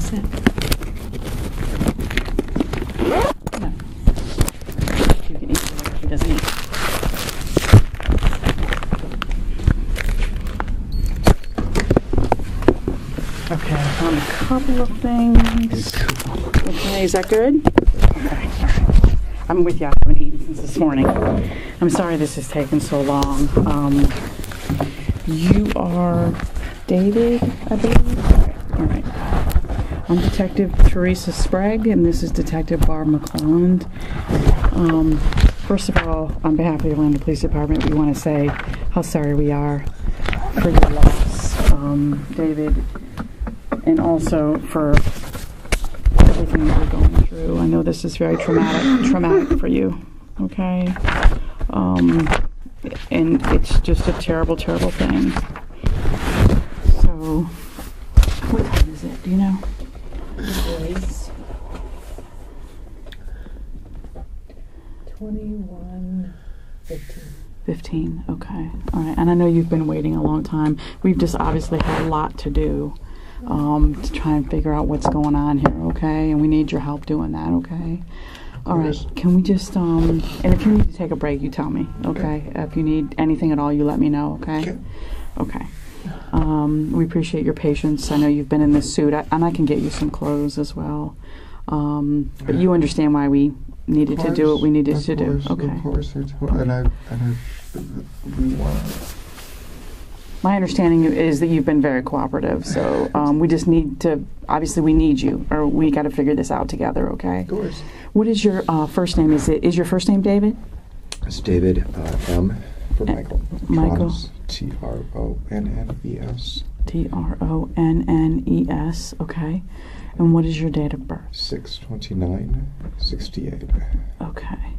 Sit. No. You can eat whatever he doesn't eat. Okay, I found a couple of things. Okay, is that good? Okay, all right. I'm with you. I haven't eaten since this morning. I'm sorry this has taken so long. You are David, I believe? All right. I'm Detective Teresa Sprague, and this is Detective Barb McClelland. First of all, on behalf of the Atlanta Police Department, we want to say how sorry we are for your loss, David, and also for everything that you're going through. I know this is very traumatic for you, okay? And it's just a terrible, terrible thing. So, what time is it? Do you know? It is 21:15. Okay. All right. And I know you've been waiting a long time. We've just obviously had a lot to do to try and figure out what's going on here, okay? And we need your help doing that, okay? All right. Can we just, and if you need to take a break, you tell me, okay? If you need anything at all, you let me know, okay? Okay. We appreciate your patience. I know you've been in this suit, and I can get you some clothes as well. But you understand why we needed to do what we needed to do, okay? Of course, and we want. My understanding is that you've been very cooperative, so we just need to, obviously we need you, or we got to figure this out together, okay? Of course. What is your first name? Is your first name David? It's David, M for Michael. Michael. Tronnes. Tronnes, okay. And what is your date of birth? 6/29/68. Okay.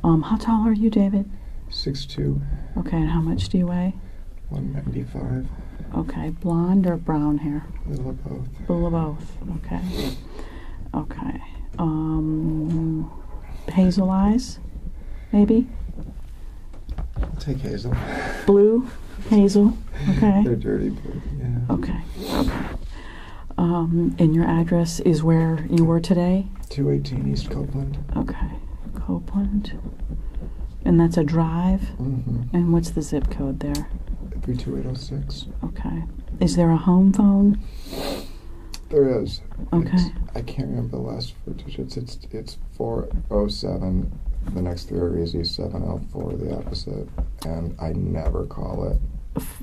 How tall are you, David? 6'2". Okay, and how much do you weigh? 195. Okay, blonde or brown hair? A little of both. A little of both. Okay. Okay. Hazel eyes, maybe? I'll take hazel. Blue, hazel. Okay. They're dirty blue. Yeah. Okay. Okay. And your address is where you were today? 218 East Copeland. Okay. Copeland. And that's a drive? Mm-hmm. And what's the zip code there? 32806. Okay. Is there a home phone? There is. Okay. I can't remember the last four digits. It's 407. The next three are easy. 704, the opposite. And I never call it.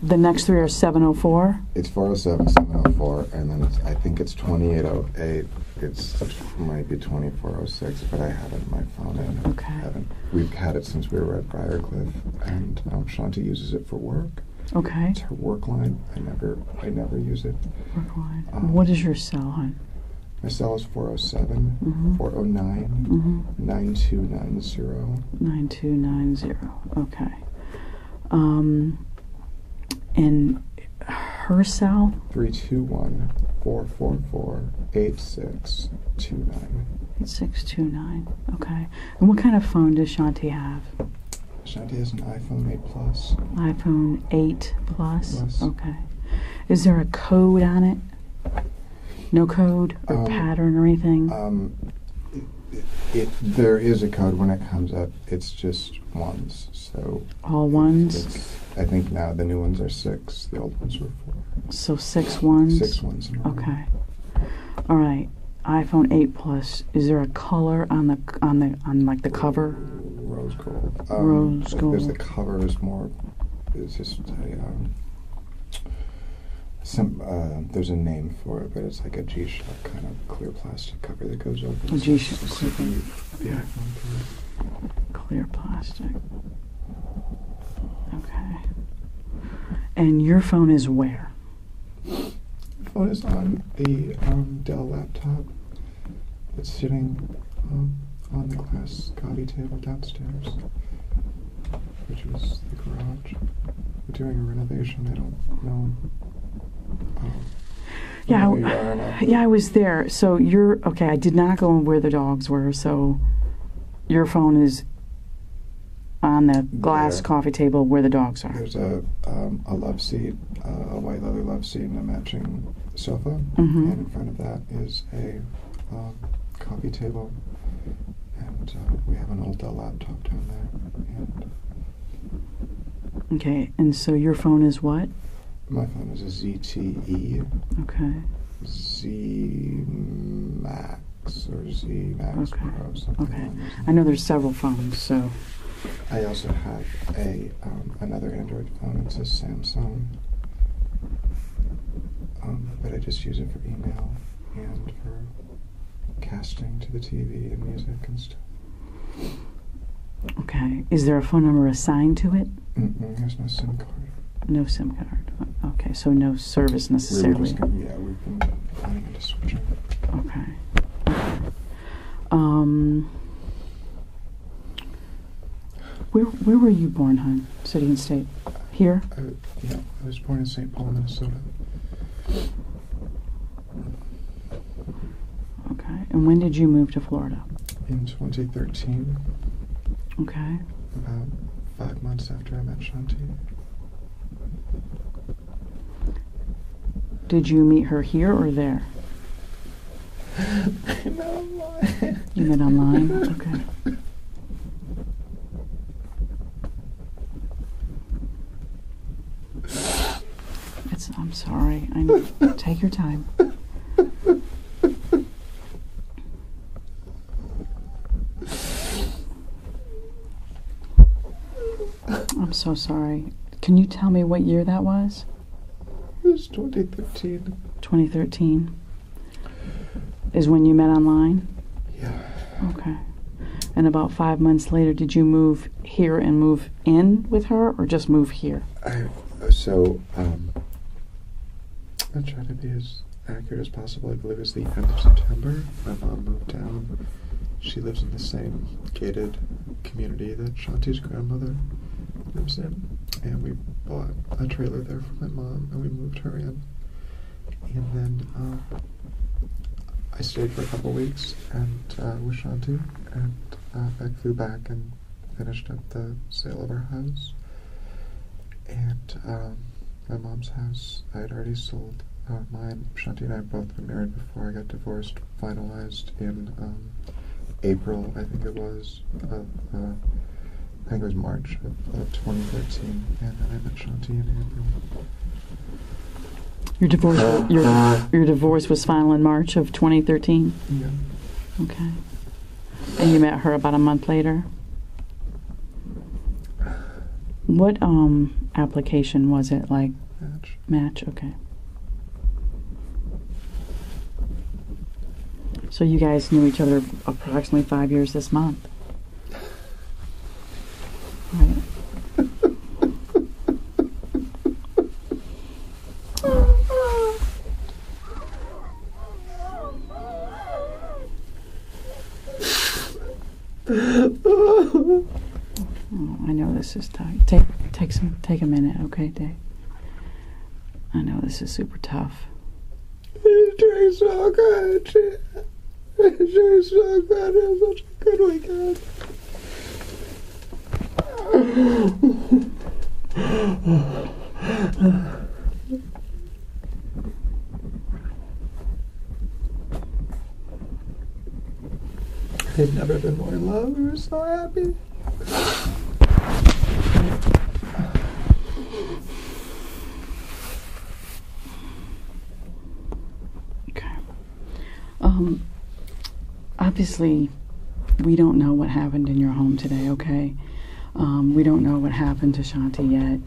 The next three are 704? It's 407, 704, and then I think it's 2808. It might be 2406, but I haven't my phone in. Okay. We've had it since we were at Briarcliff, and Shanti uses it for work. Okay. It's her work line. I never use it. Work line. What is your cell, hon? My cell is 407 409 9290. 9290. Okay. And her cell? 321-444-8629. 8629. Okay. And what kind of phone does Shanti have? Shanti has an iPhone 8 Plus. iPhone 8 Plus? Plus. Okay. Is there a code on it? No code or pattern or anything? There is a code when it comes up. It's just ones. So all ones? I think now the new ones are 6. The old ones were 4. So 6 ones? 6 ones. Okay. All right. iPhone 8 Plus. Is there a color on like the cover? Rose gold. Rose gold. There's the cover is more. It's just there's a name for it, but it's like a G-Shock kind of clear plastic cover that goes over. A G-Shock. Yeah. Clear plastic. Okay. And your phone is where? The phone is on the Dell laptop. It's sitting on the glass coffee table downstairs, which is the garage. We're doing a renovation. I don't know. Yeah, I was there. So you're okay. I did not go where the dogs were. So your phone is on the glass There. coffee table where the dogs are. There's a love seat, a white leather love seat, and a matching sofa. Mhm. And in front of that is a coffee table, and we have an old Dell laptop down there. And Okay, and so your phone is what? my phone is a ZTE Okay. Z Max or Z Max Okay. Pro, something Okay. along those lines. I know there's several phones, so. I also have another Android phone. It's a Samsung, but I just use it for email and for casting to the TV and music and stuff. Okay. Is there a phone number assigned to it? There's no SIM card. No SIM card. Okay, so no service We were necessarily. just we've been planning into switching. Okay. Where were you born, hon? City and state? Here? I was born in St. Paul, Minnesota. Okay. And when did you move to Florida? In 2013, Okay. about 5 months after I met Shanti. Did you meet her here or there? I met online. You met online? Okay. I'm sorry. I know. Take your time. I'm so sorry. Can you tell me what year that was? It was 2013. 2013 is when you met online? Yeah. Okay. And about 5 months later, did you move here and move in with her, or just move here? I try to be as accurate as possible. I believe it was the end of September. My mom moved down. She lives in the same gated community that Shanti's grandmother lives in. And we bought a trailer there for my mom, and we moved her in. And then I stayed for a couple weeks and with Shanti, and I flew back and finished up the sale of our house. And my mom's house, I had already sold. Mine, Shanti and I both been married before I got divorced, finalized in April, I think it was. I think it was March of 2013, and then I met Shanti in April. Your divorce was final in March of 2013? Yeah. Okay. And you met her about a month later? What application was it, like? Match, okay. So you guys knew each other approximately 5 years this month. Right. Oh, I know this is tough. Take a minute, okay, Dave? I know this is super tough. It's doing so good. It's doing so good. It was such a good weekend. I'd never been more in love. We were so happy. Okay. Obviously, we don't know what happened in your home today, okay? We don't know what happened to Shanti yet.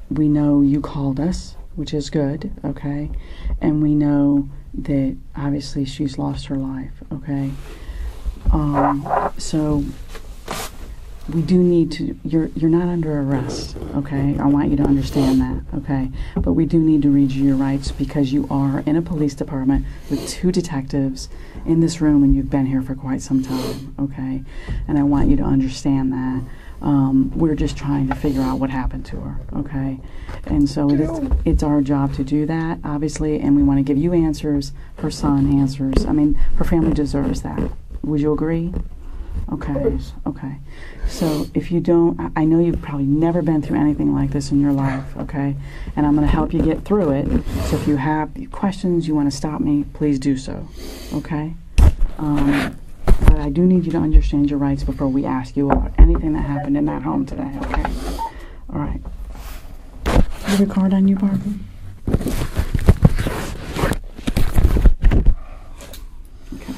We know you called us, which is good, okay? And we know that obviously she's lost her life, okay? So we do need to, you're not under arrest, okay? I want you to understand that, okay? But we do need to read you your rights because you are in a police department with 2 detectives in this room and you've been here for quite some time, okay? And I want you to understand that. We're just trying to figure out what happened to her, okay? And so it's our job to do that, obviously, and we want to give you answers, her son answers. I mean, her family deserves that. Would you agree? Okay, okay. So if you don't, I know you've probably never been through anything like this in your life, okay? And I'm going to help you get through it. So if you have questions, you want to stop me, please do so, okay? But I do need you to understand your rights before we ask you about anything that happened in that home today, okay? All right. Do you have a card on you, Barbara? Okay.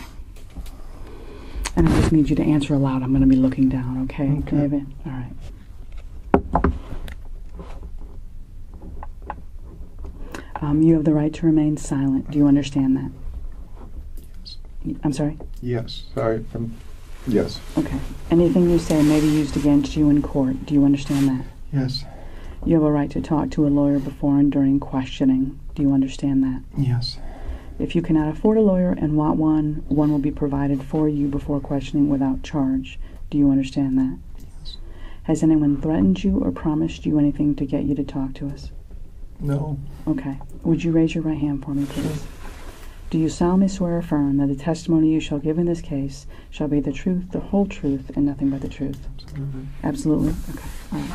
And I just need you to answer aloud. I'm going to be looking down, okay, David? All right. You have the right to remain silent. Do you understand that? Yes. I'm sorry? Yes. Sorry. Yes. Okay. Anything you say may be used against you in court. Do you understand that? Yes. You have a right to talk to a lawyer before and during questioning. Do you understand that? Yes. If you cannot afford a lawyer and want one, one will be provided for you before questioning without charge. Do you understand that? Yes. Has anyone threatened you or promised you anything to get you to talk to us? No. Okay. Would you raise your right hand for me, please? Do you solemnly swear or affirm that the testimony you shall give in this case shall be the truth, the whole truth, and nothing but the truth? Absolutely. Absolutely? Okay. All right.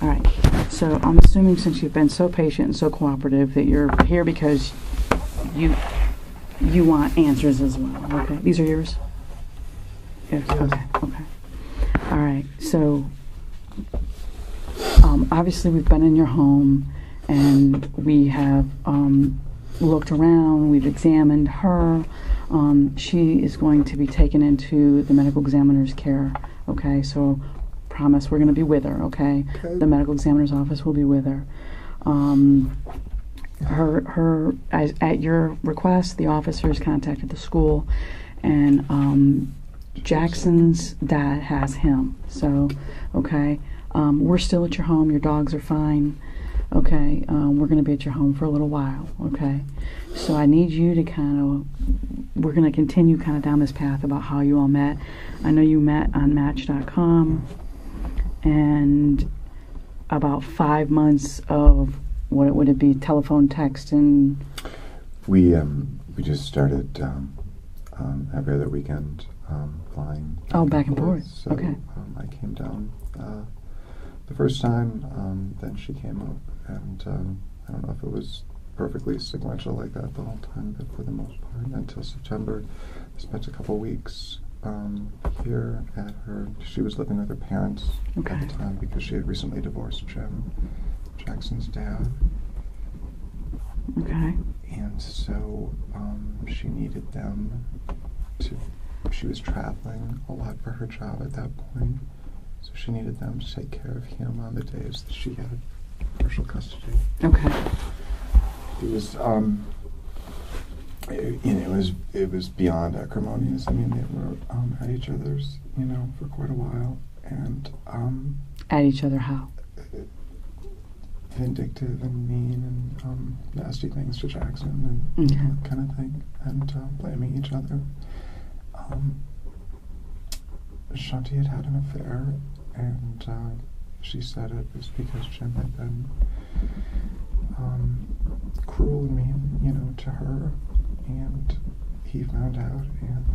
All right. So I'm assuming since you've been so patient and so cooperative that you're here because you want answers as well. Okay. These are yours? Yes. Okay. Okay. All right. So obviously we've been in your home and we have looked around. We've examined her. She is going to be taken into the medical examiner's care. Okay. So promise we're going to be with her, okay? The medical examiner's office will be with her. At your request, the officers contacted the school, and Jackson's dad has him. So, okay, we're still at your home. Your dogs are fine. Okay, we're going to be at your home for a little while. Okay, so I need you to we're going to continue kind of down this path about how you all met. I know you met on Match.com. And about 5 months of what would it be, telephone, text, and we just started every other weekend flying. Back and forth. So, okay. I came down the first time, then she came up, and I don't know if it was perfectly sequential like that the whole time, but for the most part, until September, I spent a couple weeks here at her. She was living with her parents at the time because she had recently divorced Jim, Jackson's dad. Okay. And so she needed them to. She was traveling a lot for her job at that point, so she needed them to take care of him on the days that she had partial custody. Okay. It was it was beyond acrimonious. I mean, they were at each other's, for quite a while, and at each other how? Vindictive and mean and nasty things to Jackson and that kind of thing, and blaming each other. Shanti had an affair, and she said it was because Jim had been cruel and mean, to her. And he found out, and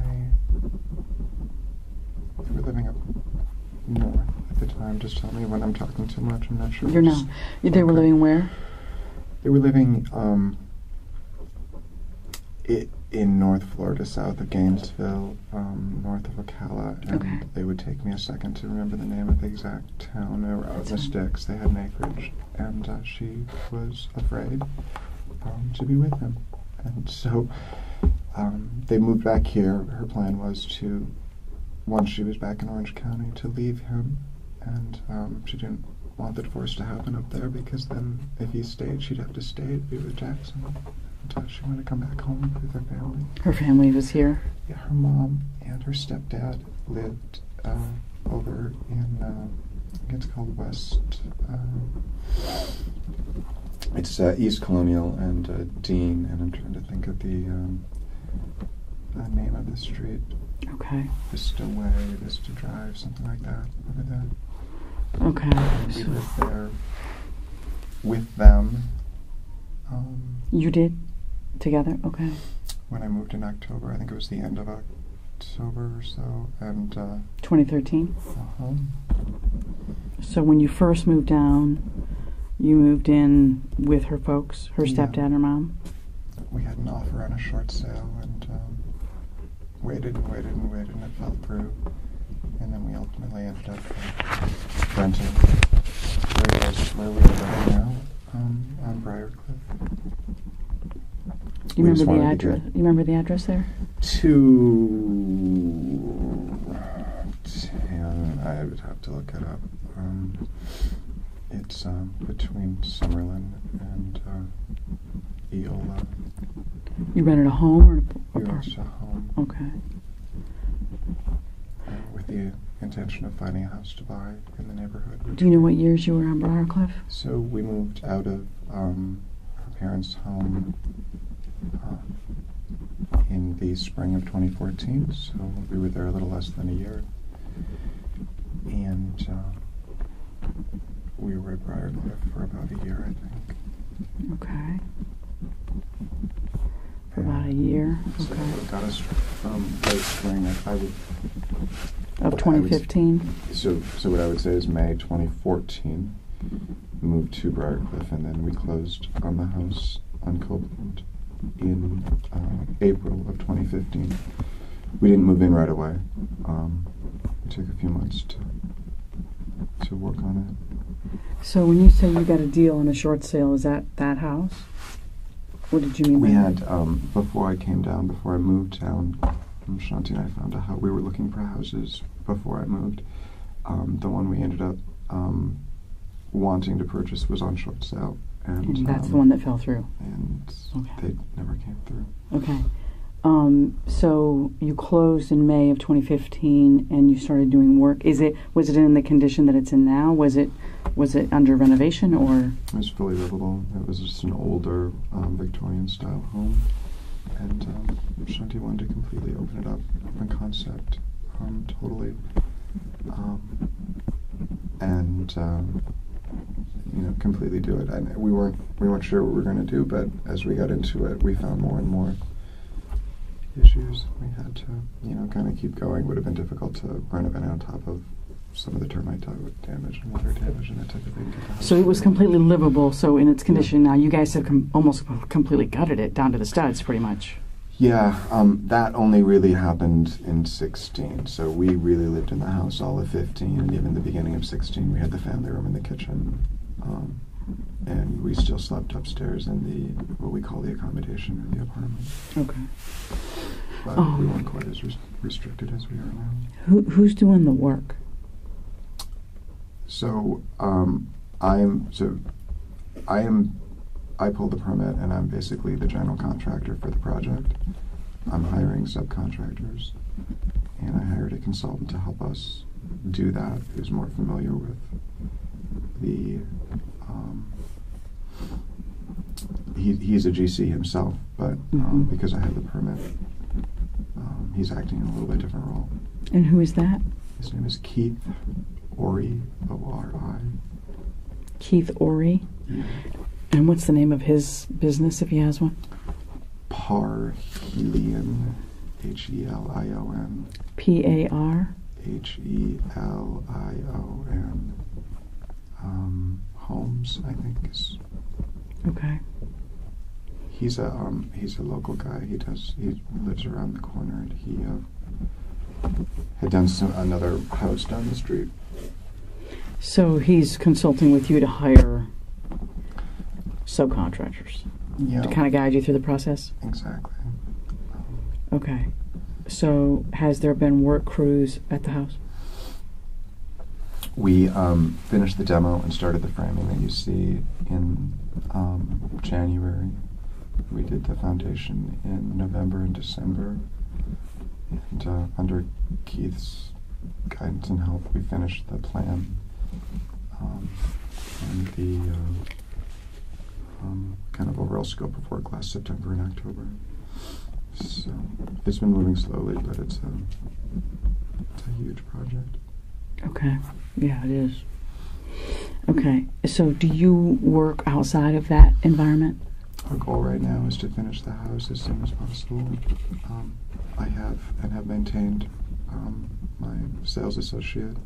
they were living up north at the time. Just tell me when I'm talking too much. I'm not sure. You're not. They were living where? They were living in North Florida, south of Gainesville, north of Ocala. And they would take me a second to remember the name of the exact town. They were out in the sticks. They had an acreage, and she was afraid to be with him. And so they moved back here. Her plan was to, once she was back in Orange County, to leave him. And she didn't want the divorce to happen up there because then if he stayed, she'd have to stay to be with Jackson until she wanted to come back home with her family. Her family was here? Yeah, her mom and her stepdad lived over in, I think it's called West... It's East Colonial and Dean, and I'm trying to think of the name of the street. Okay. Vista Way, Vista Drive, something like that, over there. Okay. And we lived there with them. You did? Together? Okay. When I moved in October, I think it was the end of October or so, and 2013. home. So when you first moved down, you moved in with her folks, her Yeah. stepdad and her mom? We had an offer on a short sale, and waited and waited and waited, and it fell through. And then we ultimately ended up renting very close to where we are living now, on Briarcliff. You remember the address? You remember the address there? 210. I would have to look it up. It's between Summerlin and Eola. You rented a home or an We apartment? rented a home Okay. with the intention of finding a house to buy in the neighborhood. Do you know what years you were on Briarcliff? So we moved out of her parents' home in the spring of 2014, so we were there a little less than a year. And we were at Briarcliff for about a year, I think. Okay. For about a year. So Okay. that got us from late spring. I would. Of 2015? So what I would say is May 2014, moved to Briarcliff, and then we closed on the house on Copeland in April of 2015. We didn't move in right away. It took a few months to work on it. So when you say you got a deal on a short sale, is that house? What did you mean by We that? had, before I came down, before I moved down, Shanti and I found a house. We were looking for houses before I moved. The one we ended up wanting to purchase was on short sale. And that's the one that fell through? And Okay. they never came through. Okay. So you closed in May of 2015, and you started doing work. Was it in the condition that it's in now? Was it under renovation, or? It was fully livable. It was just an older Victorian-style home. And Shanti wanted to completely open it up from concept, totally. And completely do it. And we weren't sure what we were going to do, but as we got into it, we found more and more issues. We had to, kind of keep going. It would have been difficult to renovate on top of some of the termite damage and water damage, and it took a big. So it was completely livable. So in its condition now, you guys have almost completely gutted it down to the studs, pretty much. Yeah, that only really happened in 16. So we really lived in the house all of 15, and even the beginning of 16, we had the family room in the kitchen, and we still slept upstairs in what we call the accommodation in the apartment. Okay. But we weren't quite as restricted as we are now. Who's doing the work? So I pulled the permit, and I'm basically the general contractor for the project. I'm hiring subcontractors, and I hired a consultant to help us do that, who's more familiar with the. He's a GC himself, but because I have the permit, he's acting in a little bit different role. And who is that? His name is Keith Ori, O-R-I. Keith Ori? Yeah. And what's the name of his business, if he has one? Parhelion, H-E-L-I-O-N. P-A-R? H-E-L-I-O-N. Holmes, I think is. Okay. He's a local guy. He lives around the corner, and he had done another house down the street. So he's consulting with you to hire subcontractors to kind of guide you through the process? Exactly. Okay. So has there been work crews at the house? We finished the demo and started the framing that you see in January. We did the foundation in November and December. And under Keith's guidance and help, we finished the plan and the kind of overall scope of work last September and October. So it's been moving slowly, but it's a huge project. Okay. Yeah, it is. Okay. So do you work outside of that environment? Our goal right now is to finish the house as soon as possible. I have maintained my sales associate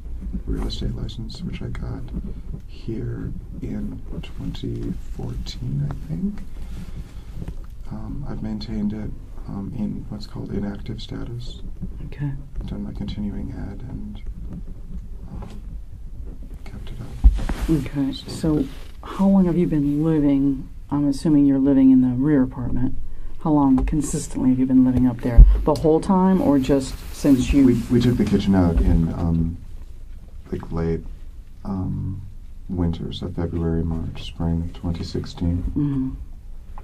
real estate license, which I got here in 2014, I think. I've maintained it in what's called inactive status. Okay. I've done my continuing ed and kept it up. Okay. So how long have you been living? I'm assuming you're living in the rear apartment. How long consistently have you been living up there? The whole time, or just since you... We took the kitchen out in like late winter, so February, March, spring of 2016. Mm-hmm.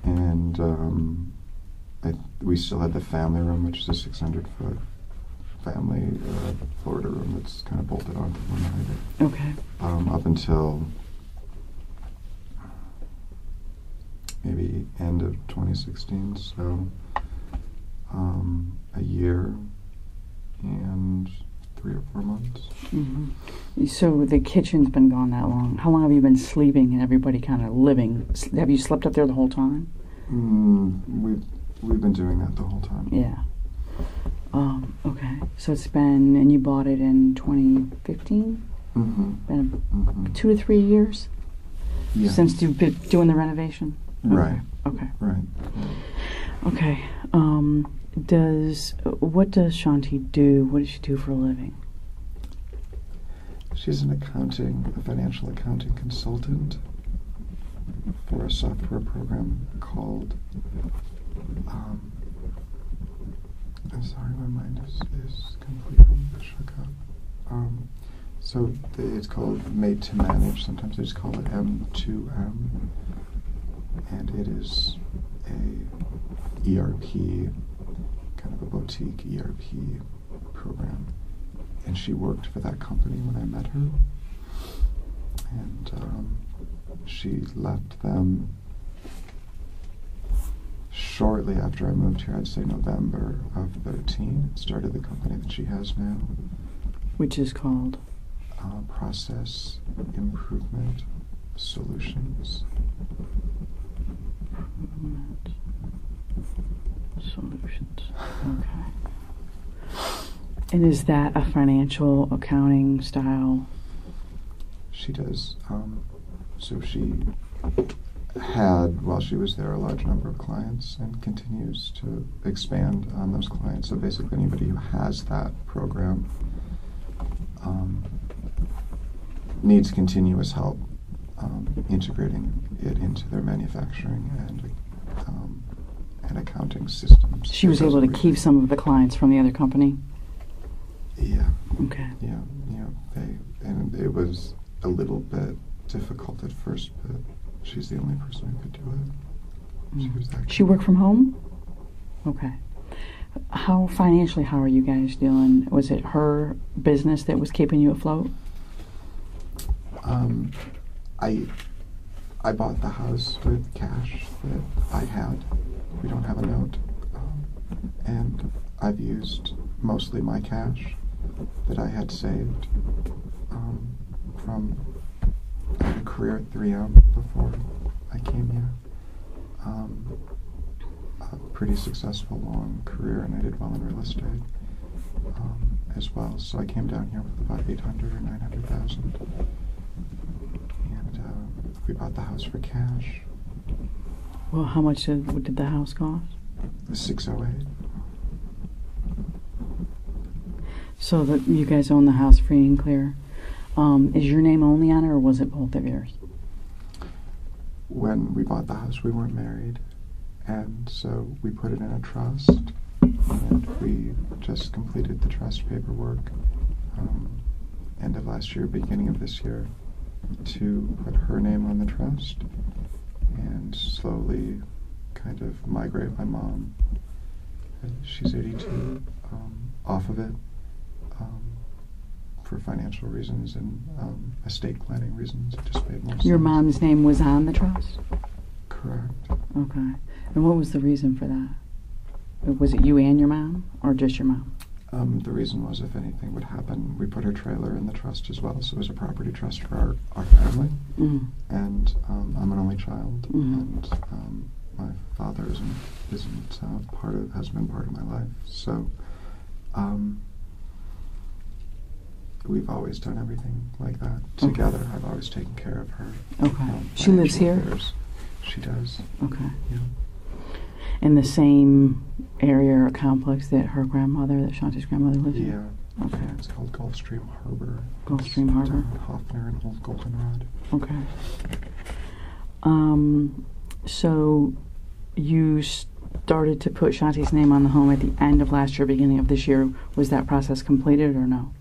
And we still had the family room, which is a 600-foot family Florida room that's kind of bolted onto one side. Okay. Up until maybe end of 2016, so a year and 3 or 4 months. Mm-hmm. So the kitchen's been gone that long. How long have you been sleeping and everybody kind of living? Have you slept up there the whole time? We've been doing that the whole time. Yeah. Okay. So it's been, and you bought it in 2015? Mm-hmm. Been 2 to 3 years? Yeah. Since you've been doing the renovation? Right. Okay. Right. Okay. What does Shanti do? What does she do for a living? She's a financial accounting consultant for a software program called, I'm sorry, my mind is completely shook up. So it's called Made to Manage. Sometimes they just call it M2M. And it is a ERP, kind of a boutique ERP program. And she worked for that company when I met her. And she left them shortly after I moved here, I'd say November of 13. Started the company that she has now. Which is called? Process Improvement Solutions. Solutions. Okay. And is that a financial accounting style? She does. So she had, while she was there, a large number of clients and continues to expand on those clients. So basically anybody who has that program needs continuous help integrating it into their manufacturing and accounting systems. She was able to keep some of the clients from the other company? Yeah. Okay. Yeah. And it was a little bit difficult at first, but she's the only person who could do it. She worked from home? Okay. How financially, how are you guys doing? Was it her business that was keeping you afloat? I bought the house with cash that I had. We don't have a note. And I've used mostly my cash that I had saved from a career at 3M before I came here. A pretty successful long career, and I did well in real estate as well. So I came down here with about 800 or 900,000. And we bought the house for cash. Well, how much did the house cost? $608. So that you guys own the house free and clear. Is your name only on it, or was it both of yours? When we bought the house, we weren't married, and so we put it in a trust, and we just completed the trust paperwork end of last year, beginning of this year, to put her name on the trust and slowly kind of migrate my mom, she's 82, off of it for financial reasons and estate planning reasons. It just made more sense. Your mom's name was on the trust? Correct. Okay. And what was the reason for that? Was it you and your mom, or just your mom? The reason was if anything would happen, we put her trailer in the trust as well, so it was a property trust for our family. Mm-hmm. And I'm an only child, and father hasn't been part of my life. So we've always done everything like that together. Okay. I've always taken care of her. Okay. She lives here? Affairs. She does. Okay. Yeah. In the same area or complex that Shanti's grandmother lives in? Yeah. Okay. Yeah, it's called Gulfstream Harbor. Gulfstream Harbor. Down in Hoffner and Old Goldenrod. Okay. So you started to put Shanti's name on the home at the end of last year, beginning of this year. Was that process completed or no?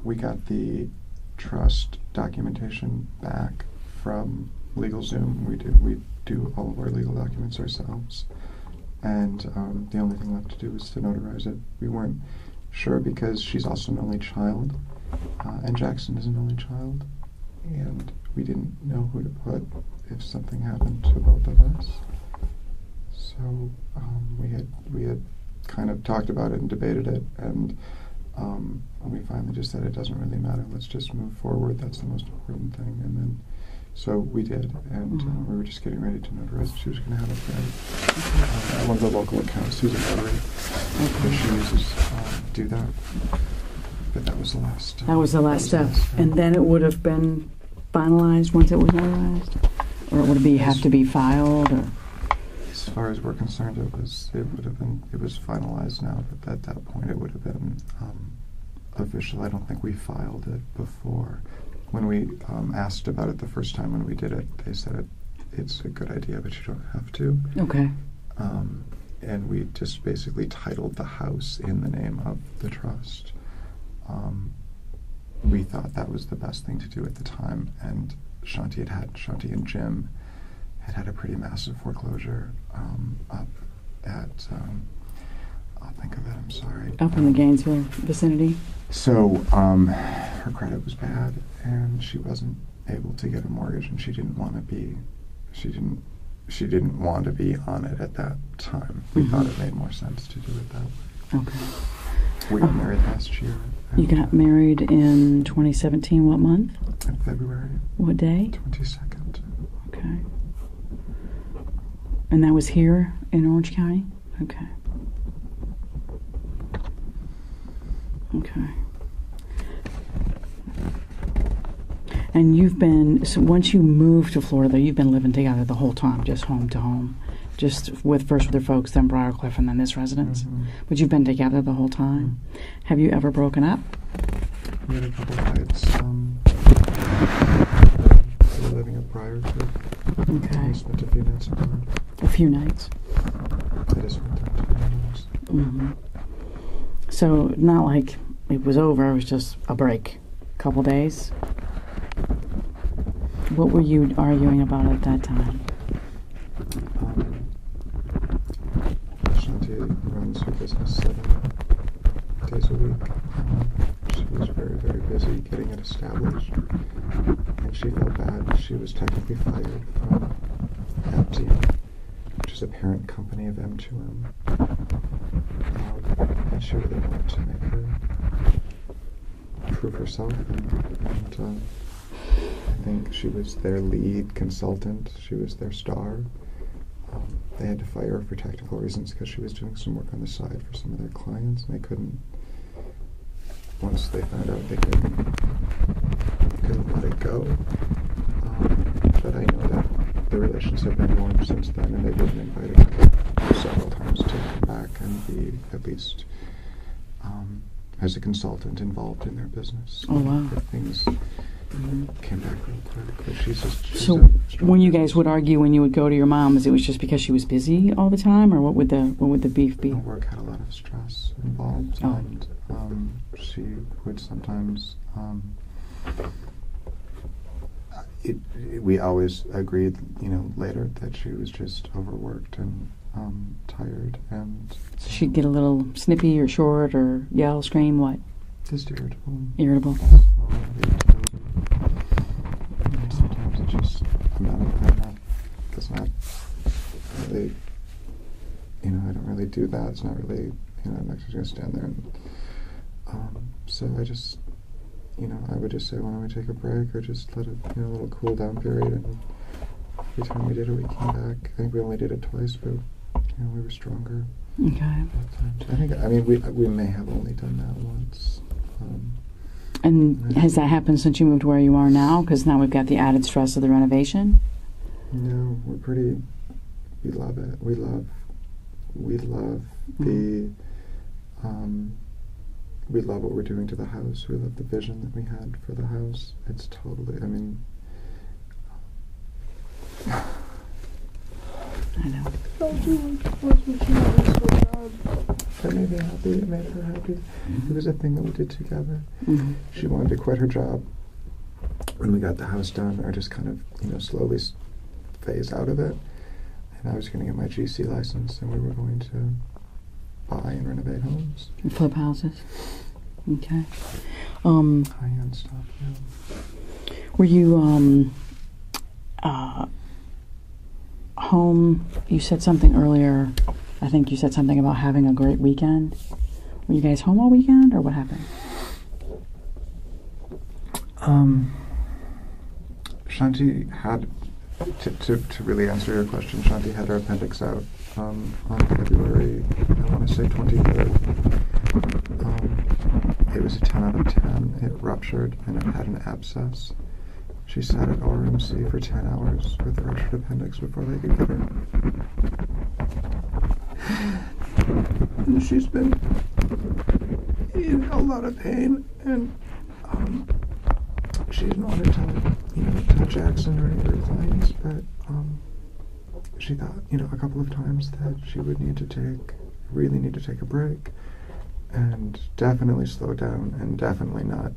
We got the trust documentation back from LegalZoom. We do all of our legal documents ourselves, and the only thing left to do was to notarize it. We weren't sure because she's also an only child, and Jackson is an only child, and we didn't know who to put if something happened to both of us. So we had kind of talked about it and debated it, and we finally just said it doesn't really matter. Let's just move forward. That's the most important thing. And then, so we did, and we were just getting ready to notarize it. She was going to have it ready. One of the local accounts, who's a notary, that she uses, do that. But that was the last. That was the last step, and then it would have been finalized once it was notarized, or it would have to be filed, or. As far as we're concerned, it was finalized now, but at that point it would have been official. I don't think we filed it before. When we asked about it the first time when we did it, they said it's a good idea, but you don't have to. Okay. And we just basically titled the house in the name of the trust. We thought that was the best thing to do at the time, and Shanti and Jim had a pretty massive foreclosure up at, I'll think of it, I'm sorry. Up in the Gainesville vicinity? So her credit was bad, and she wasn't able to get a mortgage, and she didn't want to be on it at that time. We thought it made more sense to do it that way. Okay. We got married last year. You got married in 2017, what month? In February. What day? 22nd. Okay. And that was here in Orange County? Okay. Okay. And you've been, so once you moved to Florida, you've been living together the whole time, just home to home, just first with their folks, then Briarcliff, and then this residence. Mm-hmm. But you've been together the whole time. Mm-hmm. Have you ever broken up? We had a couple fights. We were living at Briarcliff. Okay. We spent a few nights apart. A few nights. I just went down to the house. Mm-hmm. So not like it was over, it was just a break. Couple days. What were you arguing about at that time? Shanti runs her business 7 days a week. She was very, very busy getting it established, and she felt bad. She was technically fired from MT, which is a parent company of M2M, and she really wanted to make her prove herself, and I think she was their lead consultant. She was their star. They had to fire her for technical reasons because she was doing some work on the side for some of their clients, and they couldn't. Once they found out, they couldn't let it go. But I know that the relations have been warm since then, and they've even invited her several times to come back and be at least as a consultant involved in their business. Oh wow! If things came back real quick. But she's so when you guys would argue, when you would go to your mom's, it was just because she was busy all the time, or what would the beef be? Her work had a lot of stress involved, and she would sometimes. We always agreed, later that she was just overworked and tired, and so she'd get a little snippy or short or yell, scream, what? Just irritable. Irritable. Sometimes it just, that's not really, I don't really do that. It's not really, I'm not just going to stand there and, so I just, I would just say, why don't we take a break, or just let it, a little cool down period, and every time we did it, we came back. I think we only did it twice, but we were stronger. Okay. I mean, we may have only done that once. And has that happened since you moved where you are now? Because now we've got the added stress of the renovation. No, we love it. We love the, we love what we're doing to the house. We love the vision that we had for the house. It's totally, I mean, I know. That made me happy. It made her happy. It was a thing that we did together. Mm-hmm. She wanted to quit her job when we got the house done, or just kind of, slowly phase out of it. And I was going to get my GC license, and we were going to buy and renovate homes. And flip houses. Okay. High-end stuff, yeah. Were you home? You said something earlier. I think you said something about having a great weekend. Were you guys home all weekend, or what happened? Shanti had, to really answer your question, Shanti had her appendix out on February, I want to say 23rd. It was a 10 out of 10. It ruptured and it had an abscess. She sat at RMC for 10 hours with a ruptured appendix before they could get her. And she's been in a lot of pain, and she didn't want to tell Jackson or any of her clients, but she thought, a couple of times that she would really need to take a break, and definitely slow down, and definitely not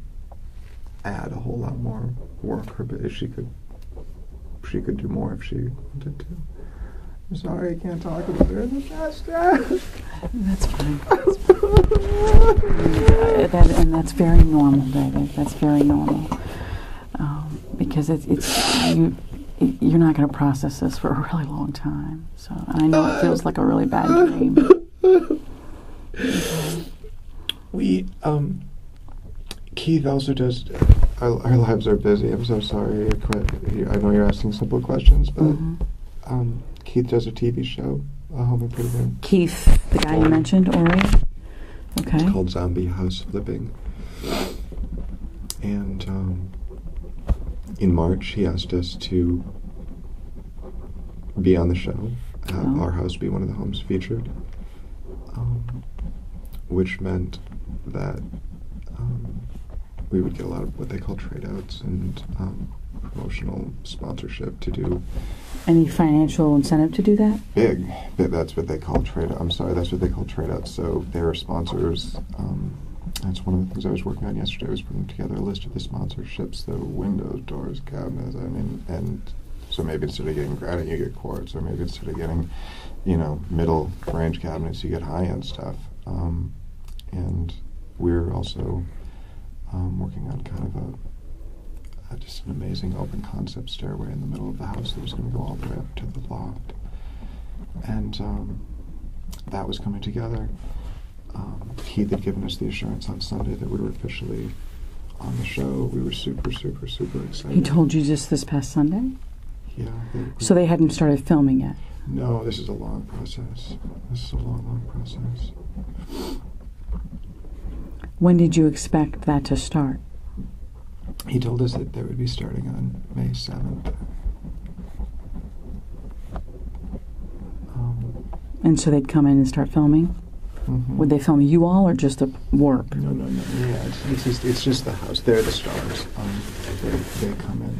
add a whole lot more work. She could do more if she wanted to. I'm sorry, I can't talk about her in the past. That's fine. And that's very normal, David. That's very normal. Because you're not going to process this for a really long time. So, and I know it feels like a really bad dream. Okay. Keith also does. Our lives are busy. I'm so sorry. I know you're asking simple questions, but Keith does a TV show, Home Improvement. Keith, the guy you mentioned, Ori? Okay. It's called Zombie House Flipping. And in March, he asked us to be on the show, have our house be one of the homes featured, which meant that we would get a lot of what they call trade-outs and promotional sponsorship to do. Any financial incentive to do that? Big. That's what they call trade-out. I'm sorry, that's what they call trade-outs. So there are sponsors. That's one of the things I was working on yesterday, was putting together a list of the sponsorships, the windows, doors, cabinets, and so maybe instead of getting granite, you get quartz, or maybe instead of getting, middle range cabinets, you get high-end stuff. And we're also working on kind of just an amazing open concept stairway in the middle of the house that was going to go all the way up to the loft. And that was coming together. Keith had given us the assurance on Sunday that we were officially on the show. We were super, super, super excited. He told you just this past Sunday? Yeah. So they hadn't started filming yet? No, this is a long process. This is a long, long process. When did you expect that to start? He told us that they would be starting on May 7th. And so they'd come in and start filming? Mm-hmm. Would they film you all or just the work? No. Yeah, it's just the house. They're the stars. They come in,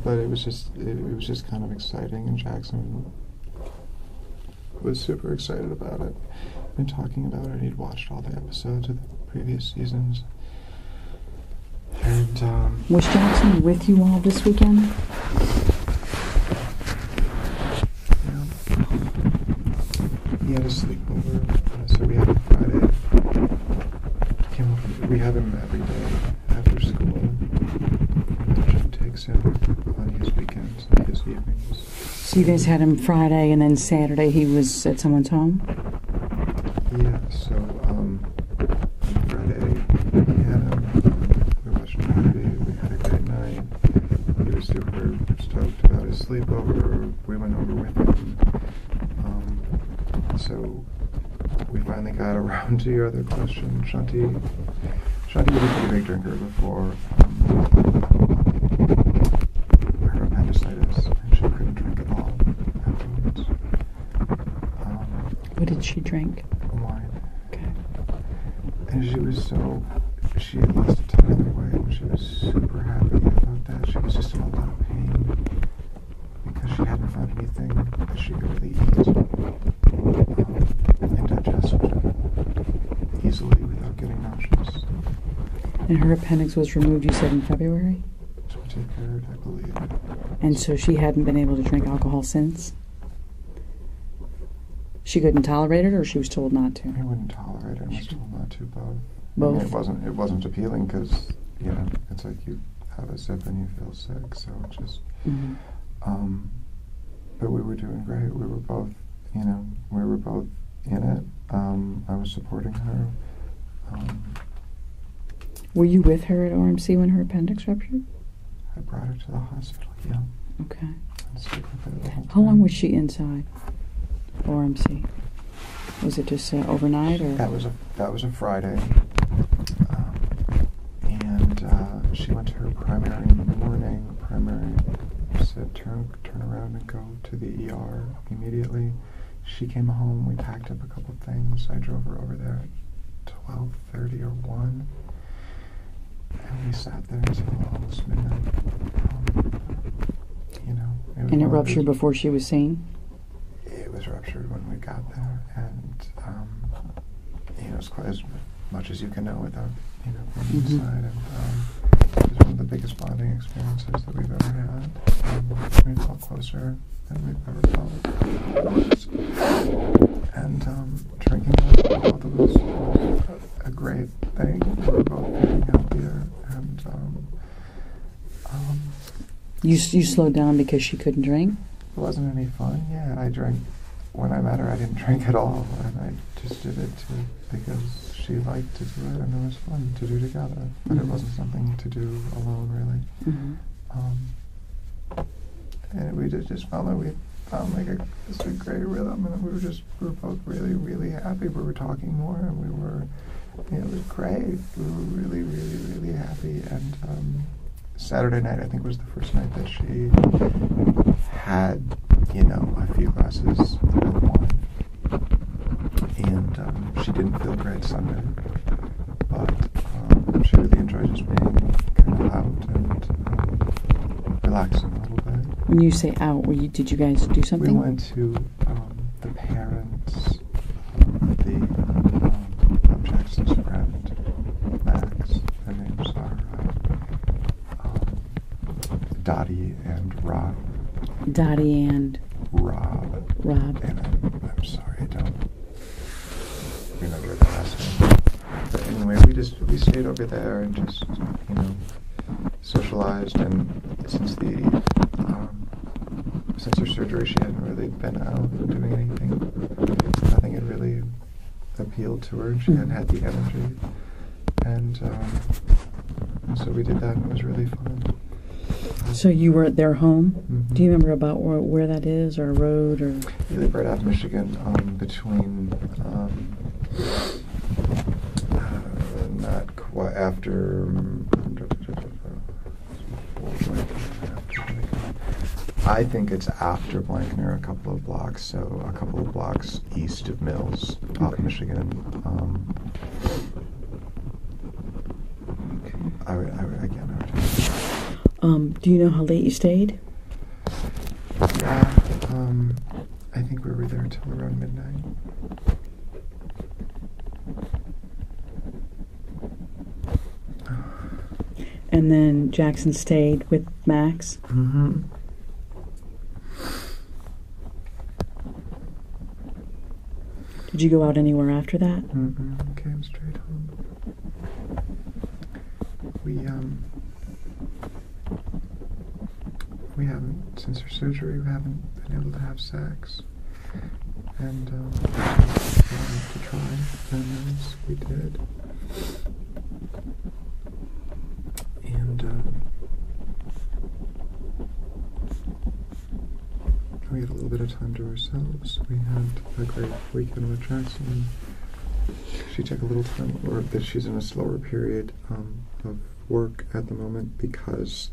but it was just kind of exciting, and Jackson was super excited about it. Been talking about it. He'd watched all the episodes of the previous seasons, and was Jackson with you all this weekend? He had a sleepover, so we had him Friday. We have him every day after school. And Jim takes him on his weekends and his evenings. So you guys had him Friday, and then Saturday he was at someone's home? Yeah, so on Friday we had him, we watched a movie, we had a great night. was super stoked about his sleepover. We went over with him. So we finally got around to your other question. Shanti was a pretty big drinker before her appendicitis, and she couldn't drink at all afterwards. What did she drink? Wine. Okay. And she had lost a ton of weight, and she was super happy about that. She was just in a lot of pain because she hadn't found anything that she could really eat and digest easily without getting nauseous. And her appendix was removed, you said, in February? 23rd, I believe. And so she hadn't been able to drink alcohol since? She couldn't tolerate it, or she was told not to? I wouldn't tolerate it. I was told not to, both. Both? I mean, it wasn't appealing because, it's like you have a sip and you feel sick, so it just... Mm-hmm. But we were doing great. We were both, in it. I was supporting her. Were you with her at ORMC when her appendix ruptured? I brought her to the hospital, yeah. Okay. And stayed with her the whole time. How long was she inside ORMC? Was it just overnight, or? That was a Friday. And she went to her primary in the morning. Primary said turn around and go to the ER immediately. She came home. We packed up a couple things. I drove her over there at 12:30 or 1. And we sat there until almost midnight. And it ruptured before she was seen? It was ruptured when we got there. And, it's quite as much as you can know without, being inside. And it was one of the biggest bonding experiences that we've ever had. We felt closer than we've ever felt. And drinking both of us was a great thing. We were both getting healthier. And you slowed down because she couldn't drink? It wasn't any fun. Yeah, I drank. When I met her, I didn't drink at all. And I just did it because she liked to do it, and it was fun to do together. But it wasn't something to do alone, really. Mm-hmm. And we just felt like we found this great rhythm, and we were both really, really happy. We were talking more, and we were, it was great. We were really, really, really happy. And Saturday night, I think, was the first night that she had, a few glasses of wine. And she didn't feel great Sunday, but she really enjoyed just being kind of out and relaxing a little bit. When you say out, did you guys do something? We went to the parents, the Jackson's friend, Max. Their names are Dottie and Rob. Dottie and Rob. And I'm sorry, I don't remember the last name. But anyway, we stayed over there and just, socialized. And since her surgery, she hadn't really been out doing anything. Nothing had really appealed to her. She hadn't had the energy. And so we did that, and it was really fun. So you were at their home? Mm-hmm. Do you remember about where that is, or a road, or? We live right out of Michigan, between not quite after. I think it's after Blankner, a couple of blocks. So a couple of blocks east of Mills, off Michigan. Do you know how late you stayed? Yeah, I think we were there till around midnight. And then Jackson stayed with Max? Mm-hmm. Did you go out anywhere after that? Mm-mm. Came straight home. We haven't, since her surgery, we haven't been able to have sex. And we wanted to try, and we did. And we had a little bit of time to ourselves. We had a great weekend with Jackson. She took a little time, or that she's in a slower period of work at the moment because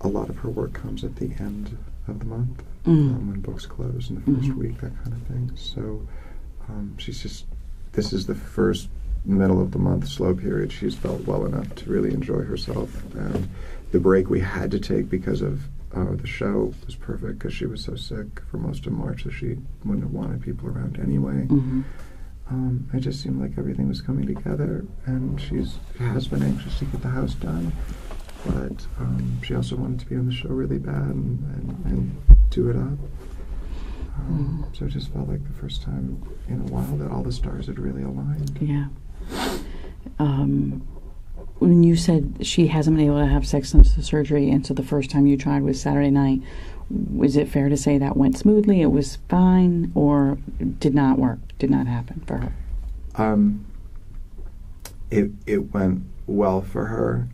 a lot of her work comes at the end of the month, when books close in the first week, that kind of thing. So she's just, this is the first middle of the month slow period she's felt well enough to really enjoy herself. And the break we had to take because of the show was perfect because she was so sick for most of March that she wouldn't have wanted people around anyway. It just seemed like everything was coming together, and she has been anxious to get the house done, but she also wanted to be on the show really bad and do it up. So it just felt like the first time in a while that all the stars had really aligned. Yeah. When you said she hasn't been able to have sex since the surgery, and so the first time you tried was Saturday night, is it fair to say that went smoothly, it was fine, or did not work, did not happen for her? It went well for her,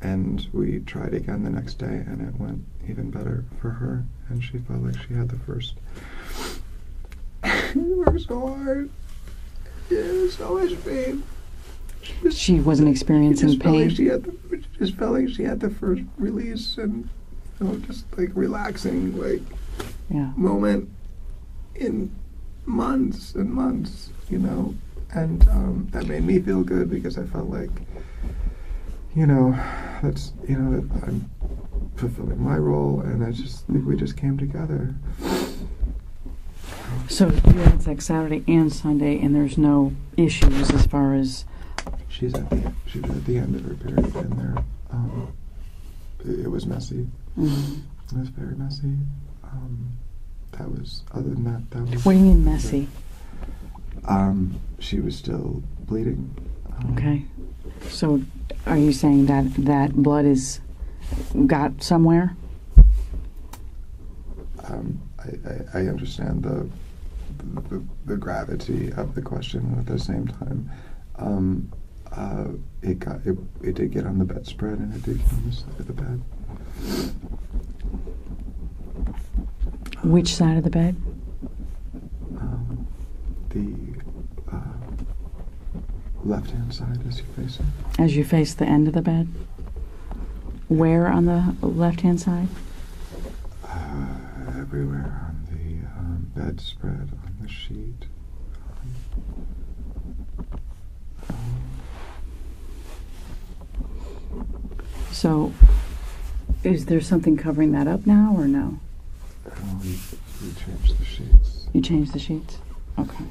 and we tried again the next day, and it went even better for her, and she felt like she had the first. She worked so hard. Yeah, so much pain. She wasn't experiencing pain. She just felt like she had the first release, and just like relaxing, like moment in months and months, and that made me feel good because I felt like, that's that I'm fulfilling my role, and I just think we just came together. So you had sex Saturday and Sunday, and there's no issues as far as. She was at the end of her period, and it was messy. It was very messy. That was, other than that, that was. What do you mean messy? She was still bleeding. Okay. So, are you saying that blood is got somewhere? I understand the gravity of the question, and at the same time, it did get on the bedspread, and it did get on the side of the bed. Which side of the bed? The left-hand side, as you face it. As you face the end of the bed? Where on the left-hand side? Everywhere on the bedspread, on the sheet. So, is there something covering that up now, or no? We changed the sheets. You changed the sheets? Okay.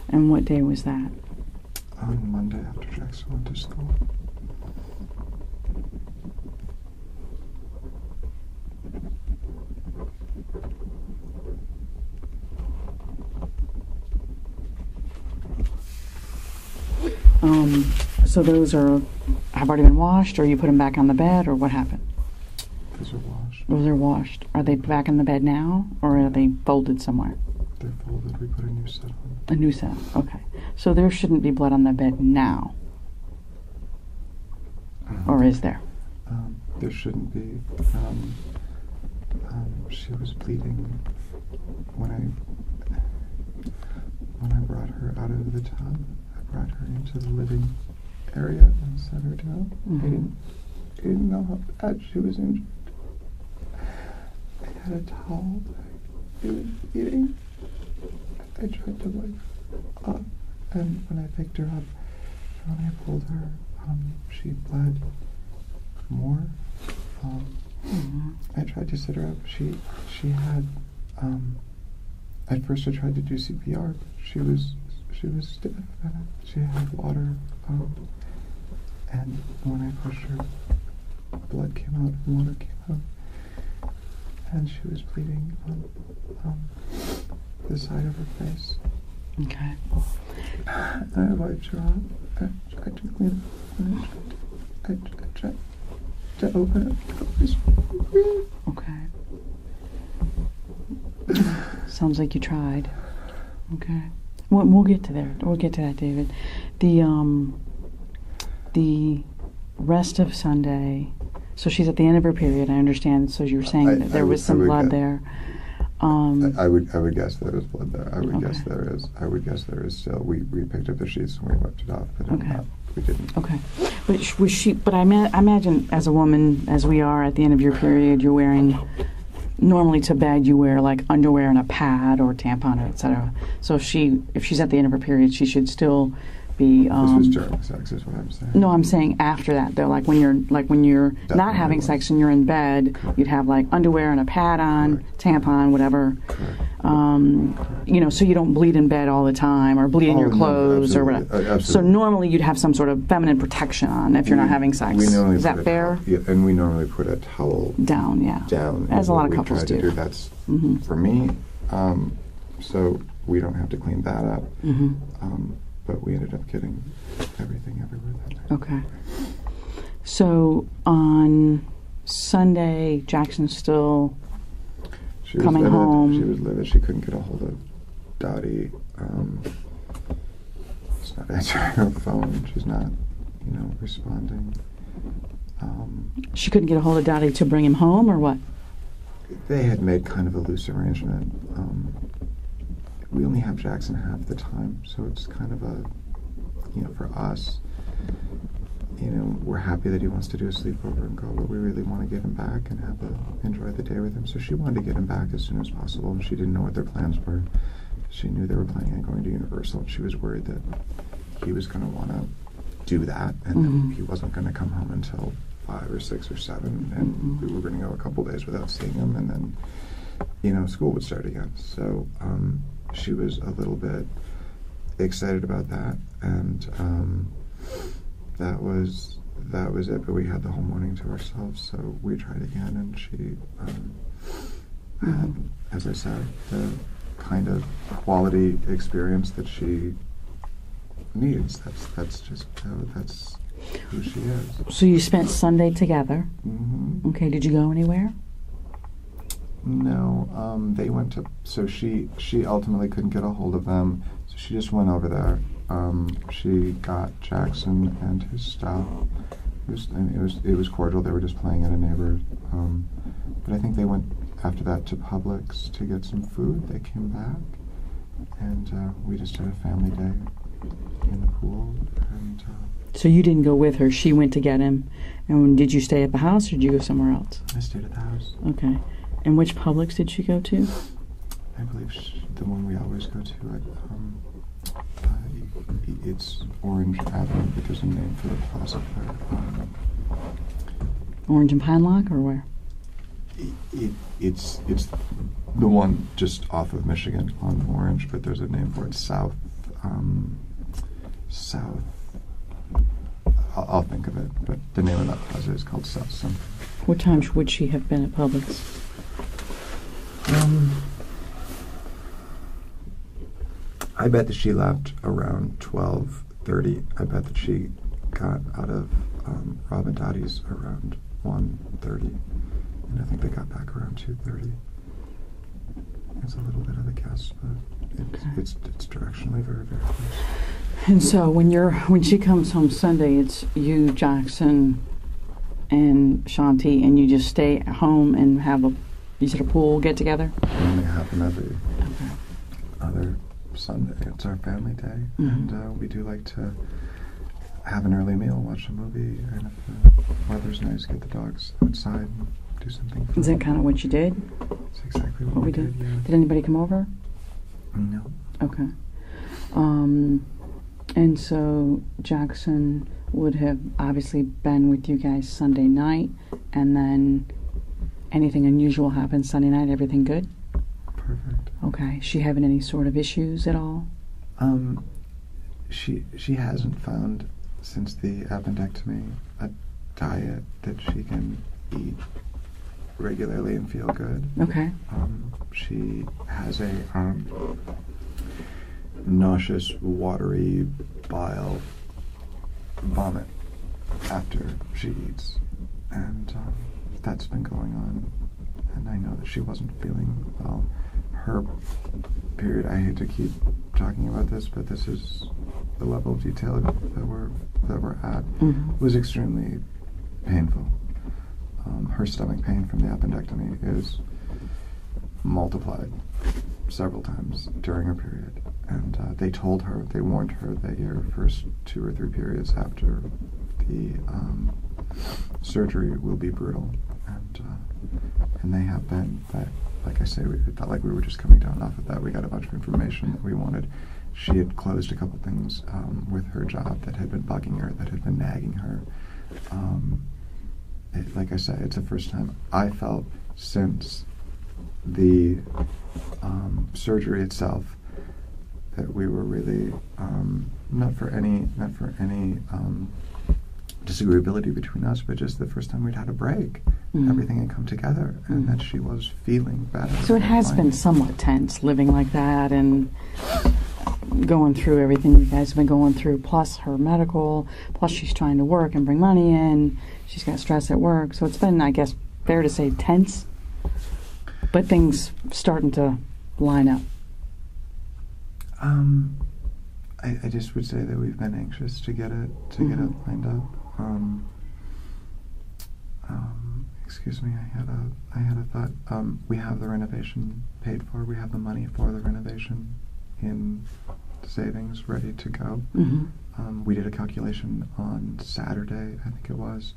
And what day was that? On Monday after Jackson went to school. So those have already been washed, or you put them back on the bed, or what happened? Those are washed. Those are washed. Are they back in the bed now, or are they folded somewhere? They're folded. We put a new set on. A new set. Okay. So there shouldn't be blood on the bed now, or is there? There shouldn't be. She was bleeding when I brought her out of the tub. I brought her into the living area and set her down. I didn't know how bad she was injured. I had a towel. She was bleeding. I tried to wake her up, and when I picked her up, when I pulled her, she bled more. I tried to sit her up. She had. At first, I tried to do CPR. But she was stiff, and she had water. And when I pushed her, blood came out and water came out, and she was bleeding on the side of her face. Okay. I wiped her off. I tried to clean it. I tried to open it. Okay. Sounds like you tried. Okay. We'll get to there. We'll get to that, David. The rest of Sunday. So she's at the end of her period. I understand. So you were saying that there was some blood there. I would guess there is blood there. I would Okay. guess there is. I would guess there is still. We picked up the sheets and we wiped it off, but Okay. we didn't. Okay. But was she? But I imagine as a woman, as we are at the end of your period, you're wearing. Normally to bed, you wear like underwear and a pad or tampon, or etc. So if she's at the end of her period, she should still be. This was during sex, is what I'm saying. No, I'm saying after that though. Like when you're not Definitely having was. sex and you're in bed, Correct. you'd have like underwear and a pad on, tampon, whatever. Correct. So you don't bleed in bed all the time or bleed in your no, clothes or absolutely. whatever. So Absolutely. normally you'd have some sort of feminine protection on if you're not having sex. We normally Is put that a fair? towel- yeah, and we normally put a towel Down, yeah. down. As is a lot what of we couples try to do. That's Mhm. for me. So we don't have to clean that up. Mm-hmm. But we ended up getting everything everywhere that night. Okay. So on Sunday, Jackson's still She was coming livid. home. She was livid. She couldn't get a hold of Dottie. She's not answering her phone. She's not, responding. she couldn't get a hold of Dottie to bring him home, or what? They had made kind of a loose arrangement. We only have Jackson half the time, so it's kind of a, for us, we're happy that he wants to do a sleepover and go, but we really want to get him back and enjoy the day with him. So she wanted to get him back as soon as possible, and she didn't know what their plans were. She knew they were planning on going to Universal, and she was worried that he was going to want to do that, and that he wasn't going to come home until 5 or 6 or 7, and we were going to go a couple days without seeing him, and then, school would start again. So she was a little bit excited about that, and that was it. But we had the whole morning to ourselves, so we tried again, and she had, as I said, the kind of quality experience that she needs. That's just that's who she is. So you spent Sunday together. Mm-hmm. Okay. Did you go anywhere? No, they went to. So she ultimately couldn't get a hold of them, so she just went over there. She got Jackson and his stuff. It was cordial. They were just playing at a neighbor's. But I think they went after that to Publix to get some food. They came back, and we just did a family day in the pool. And So you didn't go with her. She went to get him. And did you stay at the house, or did you go somewhere else? I stayed at the house. Okay. And which Publix did she go to? I believe the one we always go to. It's Orange Avenue, but there's a name for the plaza there. Orange and Pine Lock, or where? It's the one just off of Michigan on Orange, but there's a name for it. South. I'll think of it, but the name of that plaza is called South something. What time would she have been at Publix? I bet that she left around 12:30. I bet that she got out of Rob and Dottie's around 1:30, and I think they got back around 2:30. It's a little bit of a guess, but it's directionally very, very close. And so when she comes home Sunday, it's you, Jackson, and Shanti, and you just stay at home and have a pool get together? It only happen every other Sunday. It's our family day, and we do like to have an early meal, watch a movie, and if the weather's nice, get the dogs outside and do something fun. Is that kind of what you did? That's exactly what What we we did. did? Yeah. Did anybody come over? No. Okay. And so Jackson would have obviously been with you guys Sunday night, and then anything unusual happened Sunday night? Everything good? Perfect. Okay. She having any sort of issues at all? She hasn't found since the appendectomy a diet that she can eat regularly and feel good. Okay. She has a nauseous, watery bile vomit after she eats, and that's been going on. And I know that she wasn't feeling well. Her period, I hate to keep talking about this, but this is the level of detail that we're at, was extremely painful. Her stomach pain from the appendectomy is multiplied several times during her period. And they warned her that your first 2 or 3 periods after the surgery will be brutal. And they have been, but like I say, it felt like we were just coming down off of that. We got a bunch of information that we wanted. She had closed a couple things with her job that had been bugging her, that had been nagging her. Like I say, it's the first time I felt since the surgery itself that we were really not for any disagreeability between us, but just the first time we'd had a break. Everything had come together, and that she was feeling better. So it has been somewhat tense living like that and going through everything you guys have been going through, plus her medical, plus she's trying to work and bring money in. She's got stress at work. So it's been, I guess, fair to say tense, but things starting to line up. I just would say that we've been anxious to get it lined up. Excuse me, I had a thought. We have the renovation paid for. We have the money for the renovation in savings ready to go. We did a calculation on Saturday, I think it was.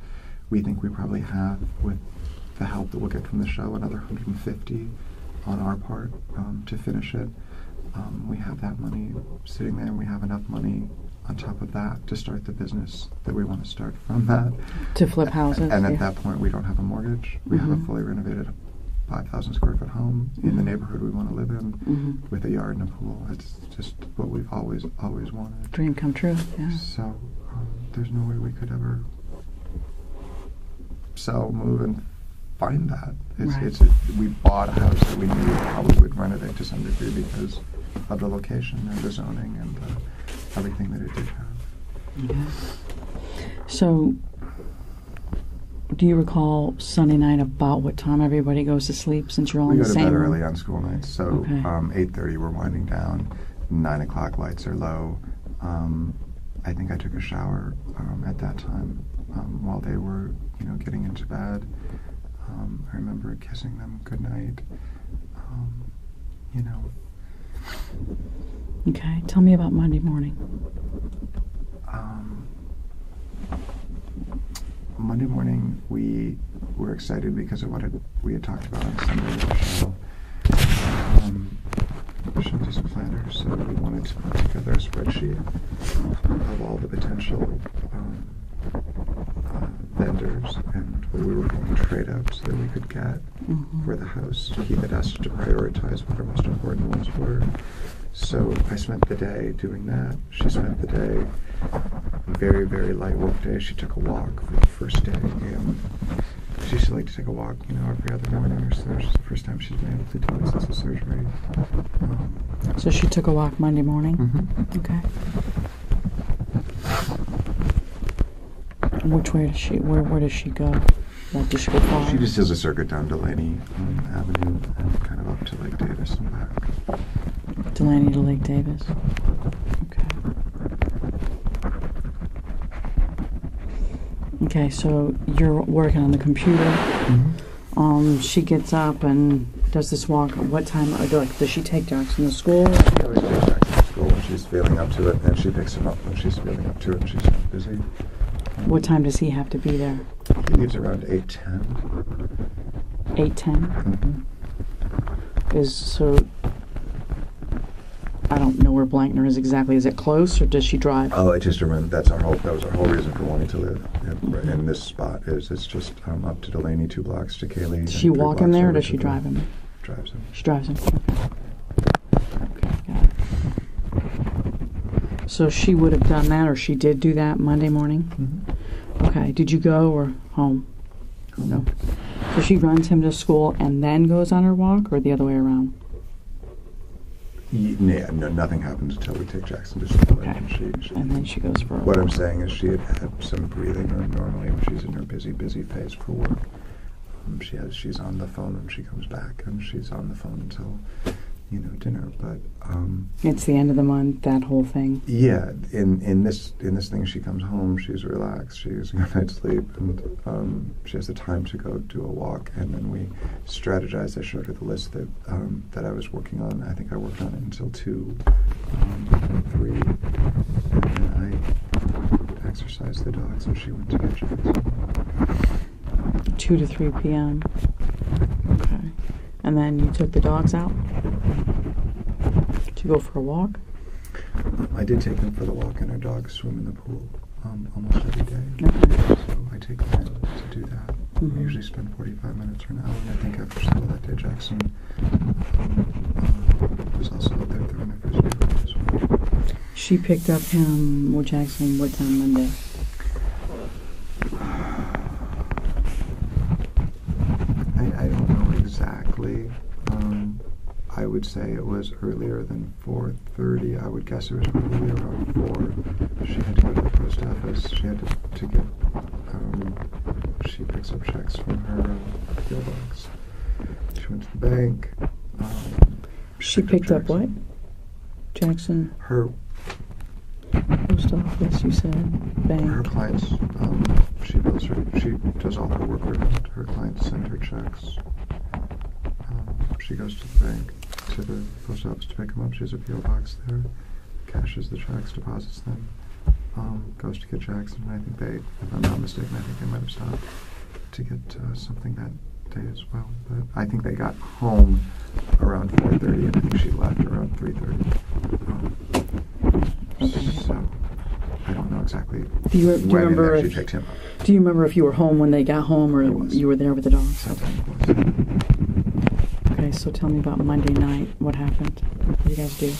We think we probably have, with the help that we'll get from the show, another $150 on our part to finish it. We have that money sitting there, and we have enough money on top of that to start the business that we want to start from that. To flip houses. And at that point, we don't have a mortgage. We have a fully renovated 5,000 square foot home in the neighborhood we want to live in, with a yard and a pool. It's just what we've always wanted. Dream come true, yeah. So there's no way we could ever sell, move, and find that. We bought a house that we knew probably would renovate to some degree because of the location and the zoning and everything that it did have. Okay. So, do you recall Sunday night about what time everybody goes to sleep, since you're all in the same room? We go to bed early on school nights, so 8:30 we're winding down. 9 o'clock lights are low. I think I took a shower at that time while they were, getting into bed. I remember kissing them goodnight. Okay, tell me about Monday morning. Monday morning, we were excited because of what we had talked about on Sunday with the show. Shanti's a planner, so we wanted to put together a spreadsheet of all the potential vendors and what we were going to trade outs that we could get for the house. Keith had asked to prioritize what our most important ones were. So I spent the day doing that. She spent the day, very, very light work day. She took a walk for the first day. And she used to like to take a walk, every other morning or so. It's the first time she's been able to do it since the surgery. So she took a walk Monday morning? Okay. Which way does she, where does she go? Like, does she go far? She just does a circuit down Delaney Avenue and kind of up to Lake Davis and back. Delaney to Lake Davis. Okay. Okay, so you're working on the computer. She gets up and does this walk. What time? Does she take Jackson to school? She always takes Jackson to school when she's feeling up to it, and she picks him up when she's feeling up to it and she's busy. What time does he have to be there? He leaves around 8:10. 8:10? So, I don't know where Blankner is exactly. Is it close, or does she drive? Oh, I just remember that was our whole reason for wanting to live in this spot. It's just up to Delaney, 2 blocks to Kaylee. Does she walk him there, or does she drive him? Drives him. She drives him. Okay, got it. So she would have done that, or she did do that Monday morning? Okay. Did you go or home? No. So she runs him to school and then goes on her walk, or the other way around? Yeah, no, nothing happens until we take Jackson to school. Okay. And then she goes for a What walk. I'm saying is she had some breathing normally when she's in her busy phase for work. She's on the phone when she comes back, and she's on the phone until dinner. But it's the end of the month, that whole thing. yeah, in this thing, she comes home, she's relaxed, she's got a night's sleep, and she has the time to go do a walk. And then we strategized. I showed her the list that I was working on. I think I worked on it until 2, 3, and then I exercised the dogs, and she went to get Jackson. 2 to 3 p.m. Okay. And then you took the dogs out to go for a walk? I did take them for the walk, and our dogs swim in the pool almost every day. Okay. So I take them in to do that. We usually spend 45 minutes or an hour, and I think after school that day, Jackson was also out there throwing the frisbee as well. She picked up him or Jackson what time Monday? I don't know exactly. I would say it was earlier than 4:30. I would guess it was probably around 4. She had to go to the post office. She had to get. She picks up checks from her PO box. She went to the bank. She picked up what? Jackson? Her Post office, you said? Bank? Her clients. She bills her. She does all her work around. Her clients send her checks. She goes to the bank, to the post office to pick them up. She has a PO box there, cashes the checks, deposits them, goes to get Jackson, and I think they, if I'm not mistaken, I think they might have stopped to get something that day as well. But I think they got home around 4:30, and I think she left around 3:30. So I don't know exactly Do you when remember and if if she picked him up. Do you remember if you were home when they got home, or you were there with the dogs? Sometime it was. Okay, so tell me about Monday night. What happened? What did you guys do?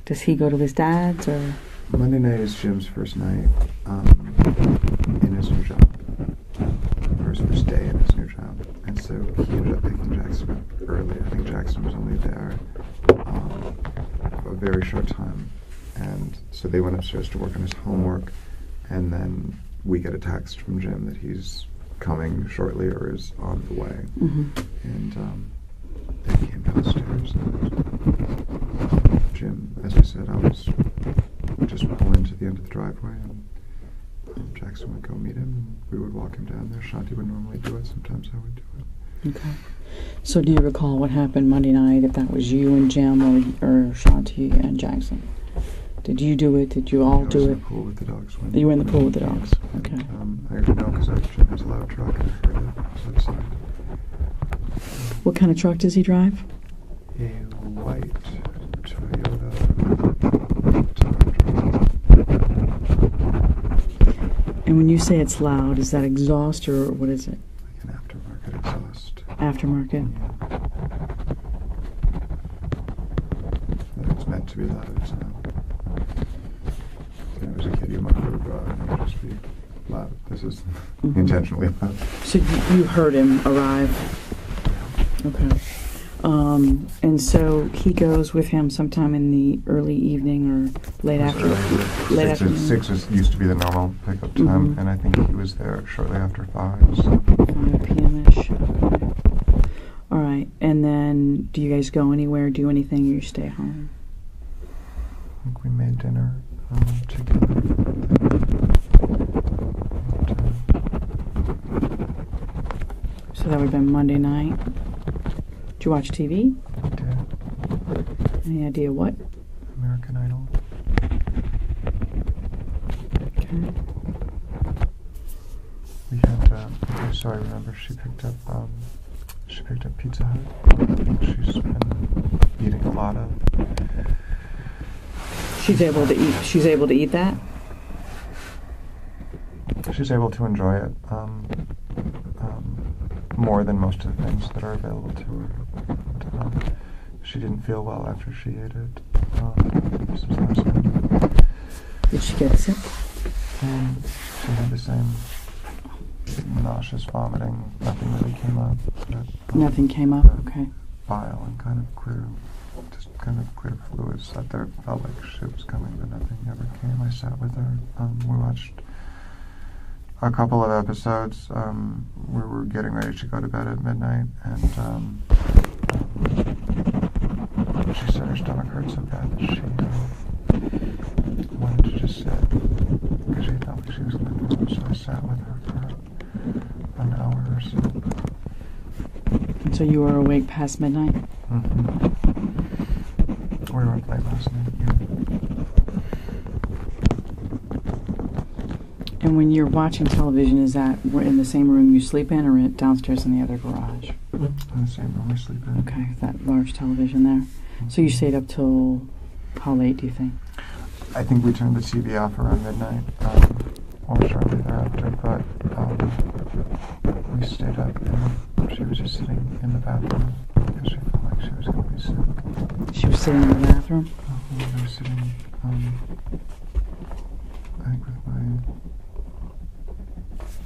Does he go to his dad's, or? Monday night is Jim's first night in his new job, or his first day in his new job, and so he ended up picking Jackson up early. I think Jackson was only there for a very short time, and so they went upstairs to work on his homework, and then we get a text from Jim that he's coming shortly or is on the way, and they came downstairs. And Jim, as I said, I was just pull into the end of the driveway, and Jackson would go meet him, and we would walk him down there. Shanti would normally do it. Sometimes I would do it. Okay. So do you recall what happened Monday night, if that was you and Jim or Shanti and Jackson? Did you do it? Did you all do it? I was in the pool with the dogs. You were in the pool with the dogs? Okay. I already know because Jim has a loud truck, and I heard it outside. What kind of truck does he drive? A white Toyota Tundra. And when you say it's loud, is that exhaust or what is it? Like an aftermarket exhaust. Aftermarket? Yeah. It's meant to be loud, it's not. When I was a kid, you might have just be loud. This is intentionally loud. So you heard him arrive? Okay. And so he goes with him sometime in the early evening or late afternoon? 6 used to be the normal pickup time, and I think he was there shortly after 5. So. 5 p.m.-ish. Okay. All right. And then do you guys go anywhere, do anything, or you stay home? I think we made dinner together. So that would have been Monday night. Did you watch TV? I did. Any idea what? American Idol. Okay. We had, sorry, remember, she picked up Pizza Hut. I think she's been eating a lot of. She's able to eat that? She's able to enjoy it more than most of the things that are available to her. And, she didn't feel well after she ate it. This was last night. Did she get sick? She had the same nauseous vomiting. Nothing really came up. But, Nothing came up? Okay. Bile and kind of clear fluids that there felt like shit was coming, but nothing ever came. I sat with her. We watched a couple of episodes where we're getting ready to go to bed at midnight, and she said her stomach hurt so bad that she wanted to just sit because she felt like she was going to go. So I sat with her for an hour or so. And so you were awake past midnight? Mm-hmm. We were up late last night. Yeah. And when you're watching television, is that in the same room you sleep in, or downstairs in the other garage? In the same room we sleep in. Okay, that large television there. Mm-hmm. So you stayed up till how late, do you think? I think we turned the TV off around midnight, or shortly thereafter, but we stayed up, and she was just sitting in the bathroom because she felt like she was going to be sick. She was sitting in the bathroom? I was sitting, I think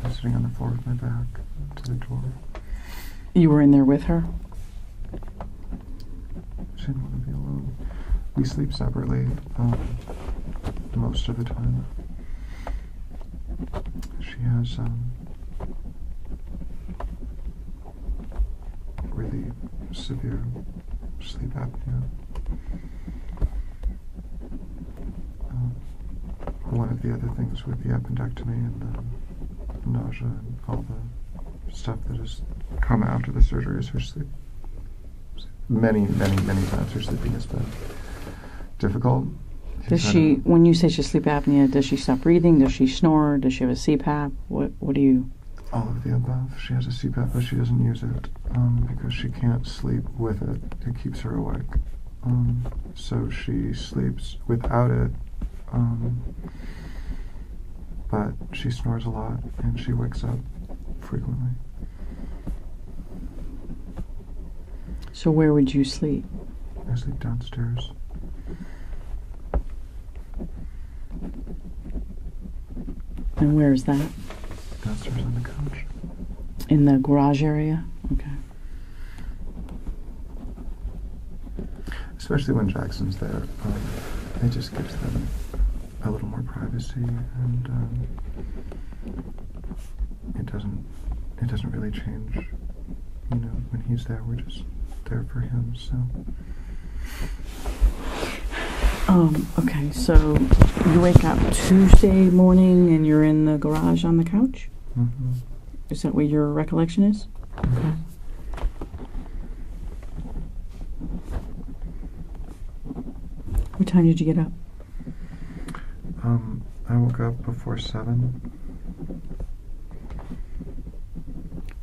I was sitting on the floor with my back to the door. You were in there with her? She didn't want to be alone. We sleep separately most of the time. She has really severe sleep apnea. One of the other things with the appendectomy and the nausea and all the stuff that has come after the surgery is her sleep. Many times her sleeping has been difficult. Does she, when you say she has sleep apnea, does she stop breathing? Does she snore? Does she have a CPAP? What do you? All of the above. She has a CPAP, but she doesn't use it because she can't sleep with it. It keeps her awake. So she sleeps without it, but she snores a lot and she wakes up frequently. So where would you sleep? I sleep downstairs. And where is that? Downstairs on the couch. In the garage area? Okay. Especially when Jackson's there, it just gives them a little more privacy, and it doesn't really change. You know, when he's there, we're just there for him. So. Okay, so you wake up Tuesday morning and you're in the garage on the couch? Mm-hmm. Is that what your recollection is? Okay. What time did you get up? I woke up before 7.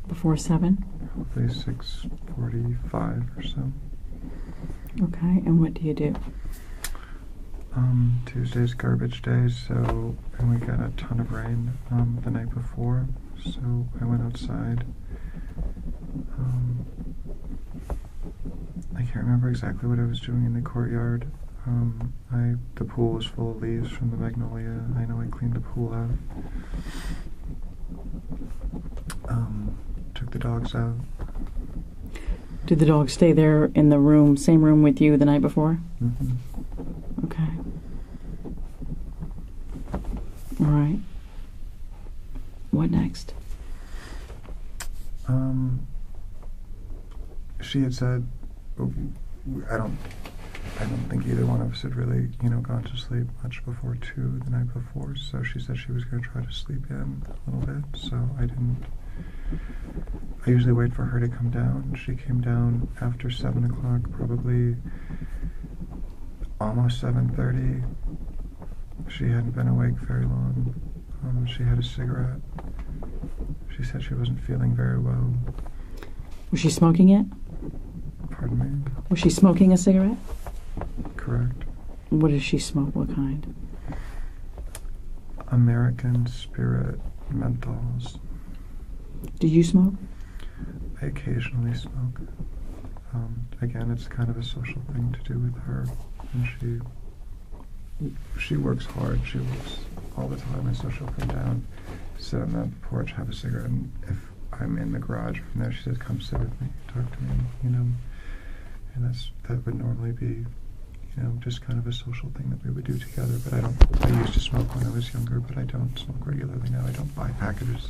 Before 7? Probably 6:45 or so. Okay, and what do you do? Tuesday's garbage day, and we got a ton of rain the night before, so I went outside. I can't remember exactly what I was doing in the courtyard. The pool was full of leaves from the magnolia. I know I cleaned the pool out. Took the dogs out. Did the dog stay there in the room, same room with you the night before? Mm-hmm. Okay. All right. What next? She had said, I don't think either one of us had really, gone to sleep much before 2 the night before, so she said she was going to try to sleep in a little bit, so I didn't. I usually wait for her to come down. She came down after 7 o'clock, probably almost 7:30. She hadn't been awake very long. She had a cigarette. She said she wasn't feeling very well. Was she smoking it? Pardon me? Was she smoking a cigarette? Correct. What does she smoke? What kind? American Spirit menthols. Do you smoke? I occasionally smoke. Again, it's kind of a social thing to do with her. And she works hard. She works all the time, and so she'll come down, sit on the porch, have a cigarette, and if I'm in the garage from there, she says, "Come sit with me, talk to me," And that would normally be, you know, just kind of a social thing that we would do together. But I used to smoke when I was younger, but I don't smoke regularly now. I don't buy packages.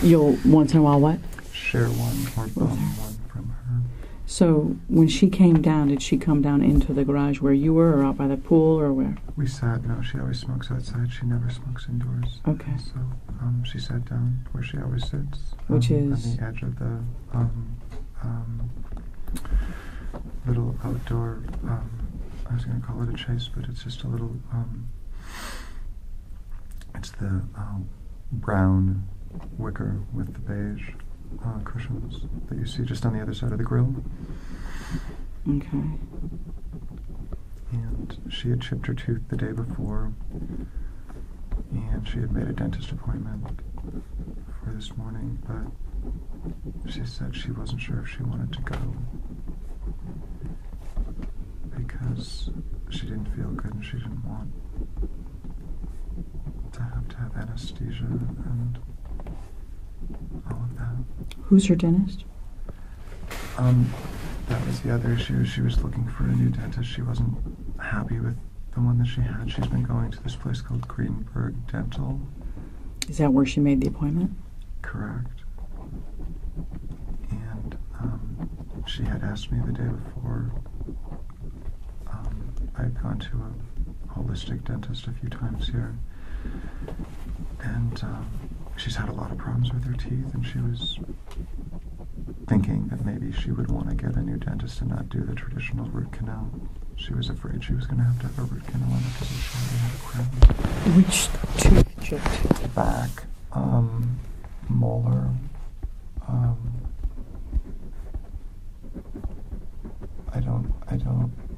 You'll once in a while what? Share one or bum one from her. So when she came down, did she come down into the garage where you were, or out by the pool, or where? We sat. No, she always smokes outside. She never smokes indoors. Okay. So she sat down where she always sits, which is on the edge of the little outdoor. I was going to call it a chase, but it's just a little. It's the brown wicker with the beige cushions that you see just on the other side of the grill. Okay. And she had chipped her tooth the day before, and she had made a dentist appointment for this morning, but she said she wasn't sure if she wanted to go because she didn't feel good and she didn't want to have anesthesia and all of that. Who's her dentist? That was the other issue. She was looking for a new dentist. She wasn't happy with the one that she had. She's been going to this place called Greenberg Dental. Is that where she made the appointment? Correct. And she had asked me the day before. I had gone to a holistic dentist a few times here. And she's had a lot of problems with her teeth, and she was thinking that maybe she would want to get a new dentist and not do the traditional root canal. She was afraid she was going to have a root canal on it because she already had a crown. Which tooth chipped? Back, molar,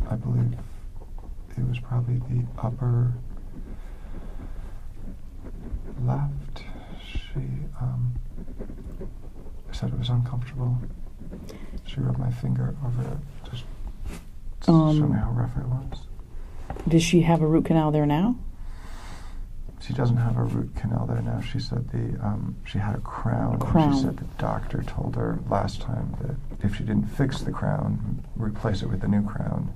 I believe it was probably the upper left. She said it was uncomfortable. She rubbed my finger over it just to show me how rough it was. Does she have a root canal there now? She doesn't have a root canal there now. She said she had a crown. And she said the doctor told her last time that if she didn't fix the crown, replace it with a new crown,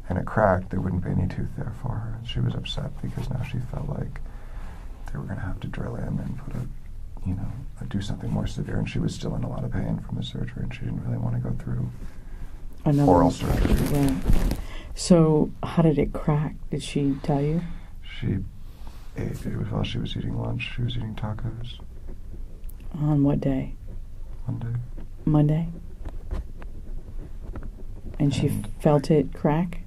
and it cracked, there wouldn't be any tooth there for her. And she was upset because now she felt like they were going to have to drill in and put do something more severe. And she was still in a lot of pain from the surgery, and she didn't really want to go through oral surgery. Right. So how did it crack? Did she tell you? She ate. It was while she was eating lunch. She was eating tacos. On what day? Monday. And she felt it crack?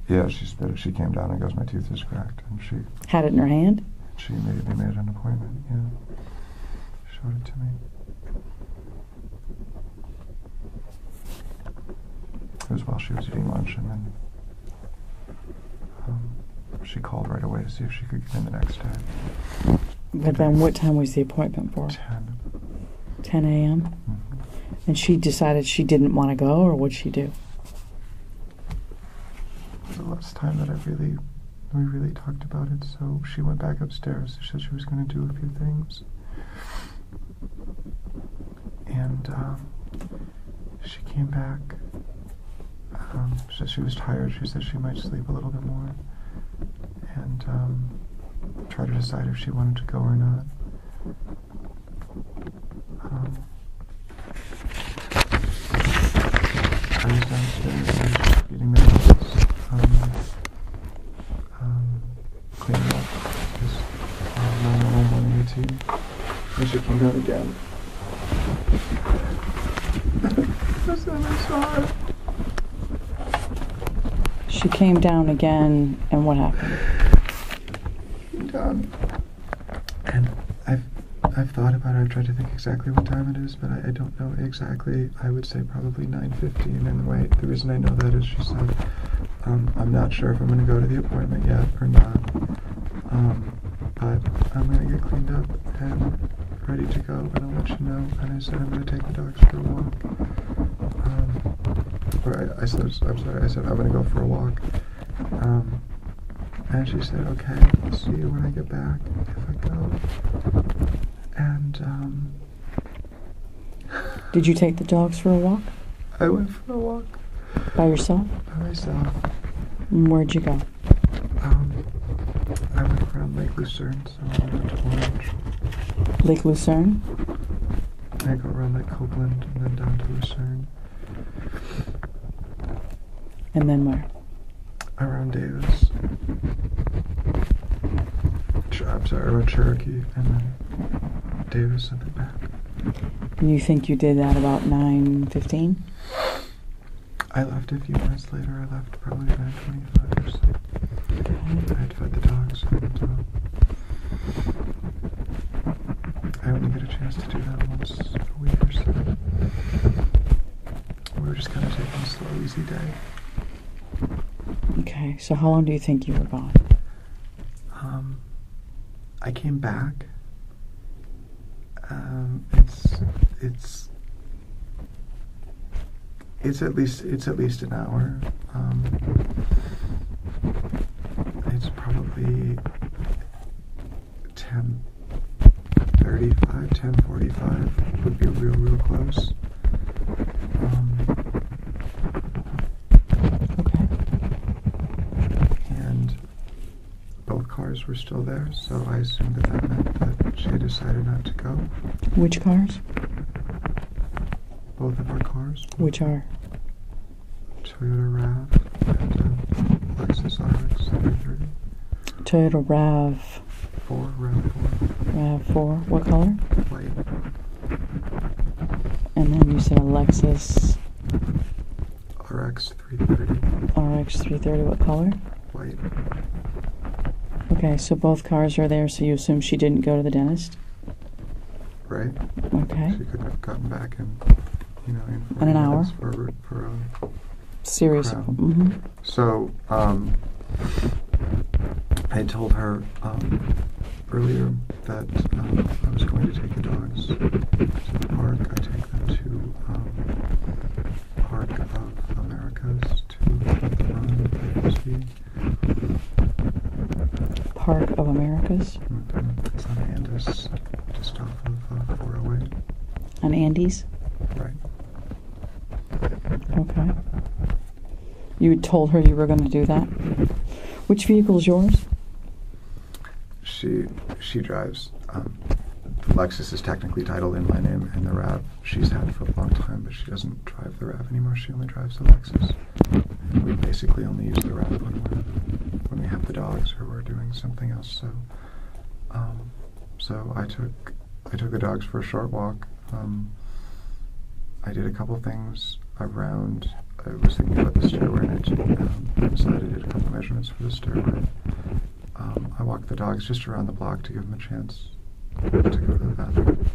Yeah, she spit it. She came down and goes, "My tooth is cracked." And she had it in her hand? She immediately made an appointment, yeah. Showed it to me. It was while she was eating lunch, and then she called right away to see if she could get in the next day. But then what time was the appointment for? 10. 10 a.m.? Mm-hmm. And she decided she didn't want to go, or what'd she do? It was the last time that we really talked about it, so she went back upstairs. She said she was going to do a few things. And she came back. She said she was tired. She said she might sleep a little bit more. And try to decide if she wanted to go or not. I was downstairs. I was eating the house. Cleaning up this normal morning routine. And she came down again. That's when I saw her. She came down again, and what happened? Came down. And I've thought about it. I've tried to think exactly what time it is, but I don't know exactly. I would say probably 9:15. And the reason I know that is she said, I'm not sure if I'm going to go to the appointment yet or not. But I'm going to get cleaned up and ready to go, and I'll let you know. And I said I'm going to take the dogs for a walk. I said I'm going to go for a walk. And she said, okay, I'll see you when I get back, if I go. And, Did you take the dogs for a walk? I went for a walk. By yourself? By myself. And where'd you go? I went around Lake Lucerne, so I went to Orange. Lake Lucerne? I go around Lake Copeland and then down to Lucerne. And then where? Around Davis. I'm sorry, around Cherokee and then Davis and then back. And you think you did that about 9:15? I left a few minutes later. I left probably 9:25 or so. I had fed the dogs and I only get a chance to do that once a week or so. We were just kind of taking a slow, easy day. Okay, so how long do you think you were gone? I came back. It's at least an hour. It's probably 10:35, 10:45 would be real close. Okay. And both cars were still there, so I assumed that meant that she had decided not to go. Which cars? Both of our cars. Which are? Toyota RAV and Lexus RX 330. Toyota RAV4. RAV4. What color? White. And then you said a Lexus RX 330. RX 330. What color? White. Okay, so both cars are there, so you assume she didn't go to the dentist? Right? Okay. She could have gotten back in, in an hour? For Series. crown. Mm-hmm. So, I told her earlier that I was going to take the dogs to the park. I take them to Park of Americas to let them run and play frisbee. Park of Americas? Mm-hmm. It's on Andis, just off of 408. On Andes? Right. Okay. You told her you were going to do that? Which vehicle is yours? She drives. The Lexus is technically titled in my name, and the RAV she's had for a long time, but she doesn't drive the RAV anymore. She only drives the Lexus. And we basically only use the RAV when we have the dogs or we're doing something else. So I took the dogs for a short walk. I did a couple things around. I was thinking about the stairway, and I decided I did a couple measurements for the stairway. I walked the dogs just around the block to give them a chance to go to the bathroom.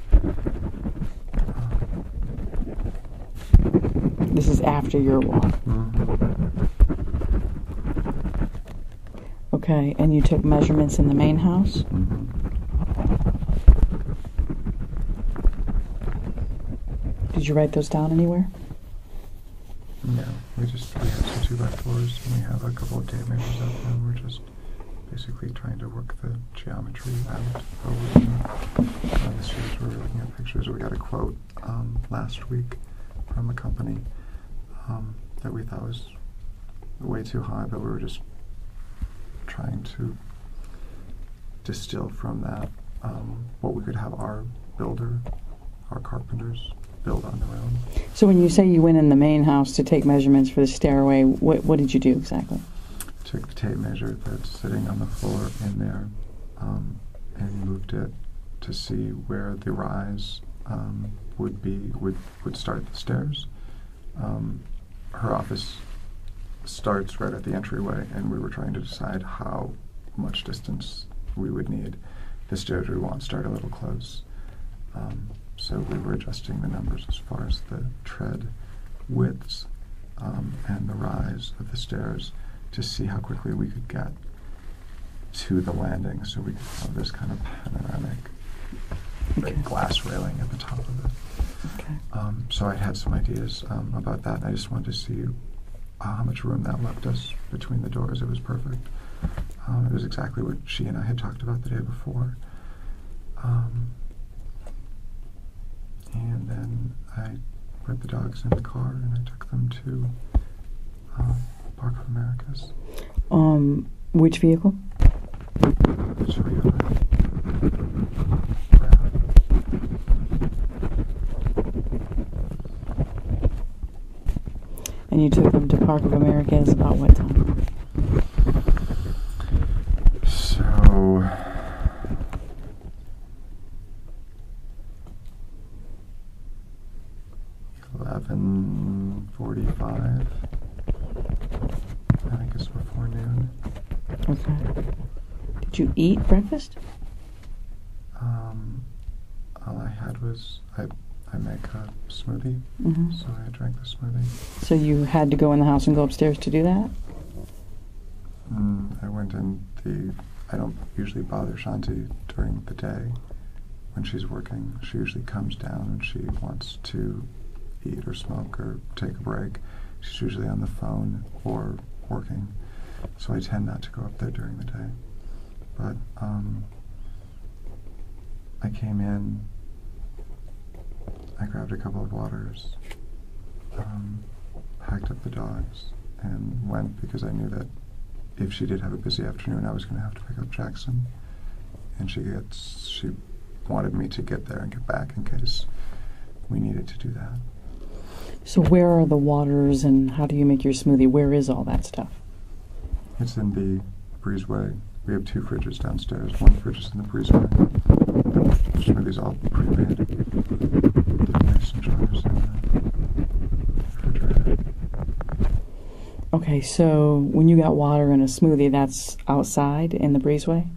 This is after your walk. Mm-hmm. Okay, and you took measurements in the main house? Mm-hmm. Did you write those down anywhere? No, we have some 2x4s, and we have a couple of tape measures out there, and we're just basically trying to work the geometry out. This year, we're looking at pictures. We got a quote last week from a company that we thought was way too high, but we were just trying to distill from that what we could have our carpenters build on their own. So when you say you went in the main house to take measurements for the stairway, what did you do exactly? Took the tape measure that's sitting on the floor in there and moved it to see where the rise would start the stairs. Her office starts right at the entryway, and we were trying to decide how much distance we would need. The stairs we want start a little close. So we were adjusting the numbers as far as the tread widths and the rise of the stairs to see how quickly we could get to the landing, so we could have this kind of panoramic glass railing at the top of it. Okay. So I had some ideas about that, and I just wanted to see how much room that left us between the doors. It was perfect. It was exactly what she and I had talked about the day before. And then I put the dogs in the car, and I took them to Park of Americas. Which vehicle? And you took them to Park of Americas about what time? So 11:45. I think it's before noon. Okay. Did you eat breakfast? All I had was I make a smoothie, so I drank the smoothie. So you had to go in the house and go upstairs to do that? I went in I don't usually bother Shanti during the day when she's working. She usually comes down when she wants to eat or smoke or take a break. She's usually on the phone or working, so I tend not to go up there during the day. But I came in, I grabbed a couple of waters, packed up the dogs, and went because I knew that if she did have a busy afternoon, I was going to have to pick up Jackson. And she wanted me to get there and get back in case we needed to do that. So where are the waters and how do you make your smoothie? Where is all that stuff? It's in the breezeway. We have 2 fridges downstairs. One fridge is in the breezeway. The smoothie's all pre-made. Mason jars in the refrigerator. Okay, so when you got water in a smoothie, that's outside in the breezeway?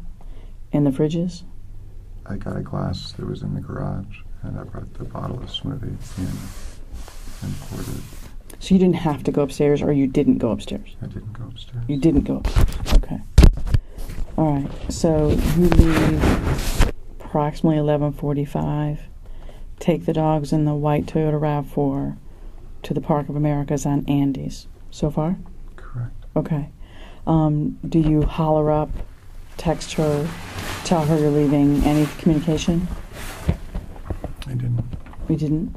In the fridges? I got a glass that was in the garage, and I brought the bottle of smoothie in and poured it. So you didn't have to go upstairs, or you didn't go upstairs? I didn't go upstairs. You didn't go upstairs. Okay. All right. So you leave approximately 11:45. Take the dogs in the white Toyota RAV4 to the Park of Americas on Andes. So far? Correct. Okay. Do you holler up, text her, tell her you're leaving? Any communication? I didn't. You didn't?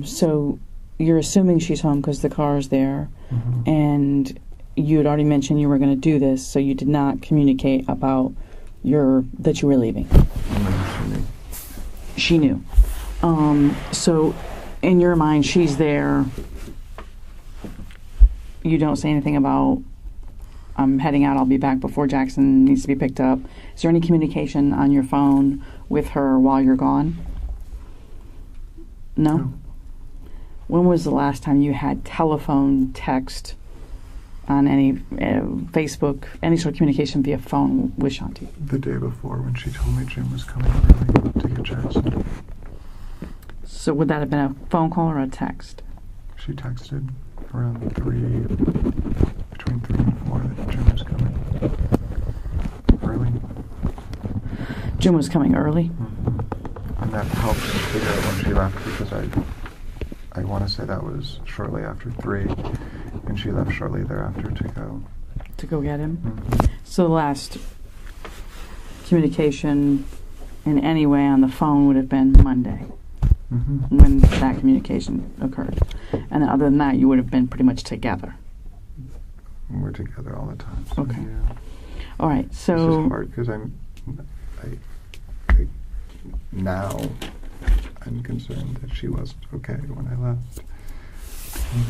So you're assuming she's home because the car's there, and you had already mentioned you were going to do this, so you did not communicate about that you were leaving. She knew. So in your mind, she's there. You don't say anything about, I'm heading out, I'll be back before Jackson needs to be picked up. Is there any communication on your phone with her while you're gone? No? When was the last time you had telephone, text, on any Facebook, any sort of communication via phone with Shanti? The day before, when she told me Jim was coming early to get Jackson. So would that have been a phone call or a text? She texted around between 3 and 4 that Jim was coming early. Jim was coming early? And that helped figure out when she left, because I want to say that was shortly after 3, and she left shortly thereafter to go. To go get him? So the last communication in any way on the phone would have been Monday, when that communication occurred. And other than that, you would have been pretty much together. We're together all the time. So Okay. Yeah. All right, so... This is hard because now I'm concerned that she wasn't okay when I left.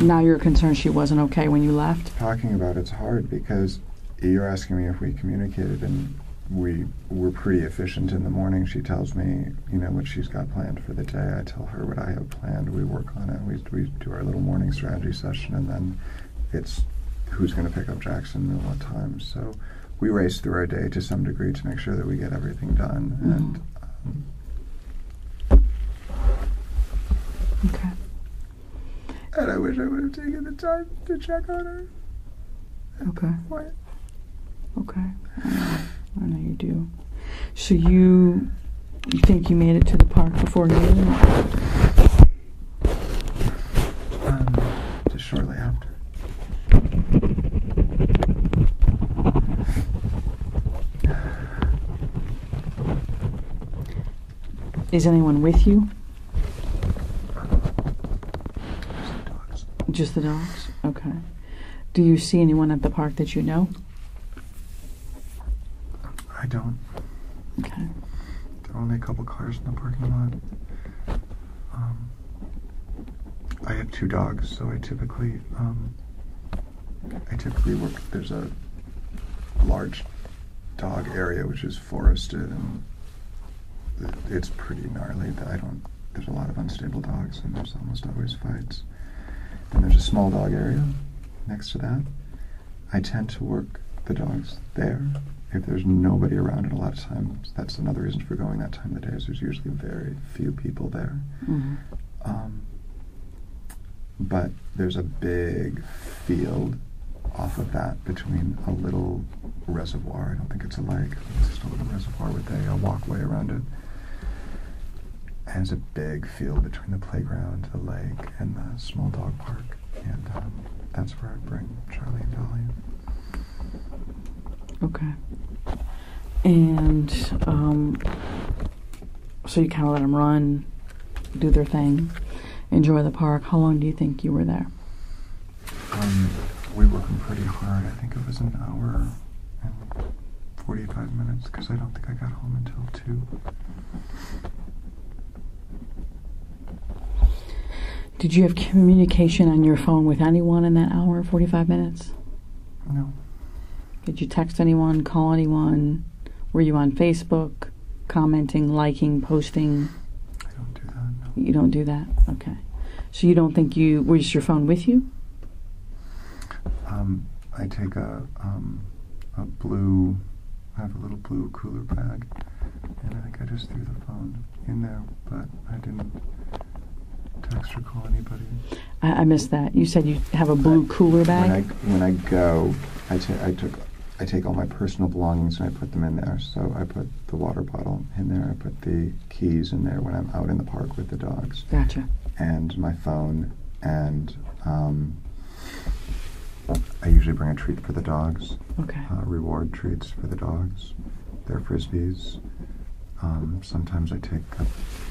Now you're concerned she wasn't okay when you left? Talking about it's hard because you're asking me if we communicated, and we were pretty efficient in the morning. She tells me, what she's got planned for the day. I tell her what I have planned. We work on it. We do our little morning strategy session, and then it's who's going to pick up Jackson and what time. So we race through our day to some degree to make sure that we get everything done. Okay. And I wish I would have taken the time to check on her. Okay. What? Okay. I know you do. So you think you made it to the park before noon? Just shortly after. Is anyone with you? Just the dogs. Just the dogs? Okay. Do you see anyone at the park that you know? I don't. Okay. There are only a couple cars in the parking lot. I have 2 dogs, so I typically work. There's a large dog area which is forested, and it's pretty gnarly. There's a lot of unstable dogs, and there's almost always fights. And there's a small dog area next to that. I tend to work the dogs there. If there's nobody around, and a lot of times that's another reason for going that time of the day, is there's usually very few people there. Mm-hmm. But there's a big field off of that between a little reservoir. I don't think it's a lake. I think it's just a little reservoir with a walkway around it. And there's a big field between the playground, the lake, and the small dog park. And that's where I bring Charlie and Dolly. Okay. And so you kind of let them run, do their thing, enjoy the park. How long do you think you were there? We were working pretty hard. I think it was an hour and 45 minutes, because I don't think I got home until 2. Did you have communication on your phone with anyone in that hour and 45 minutes? No. Did you text anyone, call anyone? Were you on Facebook, commenting, liking, posting? I don't do that, no. You don't do that? Okay. So you don't think was your phone with you? I take I have a little blue cooler bag, and I think I just threw the phone in there, but I didn't text or call anybody. I missed that. You said you have a blue cooler bag? When I go, I take all my personal belongings and I put them in there. So I put the water bottle in there. I put the keys in there when I'm out in the park with the dogs. Gotcha. And my phone, and I usually bring a treat for the dogs. Okay. Reward treats for the dogs. Their Frisbees. Sometimes I take a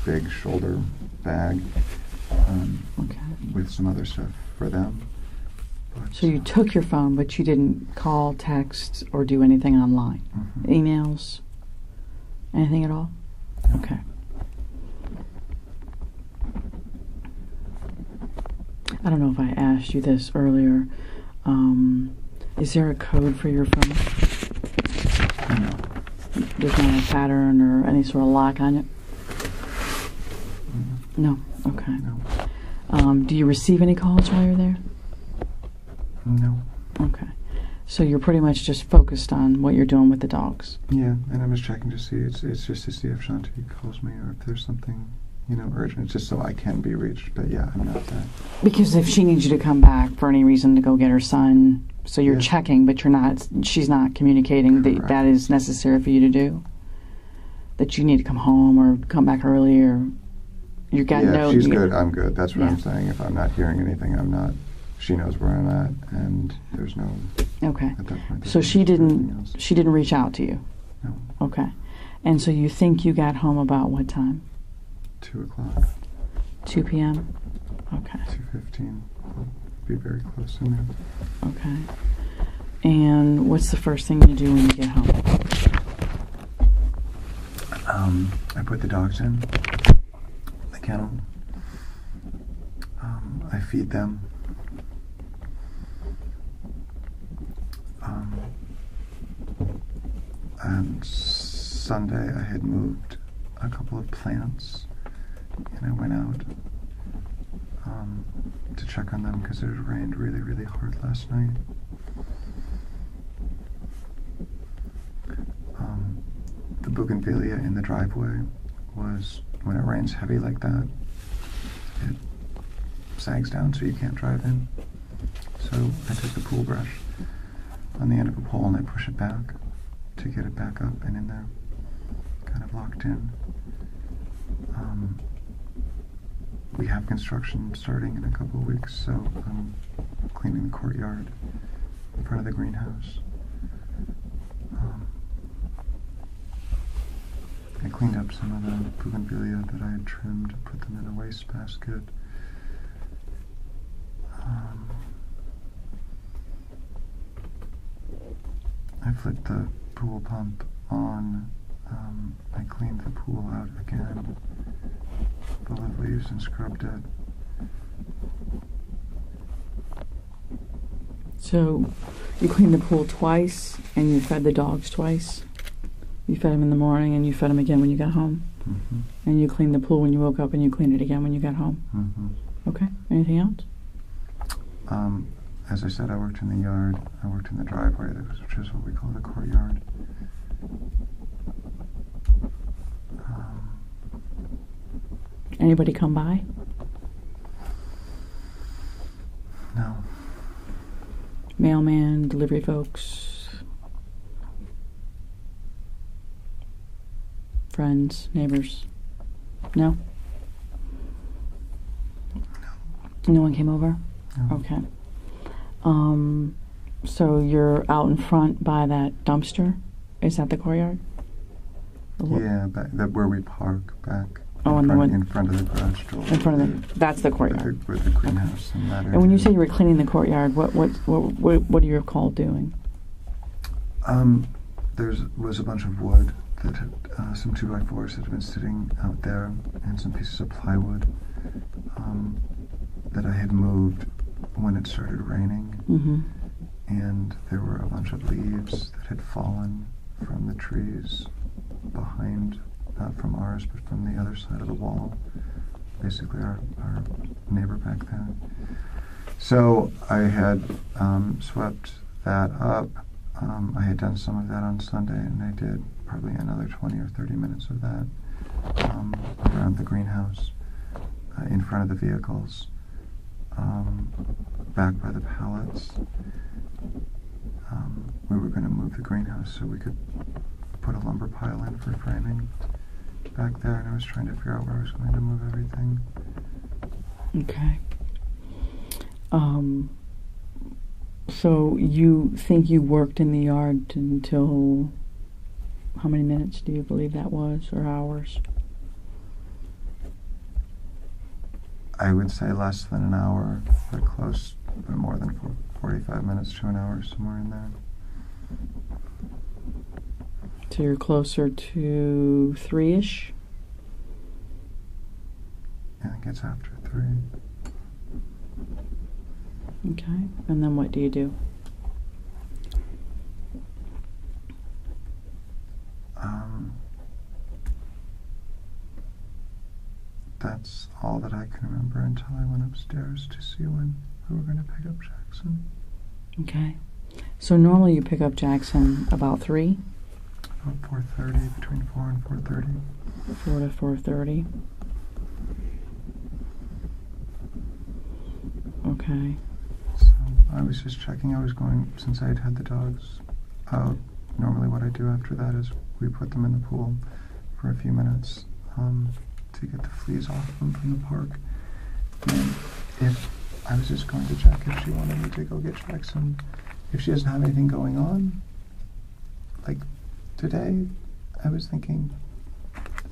big shoulder bag with some other stuff for them. But, so you took your phone, but you didn't call, text, or do anything online? Mm-hmm. Emails? Anything at all? Okay. I don't know if I asked you this earlier. Is there a code for your phone? No. There's not a pattern or any sort of lock on it? Mm-hmm. No? Okay. No. Do you receive any calls while you're there? No. Okay. So you're pretty much just focused on what you're doing with the dogs? Yeah, and I'm just checking to see. It's just to see if Shanti calls me or if there's something, urgent. It's just so I can be reached. But yeah, I'm not that. Because if she needs you to come back for any reason to go get her son, so you're checking, but she's not communicating that is necessary for you to do? That you need to come home or come back early, or you got no... Yeah, she's good, I'm good. That's what I'm saying. If I'm not hearing anything, I'm not... She knows where I'm at, and there's no... Okay. At that point, so she didn't reach out to you? No. Okay. And so you think you got home about what time? 2 o'clock. 2 p.m.? Okay. 2:15. I'll be very close in there. Okay. And what's the first thing you do when you get home? I put the dogs in the kennel. I feed them. And Sunday I had moved a couple of plants, and I went out to check on them because it had rained really, really hard last night. The bougainvillea in the driveway was, when it rains heavy like that, it sags down so you can't drive in. So I take the pool brush on the end of a pole and I push it back to get it back up and in there, kind of locked in. We have construction starting in a couple of weeks, so I'm cleaning the courtyard in front of the greenhouse. I cleaned up some of the bougainvillea that I had trimmed, put them in a wastebasket. I flipped the pool pump on. I cleaned the pool out again, full of leaves, and scrubbed it. So you cleaned the pool twice, and you fed the dogs twice? You fed them in the morning, and you fed them again when you got home? Mm-hmm. And you cleaned the pool when you woke up, and you cleaned it again when you got home? Mm-hmm. Okay. Anything else? As I said, I worked in the yard. I worked in the driveway, which is what we call the courtyard. Anybody come by? No. Mailman, delivery folks, friends, neighbors? No? No one came over? No. Okay. So you're out in front by that dumpster? Is that the courtyard? Yeah, where we park back. Oh, in front of the garage door. In front of that's the courtyard. With the greenhouse and that area. And when you say you were cleaning the courtyard, what do you recall doing? There was a bunch of wood that had some 2x4s that had been sitting out there, and some pieces of plywood that I had moved when it started raining. Mm-hmm. And there were a bunch of leaves that had fallen from the trees behind, not from ours, but from the other side of the wall, basically our neighbor back there. So I had swept that up. I had done some of that on Sunday, and I did probably another 20 or 30 minutes of that around the greenhouse, in front of the vehicles, back by the pallets. We were going to move the greenhouse so we could put a lumber pile in for framing back there, and I was trying to figure out where I was going to move everything. Okay. So you think you worked in the yard until how many minutes do you believe that was, or hours? I would say less than an hour, but close, but more than 45 minutes to an hour, somewhere in there. So you're closer to 3-ish? I think it's after 3. Okay. And then what do you do? That's all that I can remember until I went upstairs to see when we were going to pick up Jackson. Okay. So normally you pick up Jackson about 3? About 4:30, between 4 and 4:30. 4 to 4:30. Okay. So I was just checking. I was going, since I had had the dogs out, normally what I do after that is we put them in the pool for a few minutes to get the fleas off them from the park. And if I was just going to check if she wanted me to go get Jackson, if she doesn't have anything going on, like today, I was thinking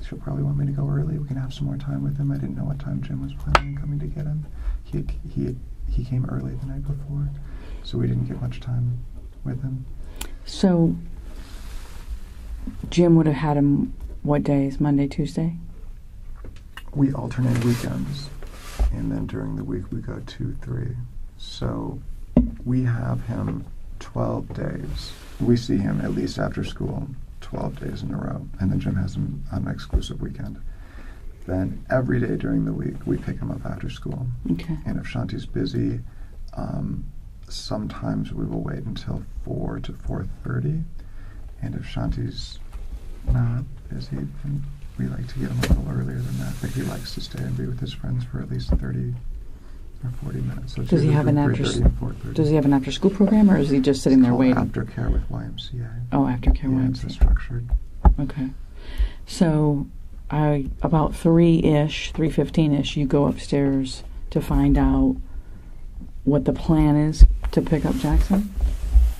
she'll probably want me to go early. We can have some more time with him. I didn't know what time Jim was planning on coming to get him. He came early the night before, so we didn't get much time with him. So Jim would have had him what days? Monday, Tuesday? We alternate weekends, and then during the week we go 2-3. So we have him 12 days. We see him at least after school 12 days in a row, and then Jim has him on an exclusive weekend. Then every day during the week we pick him up after school. Okay. And if Shanti's busy, sometimes we will wait until 4 to 4:30, and if Shanti's not busy, then we like to get him a little earlier than that, but he likes to stay and be with his friends for at least 30 or 40 minutes. So Does he have an after school program, or is he just sitting there waiting? Aftercare with YMCA. Oh, aftercare YMCA. It's structured. Okay. So about 3-ish, 3:15-ish, you go upstairs to find out what the plan is to pick up Jackson,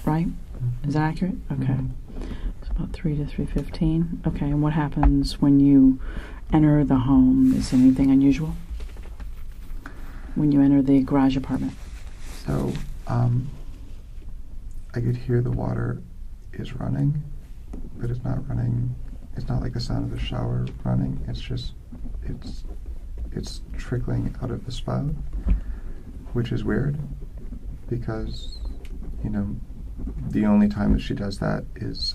right? Mm-hmm. Is that accurate? Okay. Mm-hmm. So about 3 to 3:15. Okay, and what happens when you enter the home? Is anything unusual when you enter the garage apartment? So I could hear the water is running, but it's not running. It's not like the sound of the shower running. It's just, it's trickling out of the spout, which is weird because, you know, the only time that she does that is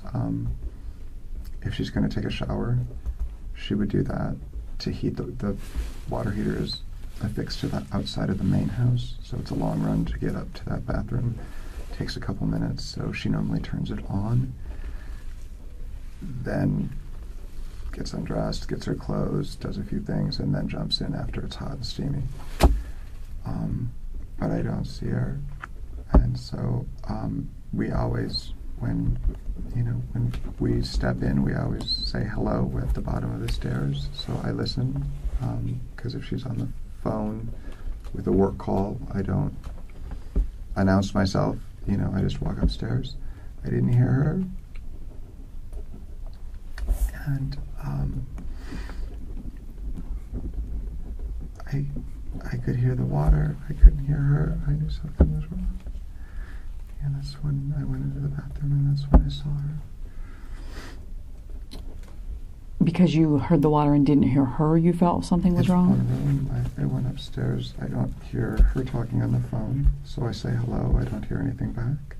if she's going to take a shower. She would do that to heat the water heater is affixed to the outside of the main house, so it's a long run to get up to that bathroom. It takes a couple minutes, so she normally turns it on, then gets undressed, gets her clothes, does a few things, and then jumps in after it's hot and steamy. But I don't see her, and so we always, when we step in, we always say hello at the bottom of the stairs. So I listen, because if she's on the phone with a work call, I don't announce myself. You know, I just walk upstairs. I didn't hear her, and I could hear the water. I couldn't hear her. I knew something was wrong. And that's when I went into the bathroom, and that's when I saw her. Because you heard the water and didn't hear her, you felt something was wrong? One room. I went upstairs. I don't hear her talking on the phone, so I say hello. I don't hear anything back.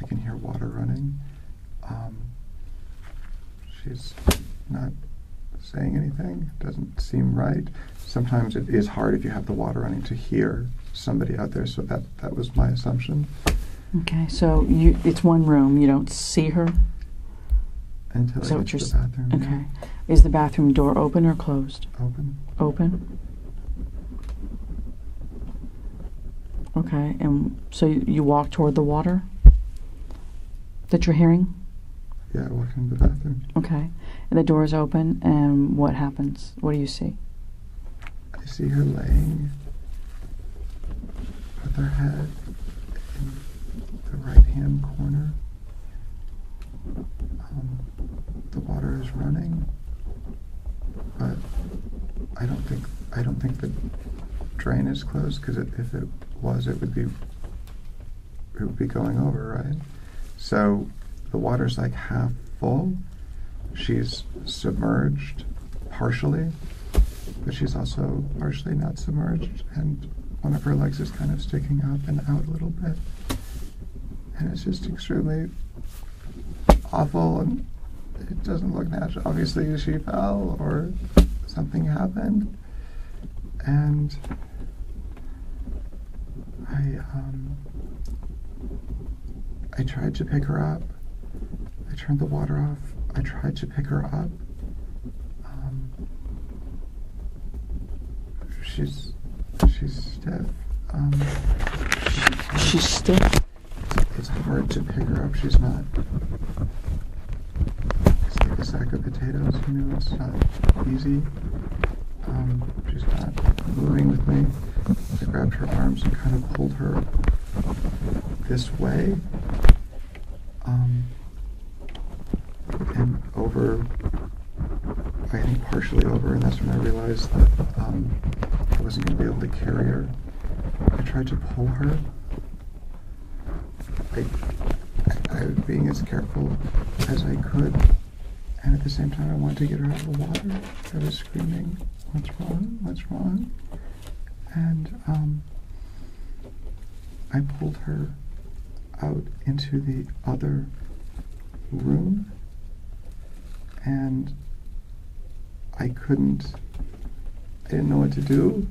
I can hear water running. She's not saying anything. It doesn't seem right. Sometimes it is hard if you have the water running to hear somebody out there, so that was my assumption. Okay, so it's one room. You don't see her? Until I get to the bathroom. Okay. Yeah. Is the bathroom door open or closed? Open. Open? Okay, and so you walk toward the water that you're hearing? Yeah, I walk into the bathroom. Okay, and the door is open, and what happens? What do you see? I see her laying with her head in the right-hand corner. The water is running, but I don't think the drain is closed, because if it was, it would be going over, right? So the water's like half full. She's submerged partially, but she's also partially not submerged, and one of her legs is kind of sticking up and out a little bit, and it's just extremely awful, and it doesn't look natural. Obviously she fell or something happened, and I tried to pick her up. I turned the water off. I tried to pick her up. She's stiff. She's stiff? It's hard to pick her up. She's not. It's like a sack of potatoes, you know. It's not easy. She's not moving with me. I grabbed her arms and kind of pulled her this way, and over. I think partially over, and that's when I realized that I wasn't going to be able to carry her. I tried to pull her. I was being as careful as I could, and at the same time I wanted to get her out of the water. I was screaming, "What's wrong? What's wrong?" And I pulled her out into the other room, and I didn't know what to do.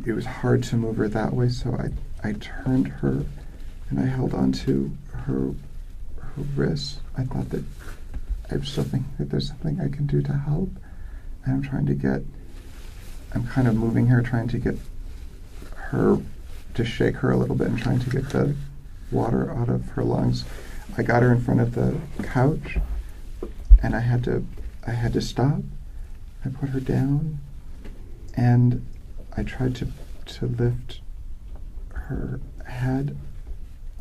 It was hard to move her that way, so I turned her and I held onto her wrists. I thought that I still think that there's something I can do to help, and I'm kind of moving her, trying to get her, to shake her a little bit and trying to get the water out of her lungs. I got her in front of the couch, and I had to stop. I put her down, and I tried to lift her head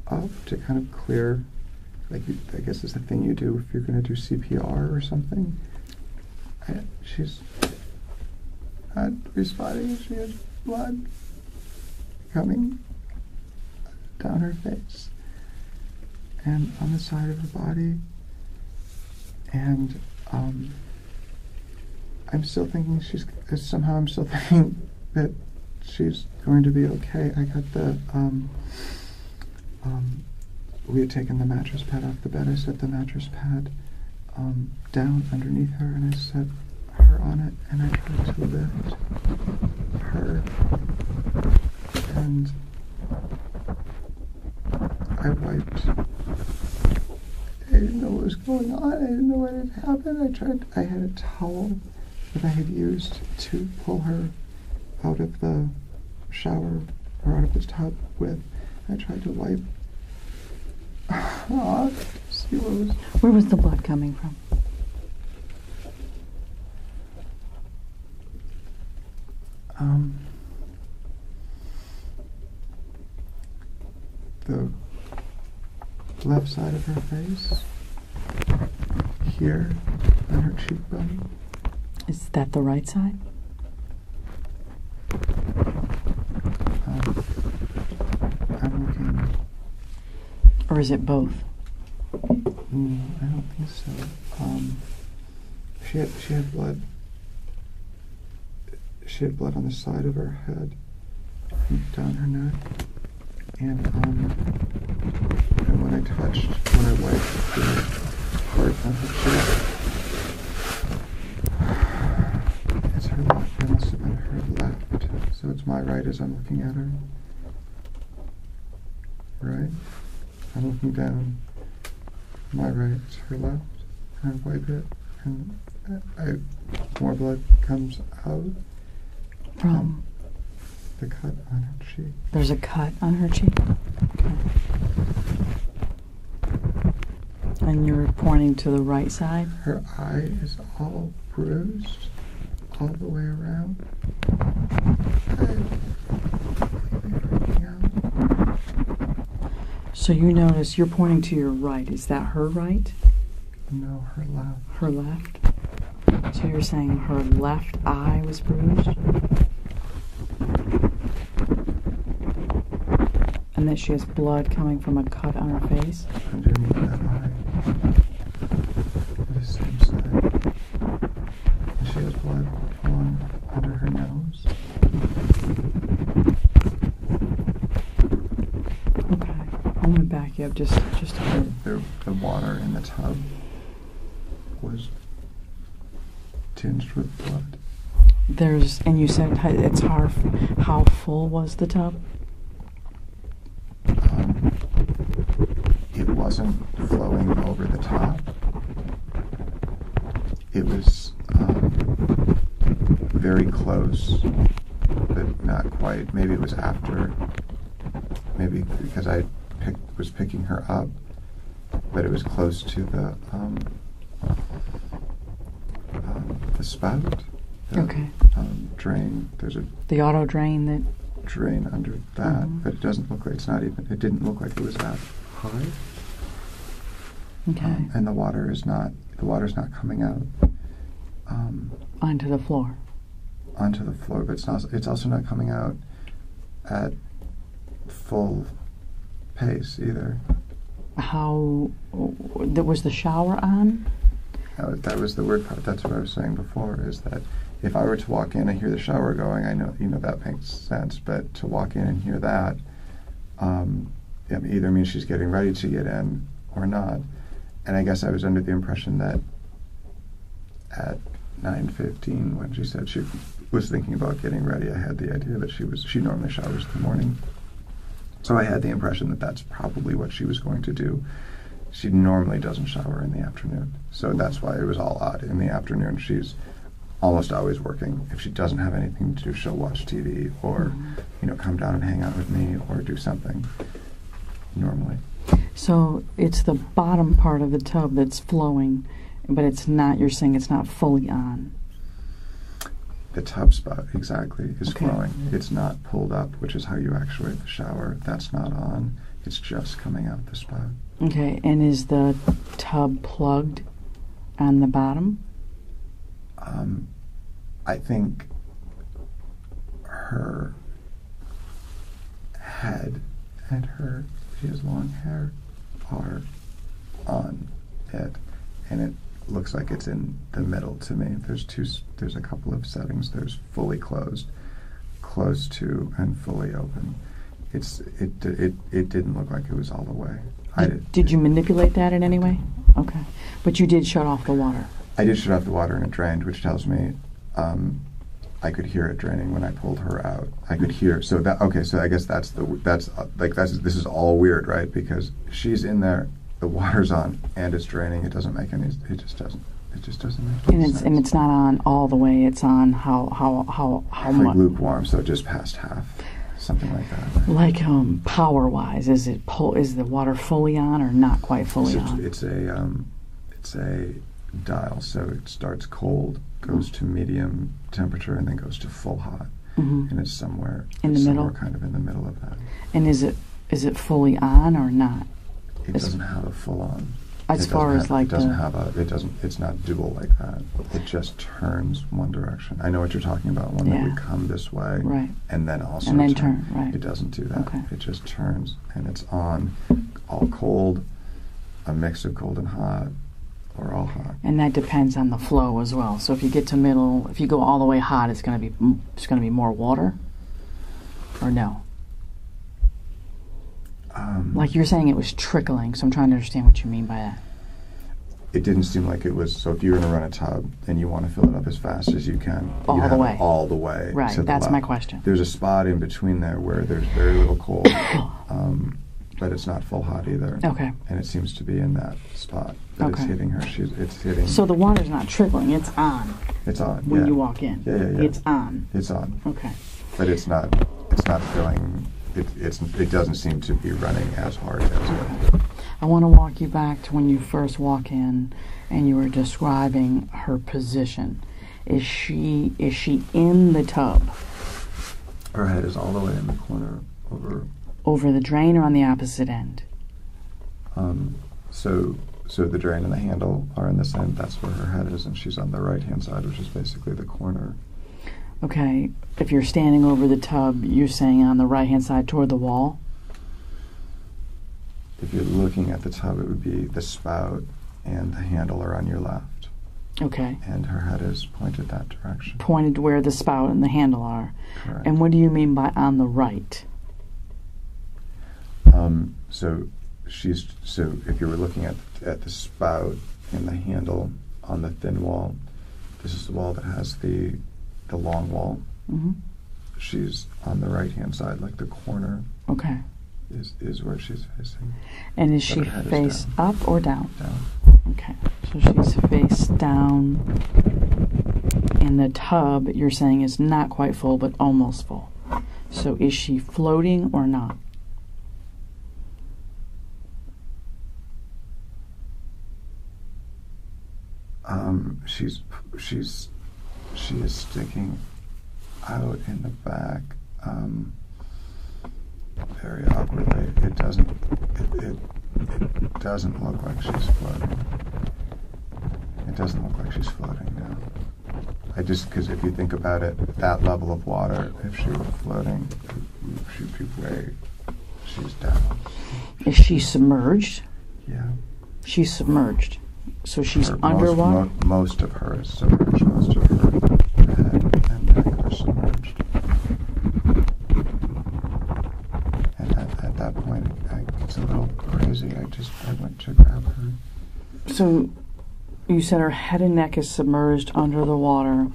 up to kind of clear, I guess it's the thing you do if you're going to do CPR or something. She's not responding. She has blood coming down her face and on the side of her body. And I'm still thinking I'm still thinking that she's going to be okay. I got the, we had taken the mattress pad off the bed. I set the mattress pad down underneath her, and I set her on it, and I tried to lift her, and I wiped. I didn't know what was going on. I didn't know what had happened. I had a towel that I had used to pull her out of the shower or out of the tub with. I tried to wipe off, see what was. Where was the blood coming from? The left side of her face, here on her cheekbone. Is that the right side? I'm looking. Or is it both? I don't think so. She had blood. She had blood on the side of her head, and down her neck, and when I wiped the part on her cheek, it's her left. It must have been her left. So it's my right as I'm looking at her. Right. I'm looking down. My right is her left. And I wipe it, and more blood comes out. From? The cut on her cheek. There's a cut on her cheek? Okay. And you're pointing to the right side? Her eye is all bruised, all the way around. So you notice you're pointing to your right. Is that her right? No, her left. Her left? So you're saying her left eye was bruised? And that she has blood coming from a cut on her face? Underneath that eye. The same side. And she has blood along under her nose. Okay. I'm going to back you up just a bit. The water in the tub was tinged with blood. And you said it's hard. How full was the tub? It wasn't flowing over the top. It was very close, but not quite. Maybe it was after. Maybe because I was picking her up, but it was close to the spout. Okay. Drain. There's the auto drain that. Drain under that, but it doesn't look like it didn't look like it was that high. Okay. And the water's not coming out onto the floor. Onto the floor, but it's also not coming out at full pace either. How was the shower on? That was the weird part. That's what I was saying before, is that if I were to walk in and hear the shower going, I know, that makes sense. But to walk in and hear that, it either means she's getting ready to get in or not. And I guess I was under the impression that at 9:15, when she said she was thinking about getting ready, I had the idea that she normally showers in the morning. So I had the impression that that's probably what she was going to do. She normally doesn't shower in the afternoon. So that's why it was all odd. In the afternoon, she's almost always working. If she doesn't have anything to do, she'll watch TV or, come down and hang out with me or do something normally. So it's the bottom part of the tub that's flowing, but it's not, you're saying it's not fully on. The tub spout, exactly, is okay. flowing. It's not pulled up, which is how you actuate the shower. That's not on. It's just coming out the spout. Okay, and is the tub plugged on the bottom? I think her head and she has long hair, are on it, and it looks like it's in the middle to me. There's a couple of settings. There's fully closed, close to, and fully open. It didn't look like it was all the way. Did you manipulate that in any way? Okay. But you did shut off the water. I did shut off the water and it drained, which tells me I could hear it draining when I pulled her out. I could hear. So I guess this is all weird, right? Because she's in there, the water's on, and it's draining. It doesn't make any. It just doesn't make any sense. And it's not on all the way. It's on how much? Lukewarm, so just past half. Something like that. Like power wise, is the water fully on or not quite fully on? It's a dial, so it starts cold, goes to medium temperature, and then goes to full hot, and it's somewhere in the middle, kind of in the middle of that. And is it fully on or not? It doesn't have a full on. It's not dual like that. It just turns one direction. I know what you're talking about. One that would come this way, right, and then also turn. Right. It doesn't do that. Okay. It just turns, and it's on, all cold, a mix of cold and hot, or all hot. And that depends on the flow as well. So if you get to middle, if you go all the way hot, it's going to be more water, or no? Like you're saying it was trickling, so I'm trying to understand what you mean by that. It didn't seem like it was. So if you're going to run a tub and you want to fill it up as fast as you can, all the way. All the way. Right, to the that's left. my question. There's a spot in between there where there's very little cold, but it's not full hot either. Okay. And it seems to be in that spot that it's hitting her. It's hitting. So the water's not trickling, it's on. It's on, when you walk in. Yeah. It's on. It's on. Okay. But it's not filling. It doesn't seem to be running as hard as it. I want to walk you back to when you first walk in and you were describing her position. Is she in the tub? Her head is all the way in the corner over the drain or on the opposite end? So the drain and the handle are in this end. That's where her head is, and she's on the right-hand side, which is basically the corner. Okay. If you're standing over the tub, you're saying on the right-hand side toward the wall? If you're looking at the tub, it would be the spout and the handle are on your left. Okay. And her head is pointed that direction. Pointed to where the spout and the handle are. Correct. And what do you mean by on the right? So if you were looking at the spout and the handle on the thin wall, this is the wall that has the long wall. Mm-hmm. She's on the right-hand side, like the corner. Okay. Is where she's facing. And is she face up or down? Down. Okay. So she's face down. And the tub, you're saying, is not quite full, but almost full. So is she floating or not? She is sticking out in the back. Very awkwardly. It doesn't look like she's floating. It doesn't look like she's floating now. Because if you think about it, that level of water, if she were floating, she'd be she's down. Is she submerged? Yeah. She's submerged. So she's underwater? Most of her is submerged. Most of her head and neck are submerged. At that point, it's a little crazy. I went to grab her. So you said her head and neck is submerged under the water,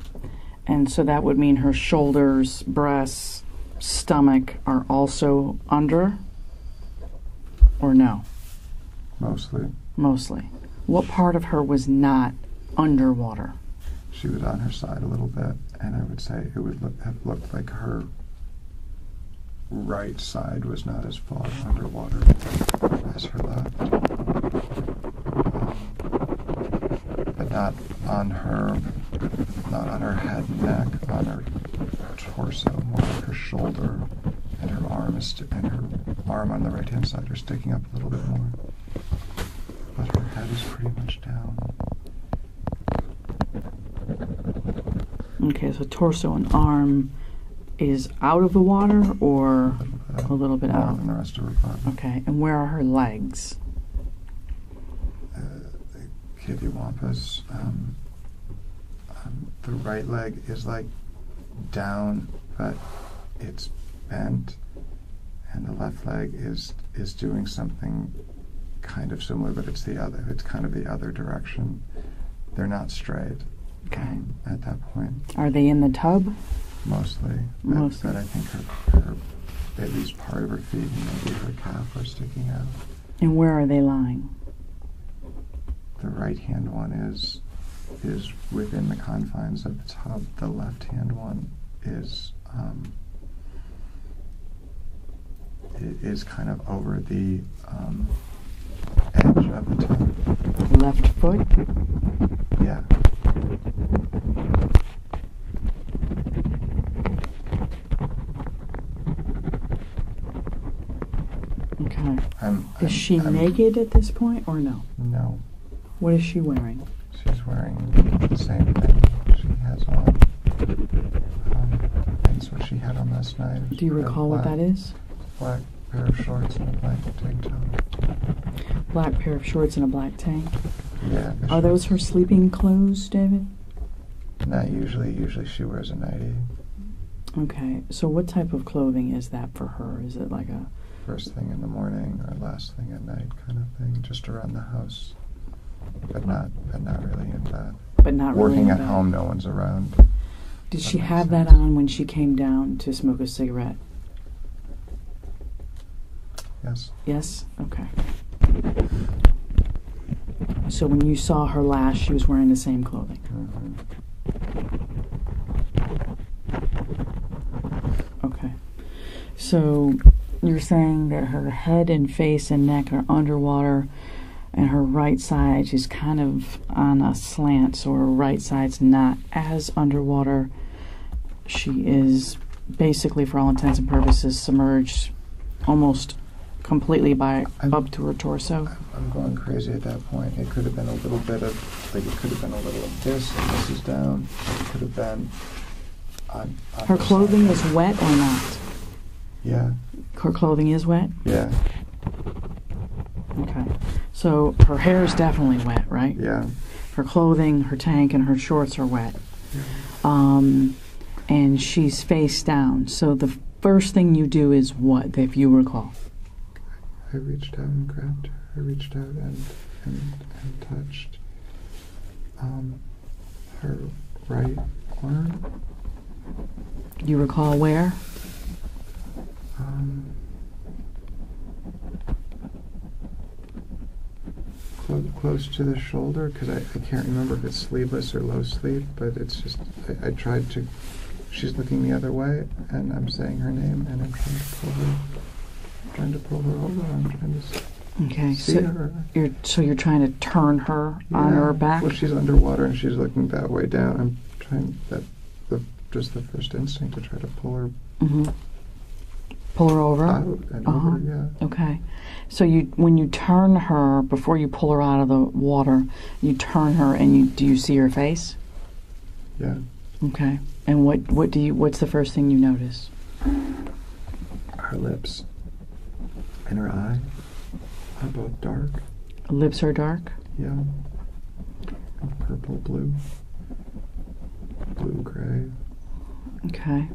and so that would mean her shoulders, breasts, stomach are also under? Or no? Mostly. Mostly. What part of her was not underwater? She was on her side a little bit, and I would say it would have looked like her right side was not as far underwater as her left. But not on her head and neck, on her torso, more like her shoulder, and her arm on the right-hand side are sticking up a little bit more. But her head is pretty much down. Okay, so torso and arm is out of the water, or? A A little bit more out. than the rest of her body. Okay, and where are her legs? The Kittywampus, the right leg is like down, but it's bent, and the left leg is doing something kind of similar, but it's kind of the other direction. They're not straight. Okay. At that point. Are they in the tub? Mostly. Mostly. But I think her at least part of her feet and maybe her calf are sticking out. And where are they lying? The right hand one is within the confines of the tub. The left hand one is kind of over the edge of the tub. Left foot? Yeah. Okay. Is she naked at this point or no? No. What is she wearing? She's wearing the same thing she has on. That's what she had on last night. Do you recall what that is? Black pair of shorts and a black tank top. Black pair of shorts and a black tank? Yeah. Are those her sleeping clothes, David? Not usually. Usually she wears a nightie. Okay. So what type of clothing is that for her? Is it like a... First thing in the morning or last thing at night kind of thing, just around the house. But not really in bed. But not really Working in at bed. home, no one's around. Did she have that on when she came down to smoke a cigarette? Yes. Yes? Okay. So when you saw her last, she was wearing the same clothing? Mm-hmm. Okay. So you're saying that her head and face and neck are underwater, and her right side is kind of on a slant, so her right side's not as underwater. She is basically, for all intents and purposes, submerged almost completely up to her torso. I'm going crazy at that point. It could have been a little bit of, it could have been a little of this, and this is down. It could have been on Her the clothing side. is wet or not? Yeah. Her clothing is wet? Yeah. Okay. So her hair is definitely wet, right? Yeah. Her clothing, her tank, and her shorts are wet. And she's face down. So the first thing you do is what, if you recall? I reached out and grabbed her. I reached out and touched her right arm. You recall where? Close to the shoulder, because I can't remember if it's sleeveless or low sleeve, but it's just, I tried to, she's looking the other way, and I'm saying her name, and I'm trying to pull her over, I'm trying to Okay, see her. You're trying to turn her on her back? Well, she's underwater, and she's looking that way down. I'm trying, just the first instinct to try to pull her Pull her over? out and over, yeah. Okay. So when you turn her, before you pull her out of the water, you turn her and do you see her face? Yeah. Okay. And what's the first thing you notice? Her lips and her eye are both dark. Lips are dark? Yeah. Purple, blue, gray. Okay.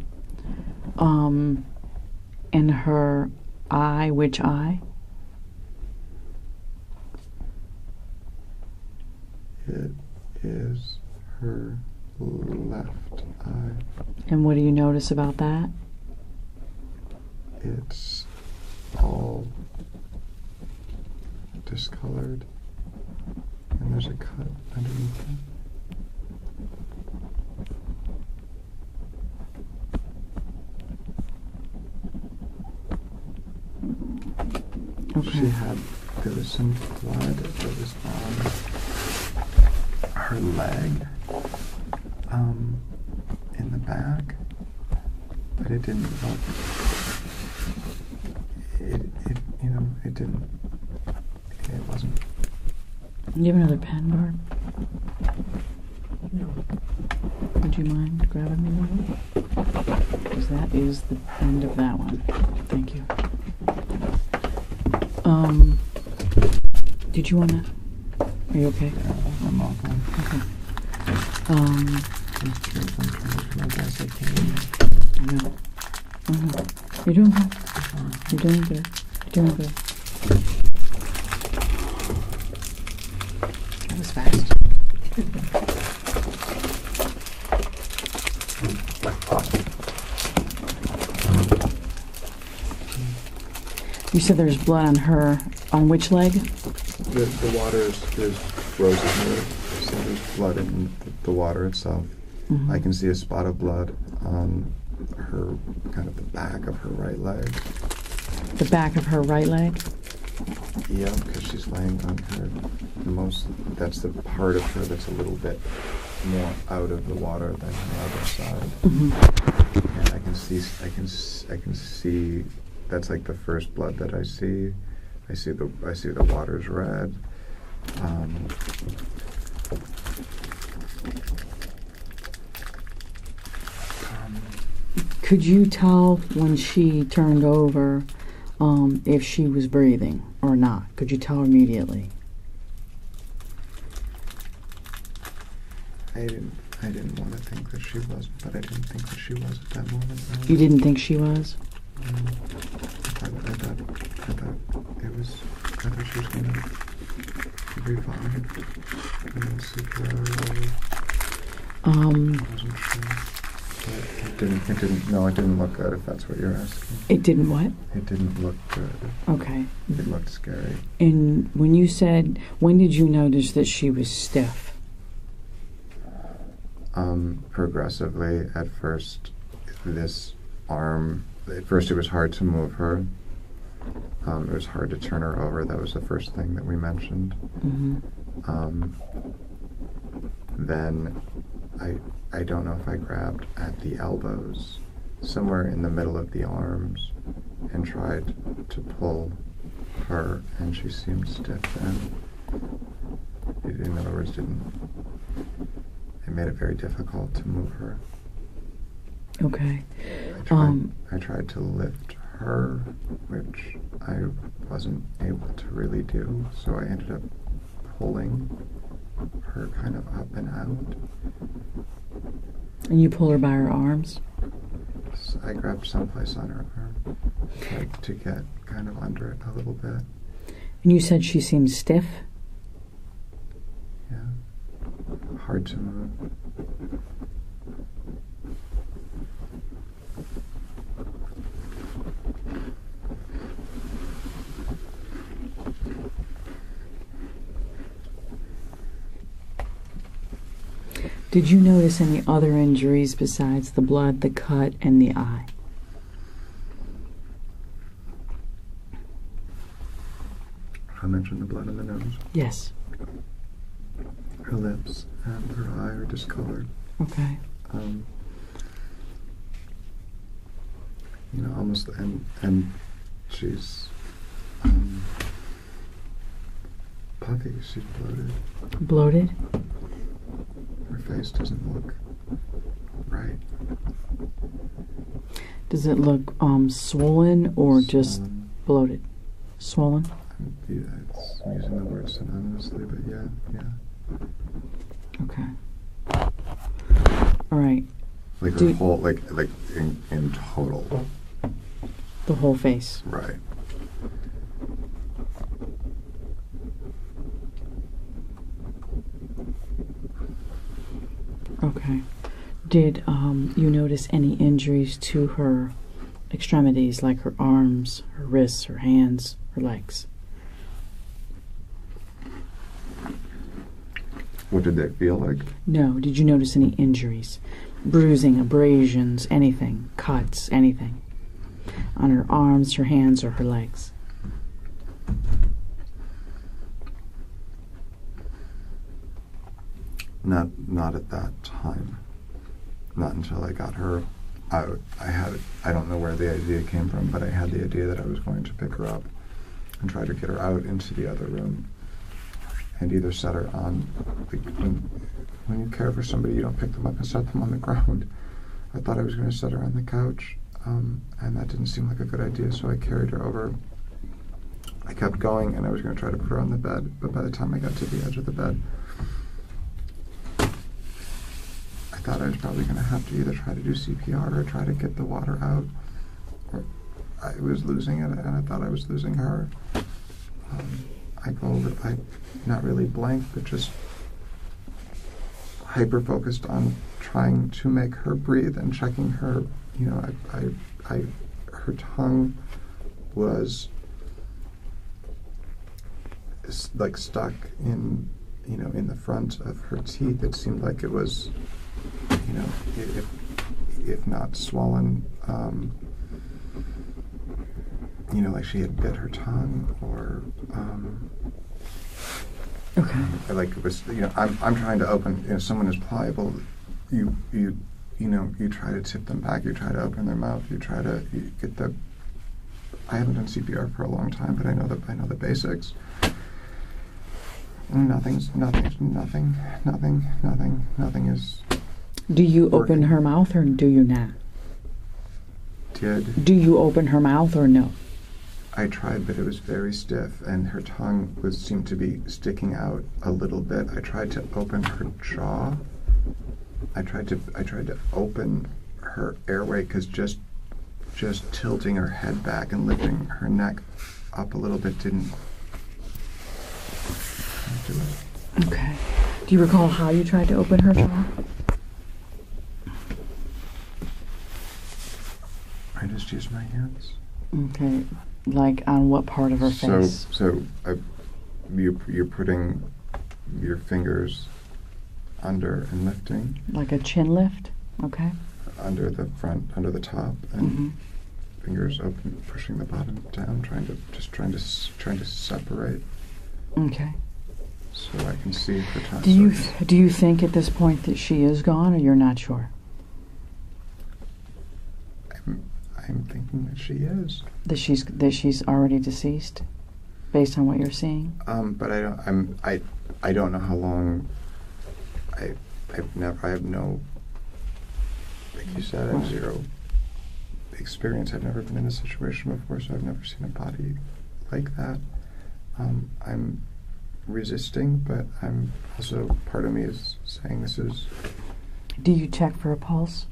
And her eye, which eye? It is her left eye. And what do you notice about that? It's all discolored, and there's a cut underneath it. Okay. There was some blood that was on her leg, in the back, but it didn't look, it wasn't. Do you have another pen, Barb? No. Would you mind grabbing me one? Because that is the end of that one. Thank you. Did you want to? Are you okay? I'm okay. Okay. I'm trying to do my best I can. I know. You're doing good. You're doing good. You're doing good. That was fast. You said there's blood on her. On which leg? The water is frozen here, so there's blood in the water itself. Mm-hmm. I can see a spot of blood on her, kind of the back of her right leg. The back of her right leg? Yeah, because she's laying on her that's the part of her that's a little bit more out of the water than the other side. Mm-hmm. And I can see that's like the first blood that I see. I see the water's red. Could you tell when she turned over if she was breathing or not? Could you tell immediately? I didn't want to think that she wasn't, but I didn't think that she was at that moment. No. You didn't think she was? I thought she was gonna be fine. And then sleep right away. I wasn't sure. It didn't look good, if that's what you're asking. It didn't what? It didn't look good. Okay. It looked scary. And when you said, when did you notice that she was stiff? Progressively, at first, this arm, at first it was hard to move her. It was hard to turn her over. That was the first thing that we mentioned. Mm-hmm. Then I don't know if I grabbed at the elbows, somewhere in the middle of the arms, and tried to pull her, and she seemed stiff then. In other words, it made it very difficult to move her. Okay. I tried to lift her, which I wasn't able to really do, so I ended up pulling her kind of up and out. And you pull her by her arms? So I grabbed someplace on her arm, tried to get kind of under it a little bit. And you said she seemed stiff? Yeah. Hard to move. Did you notice any other injuries besides the blood, the cut, and the eye? I mentioned the blood in the nose. Yes. Her lips and her eye are discolored. Okay. Almost, and she's puffy. She's bloated. Bloated? Her face doesn't look right. Does it look swollen or just Swollen. bloated? Swollen? Yeah, it's using the word synonymously, but yeah. Okay. All right. Like her whole, like in total. The whole face. Right. Okay. Did you notice any injuries to her extremities, like her arms, her wrists, her hands, her legs? What did they feel like? No. Did you notice any injuries? Bruising, abrasions, anything, cuts, anything? On her arms, her hands, or her legs? Not at that time. Not until I got her out. I don't know where the idea came from, but I had the idea that I was going to pick her up and try to get her out into the other room and either set her on, when you care for somebody, you don't pick them up and set them on the ground. I thought I was going to set her on the couch, and that didn't seem like a good idea, so I carried her over. I kept going, and I was going to try to put her on the bed, but by the time I got to the edge of the bed, I thought I was probably going to have to either try to do CPR or try to get the water out, or I was losing it, and I thought I was losing her. I not really blank, but just hyper-focused on trying to make her breathe and checking her. You know, her tongue was like stuck in, you know, in the front of her teeth. It seemed like it was, you know, if not swollen, you know, like she had bit her tongue, or like it was, you know, I'm trying to open, you know, someone is pliable, you know, you try to tip them back, you try to open their mouth, you get the, I haven't done CPR for a long time, but I know the basics. Nothing is. Do you working. open her mouth or do you not? Did. Do you open her mouth or no? I tried, but it was very stiff, and her tongue seemed to be sticking out a little bit. I tried to open her jaw. I tried to open her airway, because just tilting her head back and lifting her neck up a little bit didn't do it. Okay. Do you recall how you tried to open her jaw? I just used my hands. Okay. Like on what part of her face? You're putting your fingers under and lifting. Like a chin lift? Okay. Under the front, under the top, and fingers open, pushing the bottom down, trying to separate. Okay. So I can see her tongue. Do you think at this point that she is gone, or you're not sure? I'm thinking that she is. That she's already deceased, based on what you're seeing. But I don't know how long. I have no. Like you said, I have zero experience. I've never been in a situation before, so I've never seen a body like that. I'm resisting, but I'm also, part of me is saying this is. Do you check for a pulse?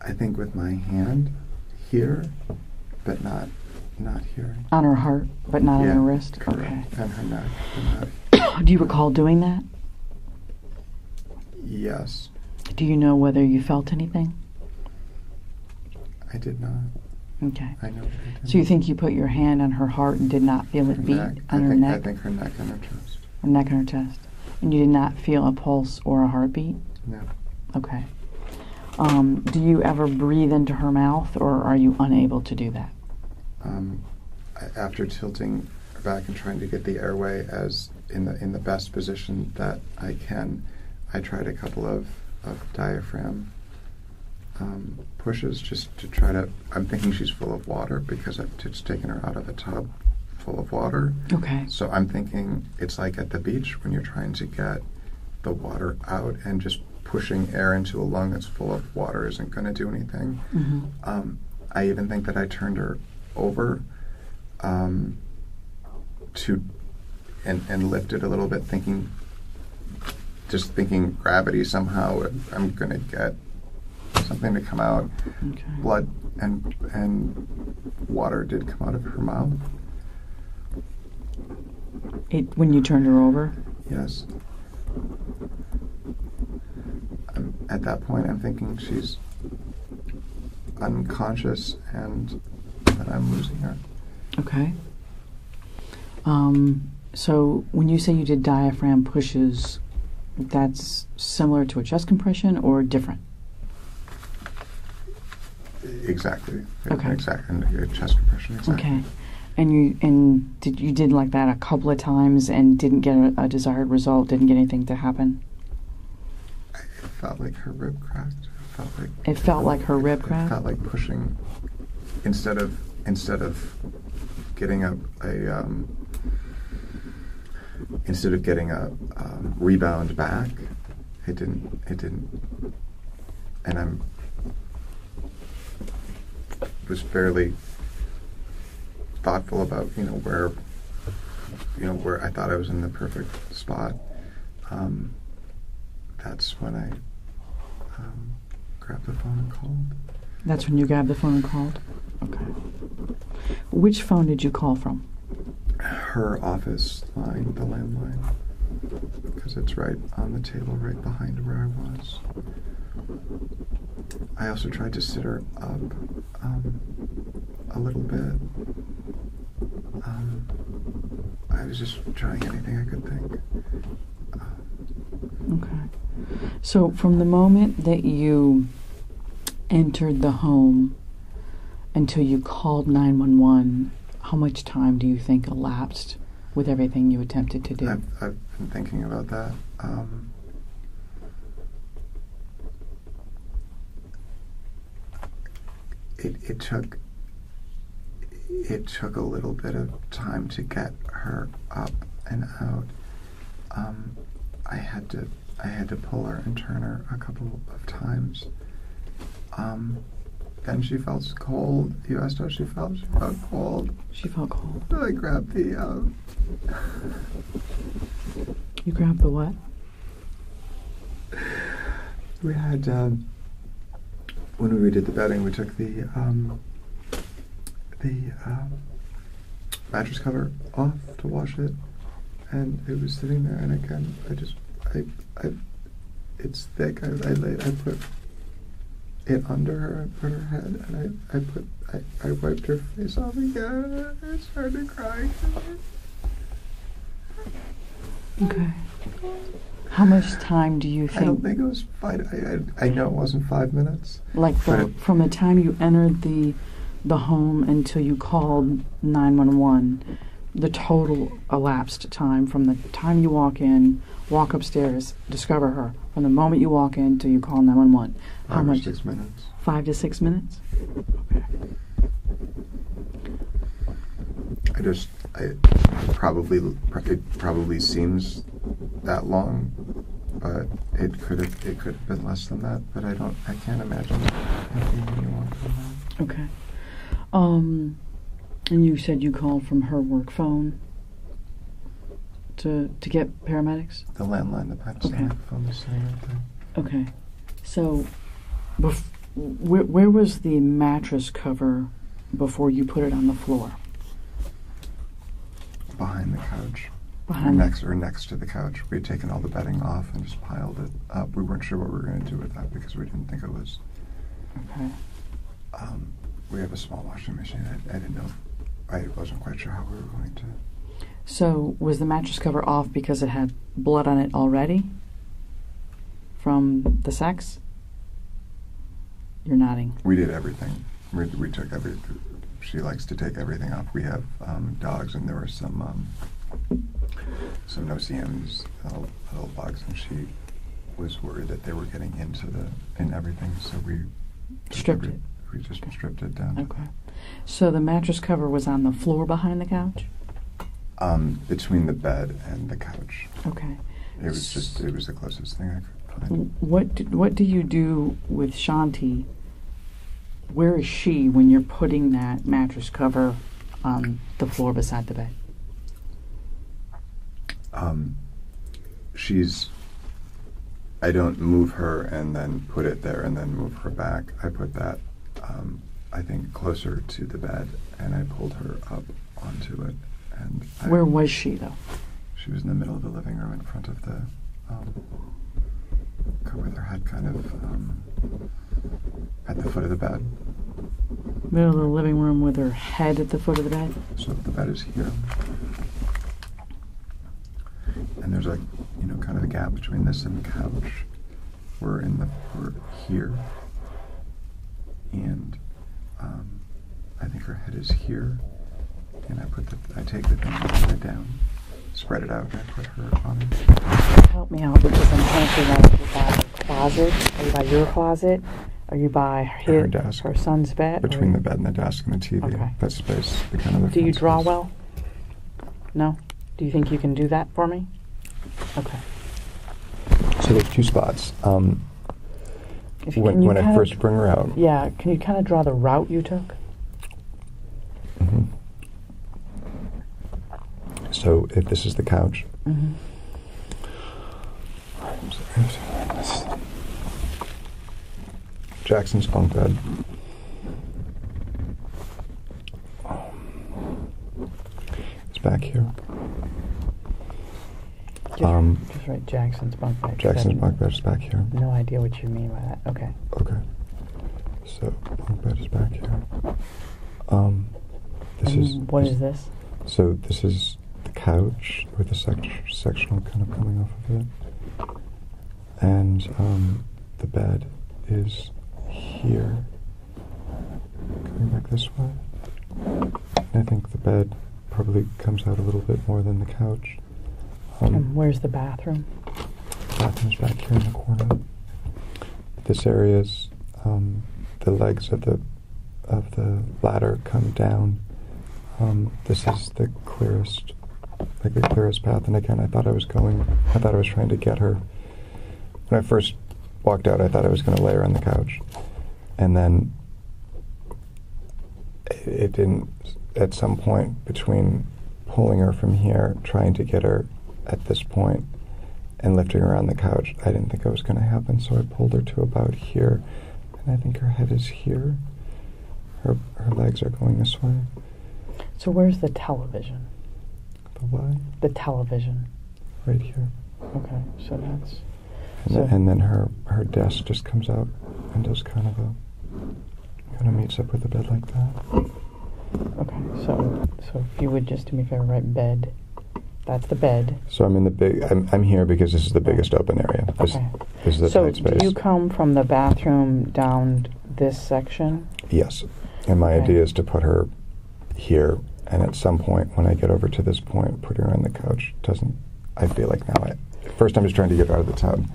I think with my hand here, but not here. On her heart, but not on her wrist? Correct. Okay. And her neck. Do you recall doing that? Yes. Do you know whether you felt anything? I did not. Okay. I know that I didn't. So you think you put your hand on her heart and did not feel it beat on her neck? I think her neck and her chest. Her neck and her chest. And you did not feel a pulse or a heartbeat? No. Okay. Do you ever breathe into her mouth, or are you unable to do that? After tilting back and trying to get the airway as in the best position that I can, I tried a couple of diaphragm pushes just to try to. I'm thinking she's full of water because I've just taken her out of a tub full of water. Okay. So I'm thinking it's like at the beach when you're trying to get the water out, and just pushing air into a lung that's full of water isn't going to do anything. Mm-hmm. I even think that I turned her over to and lifted a little bit, thinking gravity somehow I'm going to get something to come out. Okay. Blood and water did come out of her mouth. When you turned her over? Yes. At that point, I'm thinking she's unconscious and that I'm losing her. Okay. So when you say you did diaphragm pushes, that's similar to a chest compression or different? Exactly. Okay. Exactly. And chest compression. Exactly. Okay. And you did like that a couple of times and didn't get a desired result, didn't get anything to happen? It felt like her rib cracked. It felt like her rib cracked? It felt like pushing instead of getting instead of getting a rebound back, it didn't, and I was fairly thoughtful about, where I thought I was in the perfect spot. That's when I grabbed the phone and called. That's when you grabbed the phone and called? Okay. Which phone did you call from? Her office line, the landline, because it's right on the table right behind where I was. I also tried to sit her up a little bit. I was just trying anything I could think. Okay. So from the moment that you entered the home until you called 911, how much time do you think elapsed with everything you attempted to do? I've been thinking about that. It took a little bit of time to get her up and out. I had to pull her and turn her a couple of times. Then she felt cold. You asked how she felt. She felt cold. She felt cold. I grabbed the. You grabbed the what? We had when we redid the bedding, we took the mattress cover off to wash it, and it was sitting there. And again, it's thick. I put it under her and put her head, and I wiped her face off again. I started crying. Okay. How much time do you think? I don't think it was 5. I know it wasn't 5 minutes. Like from the time you entered the home until you called 911, the total elapsed time from the time you walk in, walk upstairs, discover her, from the moment you walk in till you call 911. How much? 5 or 6 minutes. 5 to 6 minutes? Okay. It probably seems that long, but it could have been less than that. But I can't imagine anything any longer than that. Okay. And you said you called from her work phone to get paramedics? The landline, the Pakistani phone is sitting right there. Okay. So, where was the mattress cover before you put it on the floor? Behind the couch. Next to the couch. We had taken all the bedding off and just piled it up. We weren't sure what we were going to do with that because we didn't think it was. Okay. We have a small washing machine. I didn't know. I wasn't quite sure how we were going to. So was the mattress cover off because it had blood on it already from the sex? You're nodding. We did everything. We took everything. She likes to take everything off. We have dogs, and there were some no-see-ums, little bugs, and she was worried that they were getting into everything. So we stripped it. We just stripped it down. Okay. So the mattress cover was on the floor behind the couch? Between the bed and the couch. Okay. It was the closest thing I could find. What do you do with Shanti? Where is she when you're putting that mattress cover on the floor beside the bed? I don't move her and then put it there and then move her back. I put that, I think, closer to the bed, and I pulled her up onto it. And where was she, though? She was in the middle of the living room in front of the, with her head kind of at the foot of the bed. Middle of the living room with her head at the foot of the bed? So the bed is here. And there's kind of a gap between this and the couch. We're here. And I think her head is here. And I take the thing upside down, spread it out, and I put her on it. Help me out because I'm trying to figure out if you're by the closet. Are you by your closet? Are you by her desk. her son's bed? Between the bed and the desk and the TV. Okay. That space, the kind of the Do you front draw space. well? No? Do you think you can do that for me? Okay. So there's two spots. Can you When I kind first of, bring her out. Yeah, can you kind of draw the route you took? hmm So if this is the couch. Mm-hmm. Jackson's bunk bed. It's back here. Just write Jackson's bunk bed. Jackson's bunk bed is back here. No idea what you mean by that. Okay. Okay. So bunk bed is back here. What is this? So this is the couch with the sectional kind of coming off of it, and the bed is here, coming back this way. And I think the bed probably comes out a little bit more than the couch. And where's the bathroom? Bathroom's back here in the corner. This area's the legs of the ladder come down. This is the clearest path. And again, I thought I was trying to get her. When I first walked out, I thought I was going to lay her on the couch, and then it didn't. At some point between pulling her from here, trying to get her at this point, and lifting her on the couch, I didn't think it was going to happen. So I pulled her to about here, and I think her head is here. Her legs are going this way. So where's the television? The what? The television. Right here. Okay, so that's... And then her desk just comes out and does kind of meets up with the bed like that. Okay, so if you would just do me a favor, write bed. That's the bed. So I'm in the big. I'm here because this is the biggest open area. Okay. This is the tight space. So do you come from the bathroom down this section? Yes, and my idea is to put her here, and at some point when I get over to this point, put her on the couch. I feel like now first I'm just trying to get her out of the tub,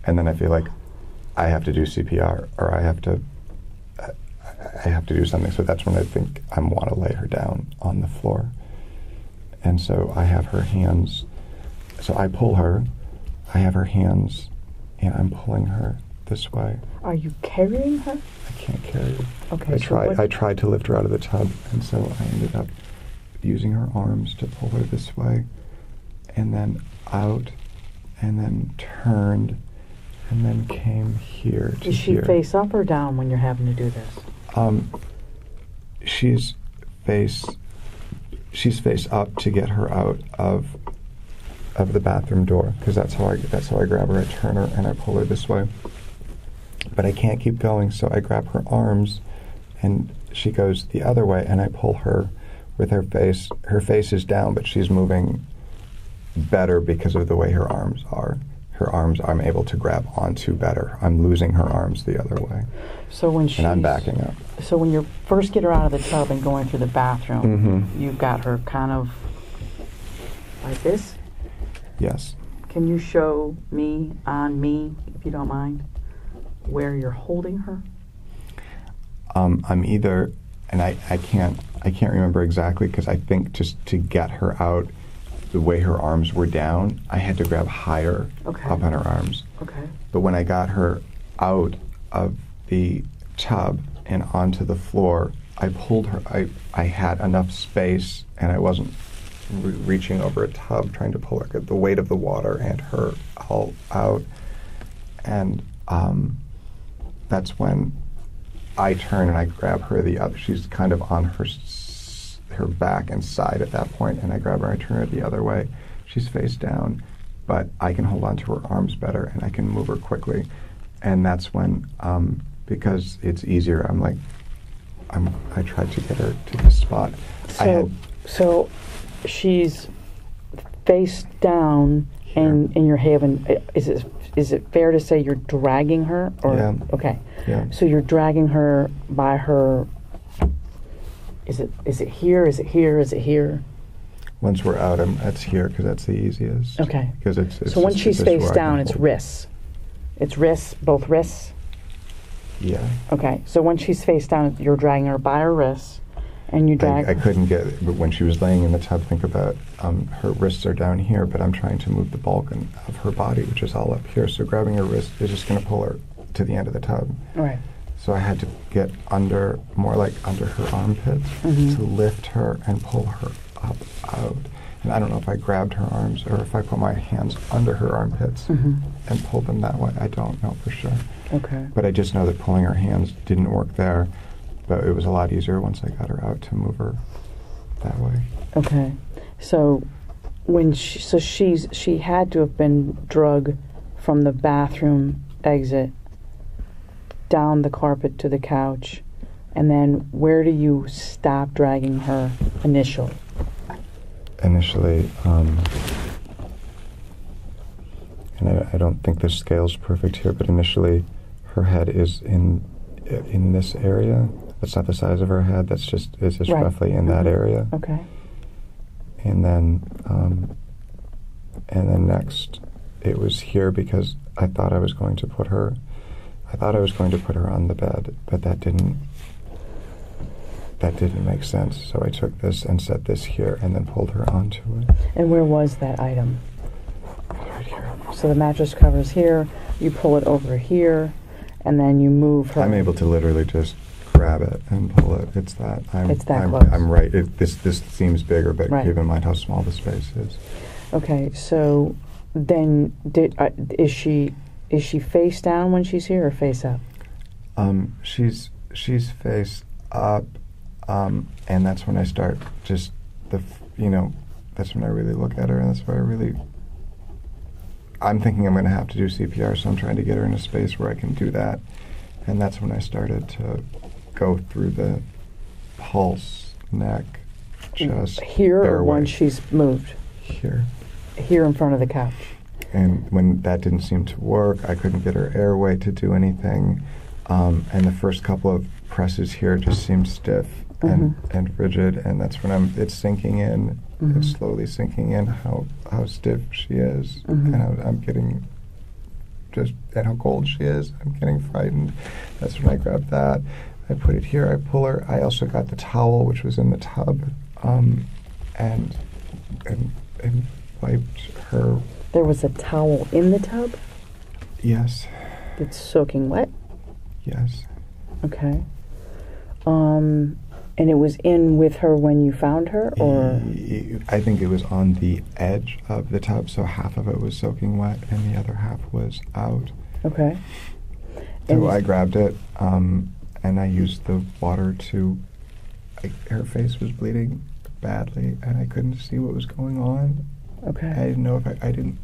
and then I feel like I have to do CPR or I have to do something. So that's when I think I want to lay her down on the floor. And so I have her hands. So I pull her. I have her hands, and I'm pulling her this way. Are you carrying her? I can't carry her. Okay. I tried to lift her out of the tub, and so I ended up using her arms to pull her this way, and then out, and then turned, and then came here to Is she here. face up or down when you're having to do this? She's face up to get her out of the bathroom door, because that's how I grab her. I turn her and I pull her this way, but I can't keep going, so I grab her arms, and she goes the other way, and I pull her with her face. Her face is down, but she's moving better because of the way her arms are. Her arms I'm able to grab onto better. I'm losing her arms the other way. So when and I'm backing up. So when you first get her out of the tub and going through the bathroom, you've got her kind of like this? Yes. Can you show me, if you don't mind, where you're holding her? I'm either, and I can't remember exactly, because I think just to get her out, the way her arms were down, I had to grab higher up on her arms. Okay. But when I got her out of the tub and onto the floor, I pulled her. I had enough space, and I wasn't reaching over a tub trying to pull her. The weight of the water and her all out, and that's when I turn and I grab her the other. She's kind of on her back and side at that point, and I grab her and I turn her the other way. She's face down, but I can hold on to her arms better, and I can move her quickly. And that's when, because it's easier, I tried to get her to this spot. So she's face down, and you're having. Is it fair to say you're dragging her? Or, yeah. Okay. Yeah. So you're dragging her by her. Is it here? Is it here? Is it here? Once we're out, that's here, because that's the easiest. Okay. Because it's so when just, she's it's face where I down, can it's hold. wrists. It's wrists, both wrists. Yeah. Okay, so when she's face down, you're dragging her by her wrists, and you drag. I couldn't get, but when she was laying in the tub, think about her wrists are down here, but I'm trying to move the bulk of her body, which is all up here. So grabbing her wrist is just going to pull her to the end of the tub. Right. So I had to get more like under her armpits to lift her and pull her up out. And I don't know if I grabbed her arms or if I put my hands under her armpits and pulled them that way. I don't know for sure. Okay. But I just know that pulling her hands didn't work there. But it was a lot easier once I got her out to move her that way. Okay. So when she had to have been drugged from the bathroom exit down the carpet to the couch, and then where do you stop dragging her initially? Initially, and I don't think the scale's perfect here, but initially her head is in this area. That's not the size of her head. It's just right. roughly in that area. Okay. And then next, it was here because I thought I was going to put her on the bed, but that didn't make sense. So I took this and set this here and then pulled her onto it. And where was that item? Right here. So the mattress cover's here, you pull it over here, and then you move her. I'm able to literally just grab it and pull it. It's that close. I'm right. This seems bigger, but right. keep in mind how small the space is. Okay, so then is she face down when she's here or face up? She's face up, and that's when I start just that's when I really look at her, and that's where I'm thinking I'm going to have to do CPR, so I'm trying to get her in a space where I can do that, and that's when I started to go through the pulse, neck, chest, here airway. Or when she's moved? Here in front of the couch. And when that didn't seem to work, I couldn't get her airway to do anything, and the first couple of presses here just seemed stiff and rigid, and that's when it's sinking in. It's slowly sinking in how stiff she is, and I'm getting and how cold she is. I'm getting frightened. That's when I grabbed that. I put it here. I pull her. I also got the towel, which was in the tub, and wiped her. There was a towel in the tub? Yes. It's soaking wet? Yes. Okay. And it was in with her when you found her, or? I think it was on the edge of the tub, so half of it was soaking wet and the other half was out. Okay. So I grabbed it, and I used the water to. Her face was bleeding badly, and I couldn't see what was going on. Okay. I didn't know if I didn't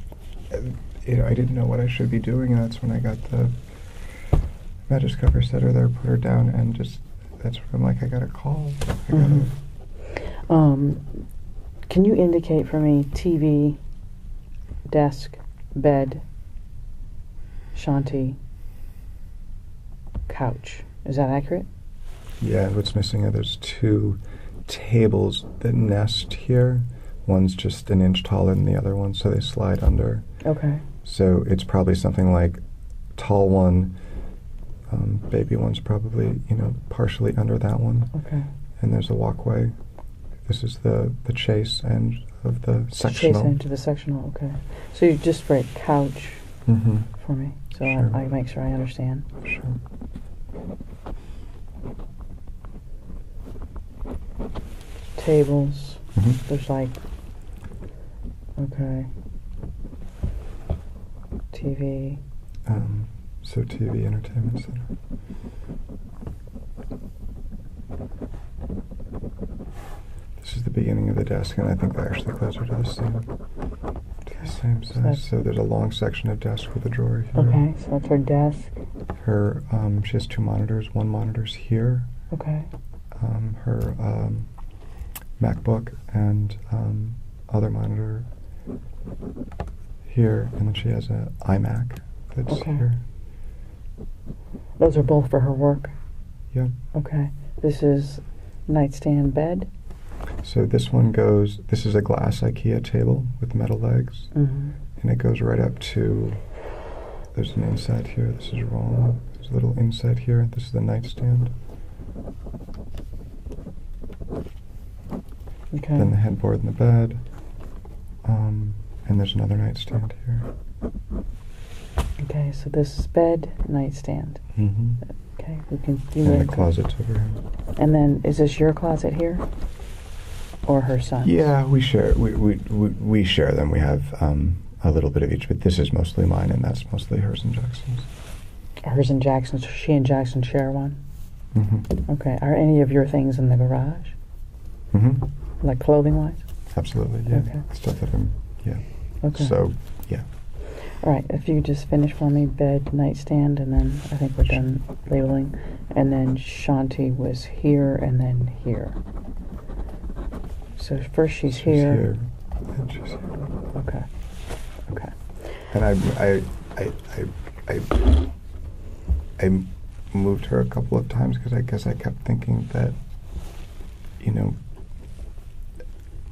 know what I should be doing, and that's when I got the mattress cover, set her there, put her down, and just. That's where I'm like, I got a call. Can you indicate for me TV, desk, bed, Shanti, couch? Is that accurate? Yeah, what's missing are there's two tables that nest here. One's just an inch taller than the other one, so they slide under. Okay. So it's probably something like tall one, baby one's probably, partially under that one. Okay. And there's a walkway. This is the chase end of the sectional. Chase end to the sectional, okay. So you just write couch for me, so sure. I make sure I understand. Sure. Tables. There's okay. TV. So TV, entertainment center. This is the beginning of the desk, and I think they're actually closer to the same size. So there's a long section of desk with a drawer here. Okay, so that's her desk. She has two monitors. One monitor's here. Okay. Her MacBook and other monitor here, and then she has an iMac that's here. Those are both for her work? Yeah. Okay. This is Nightstand Bed? So this is a glass IKEA table with metal legs, and it goes right up to, there's an inside here, this is wrong, There's a little inside here. This is the nightstand. Okay. Then the headboard and the bed. And there's another nightstand here. Okay, so this is bed, nightstand. Mm-hmm. Okay, we can do And the that. closet's over here. And then, is this your closet here? Or her son's? Yeah, we share. We share them. We have a little bit of each, but this is mostly mine, and that's mostly hers and Jackson's. Hers and Jackson's. She and Jackson share one? Mm-hmm. Okay. Are any of your things in the garage? Mm-hmm. Like clothing-wise? Absolutely, yeah. Okay. Stuff that I'm, yeah. Okay. So, yeah. All right, if you could just finish for me, bed, nightstand, and then I think we're done labeling. And then Shanti was here and then here. So first she's here. And she's here. Okay. Okay. And I moved her a couple of times because I guess I kept thinking that, you know,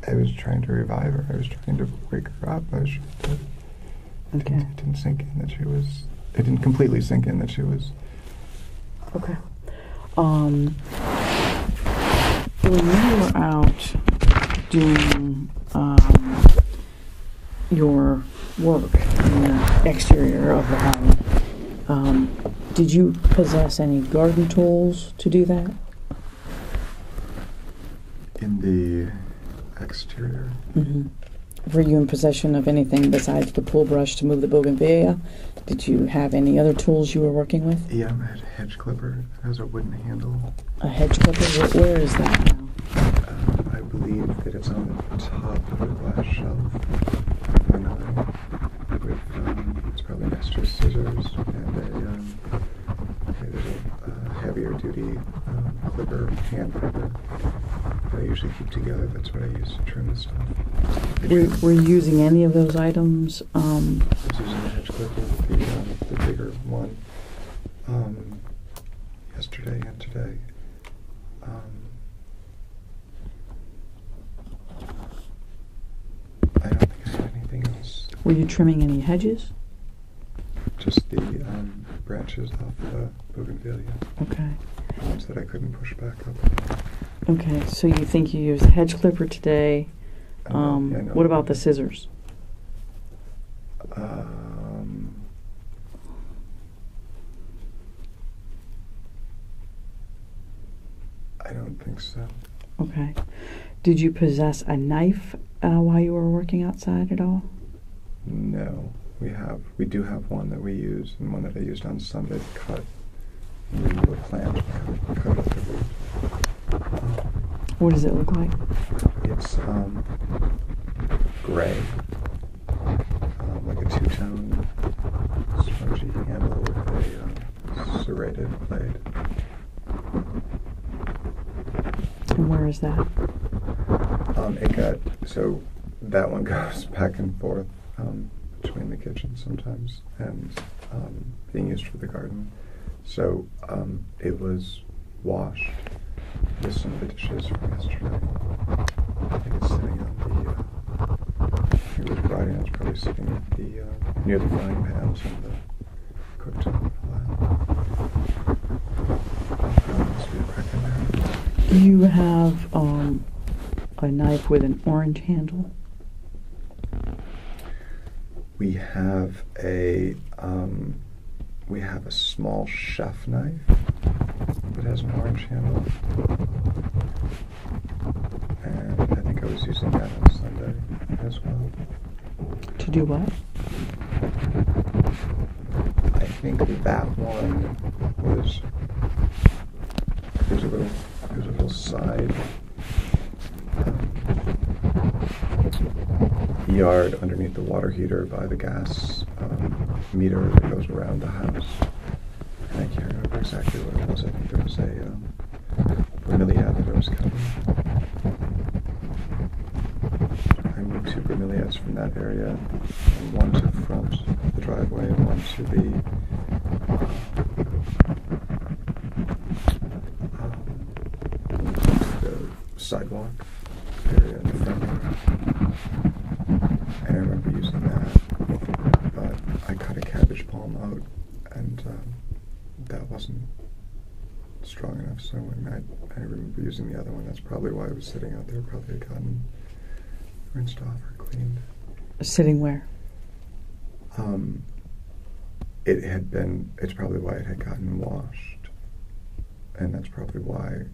I was trying to revive her. I was trying to wake her up. I was trying to... Okay. It didn't sink in that she was... It didn't completely sink in that she was... Okay. When you were out doing your work in the exterior of the home, did you possess any garden tools to do that? In the exterior? Mm-hmm. Were you in possession of anything besides the pull brush to move the bougainvillea? Did you have any other tools you were working with? Yeah, I had a hedge clipper. It has a wooden handle. A hedge clipper? Where is that now? I believe that it's on the top of the glass shelf. With, it's probably next to scissors and there's a heavier duty clipper, hand clipper that I usually keep together. That's what I use to trim the stuff. Were you using any of those items? I was using the hedge clipper, the bigger one, yesterday and today. I don't think I had anything else. Were you trimming any hedges? Just the branches off the bougainvillea. Okay. Ones that I couldn't push back up. Okay, so you think you used a hedge clipper today. Yeah, I know. What about the scissors? I don't think so. Okay. Did you possess a knife while you were working outside at all? No. We do have one that we use, and one that I used on Sunday to cut. We do a plant, cut up the root. What does it look like? It's gray, like a two-tone spongy handle with a serrated blade. And where is that? So that one goes back and forth between the kitchen sometimes and being used for the garden. So it was washed with some of the dishes from yesterday. I think it's sitting on it was brought in, it's probably sitting at the near the frying pans and the cooktop. Must be a crack in there. Do you have a knife with an orange handle? We have a small chef knife that has an orange handle, and I think I was using that on Sunday as well. To do what? I think that one was there's a little side yard underneath the water heater by the gas meter that goes around the house. And I can't remember exactly what it was. I think there was a bromeliad that I was cutting. I moved 2 bromeliads from that area, and one to front the driveway and one to the sidewalk area in the front yard. And I remember using that, but I cut a cabbage palm out and that wasn't strong enough. So when I remember using the other one, that's probably why it was sitting out there. Probably had gotten rinsed off or cleaned. Sitting where? It's probably why it had gotten washed. And that's probably why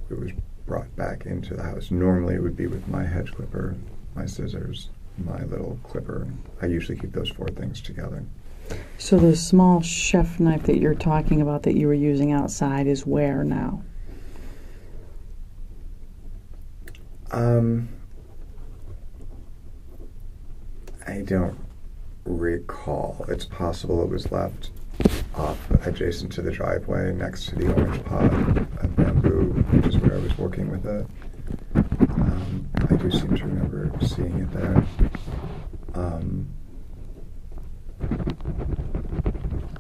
it was brought back into the house. Normally it would be with my hedge clipper, my scissors, my little clipper. I usually keep those 4 things together. So the small chef knife that you're talking about that you were using outside is where now? I don't recall. It's possible it was left off adjacent to the driveway next to the orange pot of bamboo, which is where I was working with it. I do seem to remember seeing it there.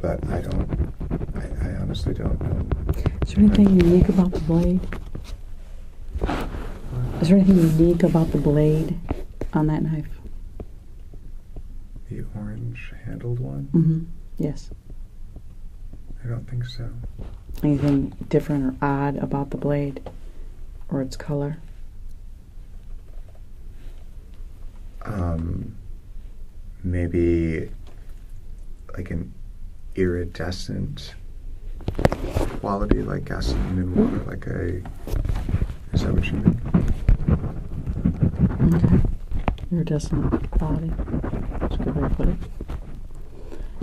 But I honestly don't know. Is there anything unique about the blade? Is there anything unique about the blade on that knife? The orange handled one? Mm-hmm. Yes. I don't think so. Anything different or odd about the blade or its color? Maybe like an iridescent quality, like gasoline and water, like is that what you mean? Okay. Iridescent quality. That's a good way to put it.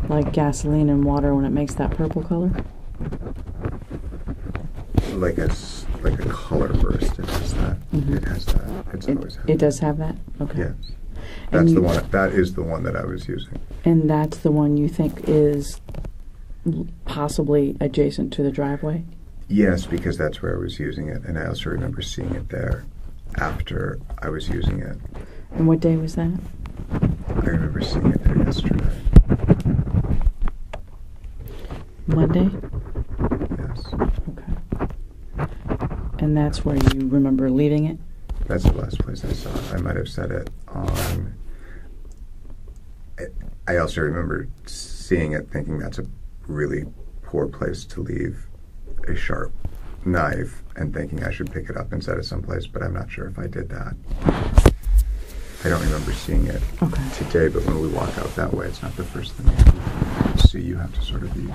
Like gasoline and water when it makes that purple color? Like a color burst. It has that. Mm-hmm. It has that. It's always had It does have that? Okay. Yes. That's the one. That is the one that I was using. And that's the one you think is possibly adjacent to the driveway? Yes, because that's where I was using it, and I also remember seeing it there after I was using it. And what day was that? I remember seeing it there yesterday. Monday? Yes. Okay. And that's where you remember leaving it? That's the last place I saw it. I might have said it on... I also remember seeing it thinking that's a really poor place to leave a sharp knife and thinking I should pick it up and set it someplace, but I'm not sure if I did that. I don't remember seeing it today, but when we walk out that way, it's not the first thing you see. You have to sort of be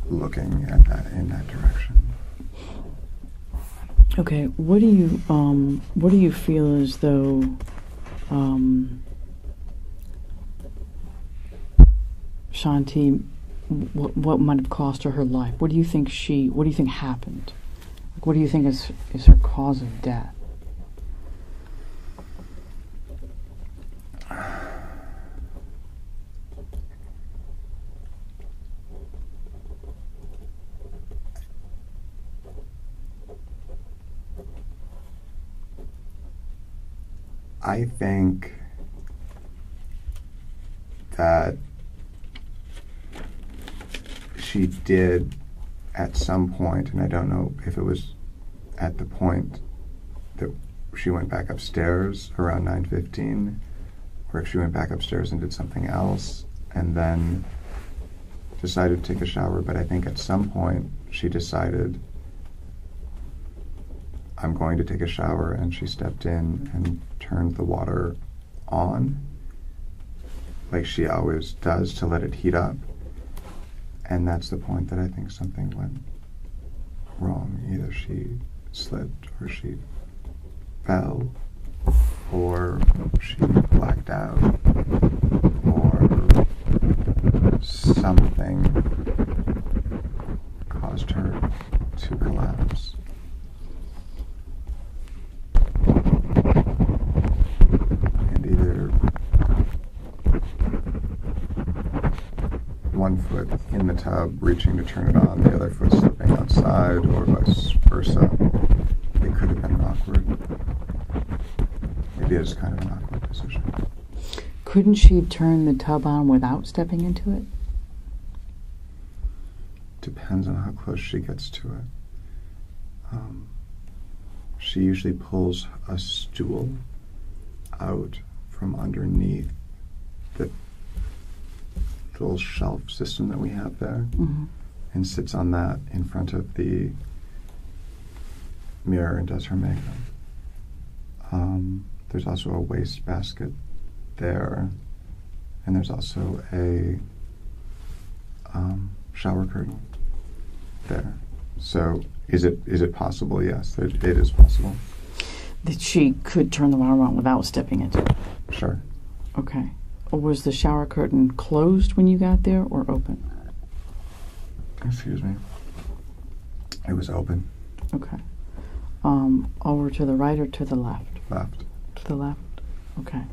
looking at that in that direction. Okay, what do you feel as though Shanti, what might have cost her life? What do you think happened? Like, what do you think is her cause of death? I think that she did at some point, and I don't know if it was at the point that she went back upstairs around 9:15, or if she went back upstairs and did something else, and then decided to take a shower. But I think at some point she decided, I'm going to take a shower, and she stepped in and turned the water on, like she always does, to let it heat up. And that's the point that I think something went wrong. Either she slipped, or she fell, or she blacked out, or something caused her to collapse. And either one foot in the tub reaching to turn it on, the other foot slipping outside, or vice versa. It could have been awkward. Maybe it's kind of an awkward decision. Couldn't she turn the tub on without stepping into it? Depends on how close she gets to it. She usually pulls a stool out from underneath the little shelf system that we have there. Mm-hmm. and sits on that in front of the mirror and does her makeup. There's also a waste basket there, and there's also a shower curtain there. So is it possible? Yes, it is possible. That she could turn the water on without stepping into it? Sure. Okay. Or was the shower curtain closed when you got there or open? Excuse me. It was open. Okay. Over to the right or to the left? Left. To the left? Okay.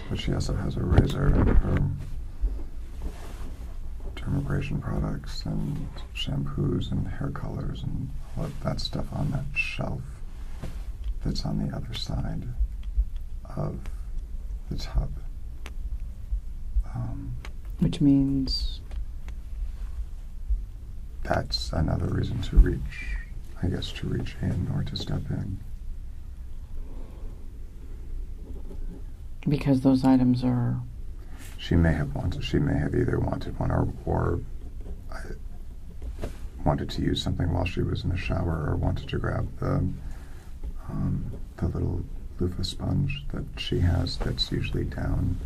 But she also has a razor and her dermabrasion products and shampoos and hair colors and all of that stuff on that shelf that's on the other side of the tub. Which means? That's another reason to reach, I guess, to reach in or to step in. Because those items are... She may have either wanted one or wanted to use something while she was in the shower, or wanted to grab the little loofah sponge that she has that's usually down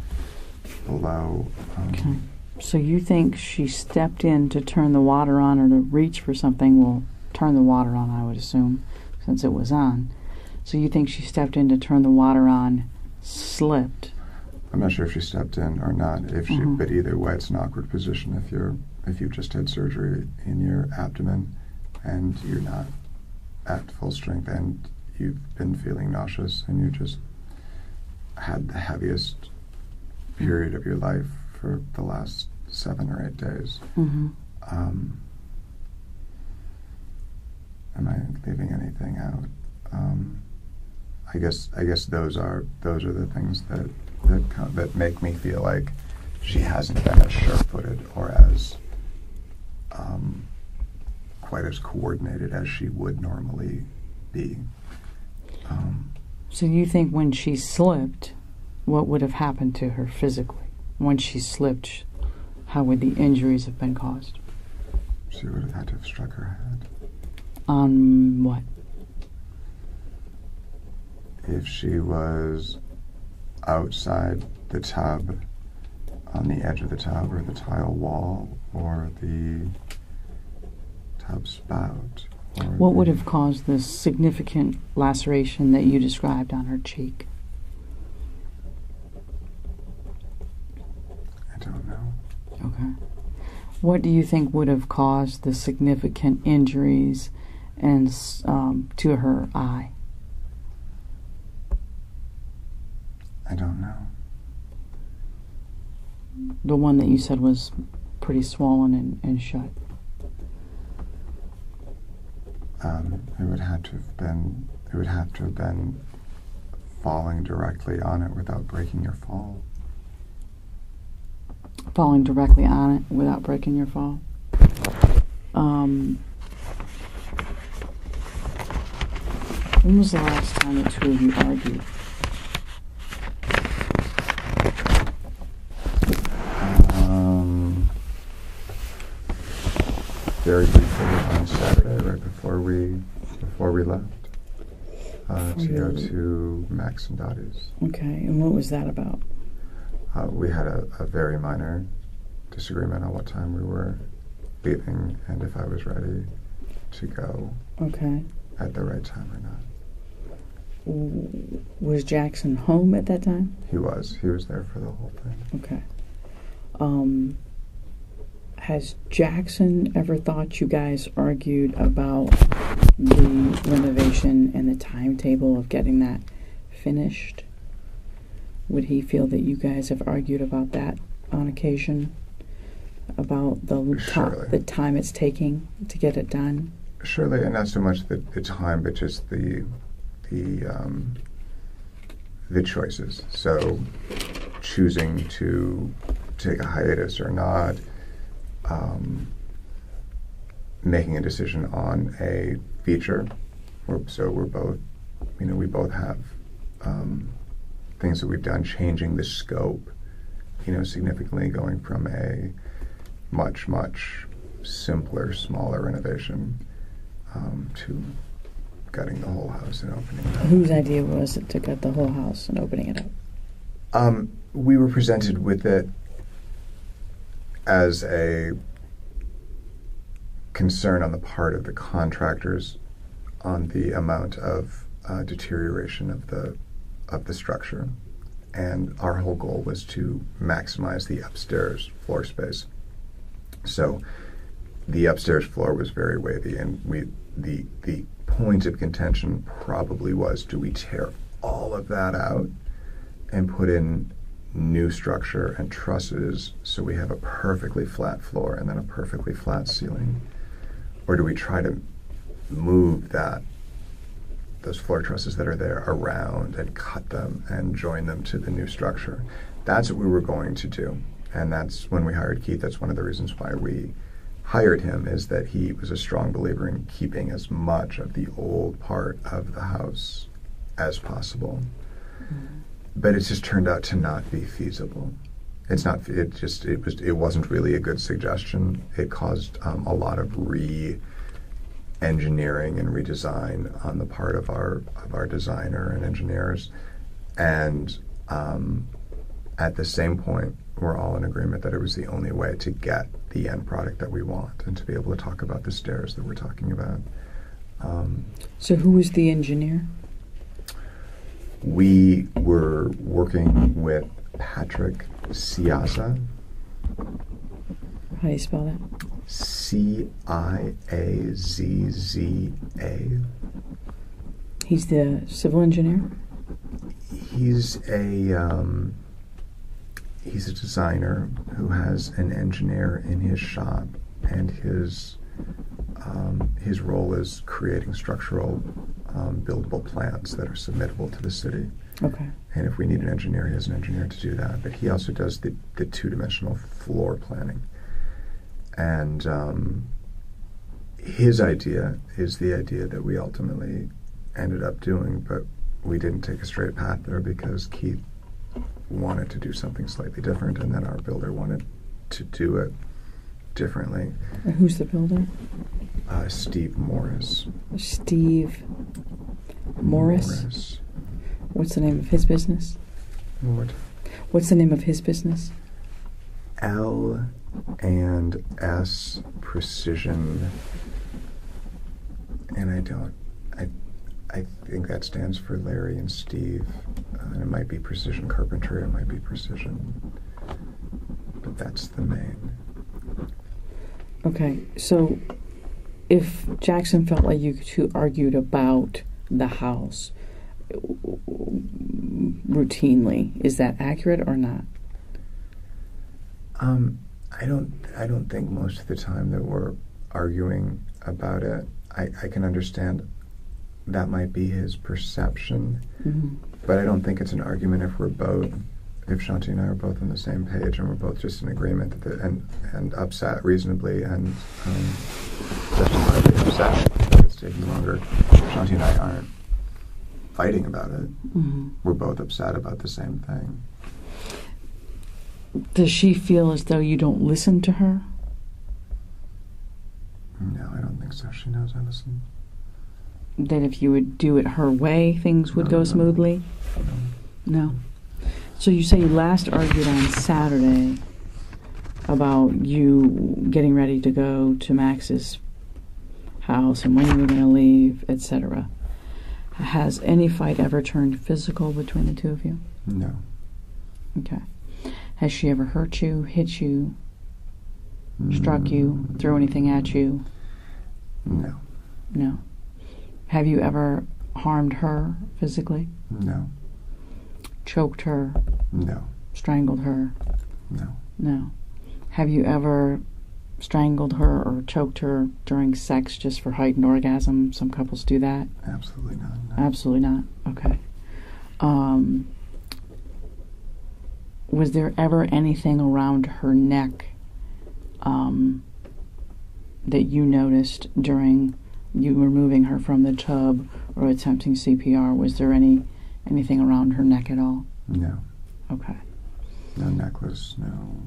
below. Okay. So you think she stepped in to turn the water on or to reach for something? Well, turn the water on, I would assume, since it was on. So you think she stepped in to turn the water on, slipped? I'm not sure if she stepped in or not. But either way, it's an awkward position if you just had surgery in your abdomen and you're not at full strength and you've been feeling nauseous and you just had the heaviest period of your life for the last 7 or 8 days. Mm-hmm. Am I leaving anything out? I guess those are the things that make me feel like she hasn't been as sure-footed or as quite as coordinated as she would normally be. So you think when she slipped, what would have happened to her physically? When she slipped, how would the injuries have been caused? She would have had to have struck her head. On what? If she was outside the tub, on the edge of the tub, or the tile wall, or the tub spout. What would have caused this significant laceration that you described on her cheek? I don't know. Okay. What do you think would have caused the significant injuries and to her eye? I don't know. The one that you said was pretty swollen and shut. It would have to have been falling directly on it without breaking your fall. Falling directly on it without breaking your fall. When was the last time the two of you argued? Very briefly on Saturday, right before we left to go to Max and Dottie's. Okay, and what was that about? We had a very minor disagreement on what time we were leaving and if I was ready to go at the right time or not. Was Jackson home at that time? He was. He was there for the whole thing. Okay. Has Jackson ever thought you guys argued about the renovation and the timetable of getting that finished? Would he feel that you guys have argued about that on occasion? About the time it's taking to get it done? Surely, and not so much the time, but just the choices. So, choosing to take a hiatus or not, making a decision on a feature. We're both, we both have things that we've done, changing the scope, significantly, going from a much simpler, smaller renovation to gutting the whole house and opening it up. Whose idea was it to gut the whole house and opening it up? We were presented with it as a concern on the part of the contractors on the amount of deterioration of the structure, and our whole goal was to maximize the upstairs floor space. So the upstairs floor was very wavy, and the point of contention probably was, do we tear all of that out and put in new structure and trusses so we have a perfectly flat floor and then a perfectly flat ceiling? Or do we try to move those floor trusses that are there around and cut them and join them to the new structure? That's what we were going to do. And that's when we hired Keith. That's one of the reasons why we hired him, is that he was a strong believer in keeping as much of the old part of the house as possible. But it just turned out to not be feasible. It wasn't really a good suggestion. It caused a lot of re-engineering and redesign on the part of our designer and engineers. And at the same point, we're all in agreement that it was the only way to get the end product that we want and to be able to talk about the stairs that we're talking about. So who was the engineer? We were working with Patrick Ciazza. How do you spell that? Ciazza. He's the civil engineer? He's a designer who has an engineer in his shop, and his role is creating structural buildable plans that are submittable to the city. Okay. And if we need an engineer, he has an engineer to do that. But he also does the two-dimensional floor planning. And his idea is the idea that we ultimately ended up doing, but we didn't take a straight path there because Keith wanted to do something slightly different, and then our builder wanted to do it differently. And who's the builder? Steve Morris. Steve Morris? What's the name of his business? One more time. What's the name of his business? L&S Precision, and I think that stands for Larry and Steve, and it might be Precision Carpentry, it might be Precision, but that's the main. Okay, so if Jackson felt like you two argued about the house routinely, is that accurate or not? I don't think most of the time that we're arguing about it. I can understand that might be his perception, but I don't think it's an argument if Shanti and I are both on the same page and we're both just in agreement and upset reasonably and justifiably upset that it's taking longer. Shanti and I aren't fighting about it. We're both upset about the same thing. Does she feel as though you don't listen to her? No, I don't think so. She knows I listen. That if you would do it her way, things would go smoothly? No. So you say you last argued on Saturday about you getting ready to go to Max's house and when you were going to leave, etc. Has any fight ever turned physical between the two of you? No. Okay. Has she ever hurt you, hit you, struck you, threw anything at you? No. No. Have you ever harmed her physically? No. Choked her? No. Strangled her? No. No. Have you ever strangled her or choked her during sex just for heightened orgasm? Some couples do that. Absolutely not. No. Absolutely not. Okay. Was there ever anything around her neck that you noticed during you removing her from the tub or attempting CPR? Was there anything around her neck at all? No. Okay. No necklace, no.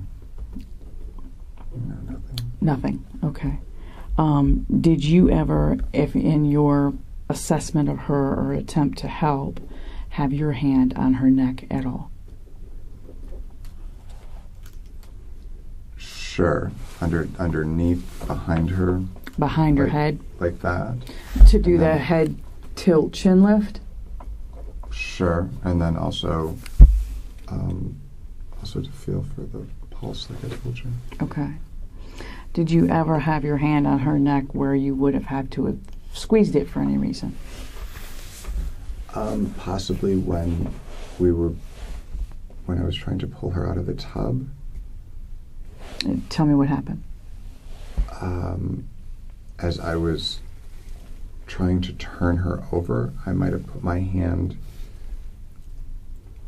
No, nothing. Nothing. Okay. Did you ever, if in your assessment of her or attempt to help, have your hand on her neck at all? Sure. Underneath, behind her. Behind her head? Like that. To do the head tilt chin lift? Sure. And then also to feel for the pulse, like I told you. Okay. Did you ever have your hand on her neck where you would have had to have squeezed it for any reason? Possibly when I was trying to pull her out of the tub. Tell me what happened. As I was trying to turn her over, I might have put my hand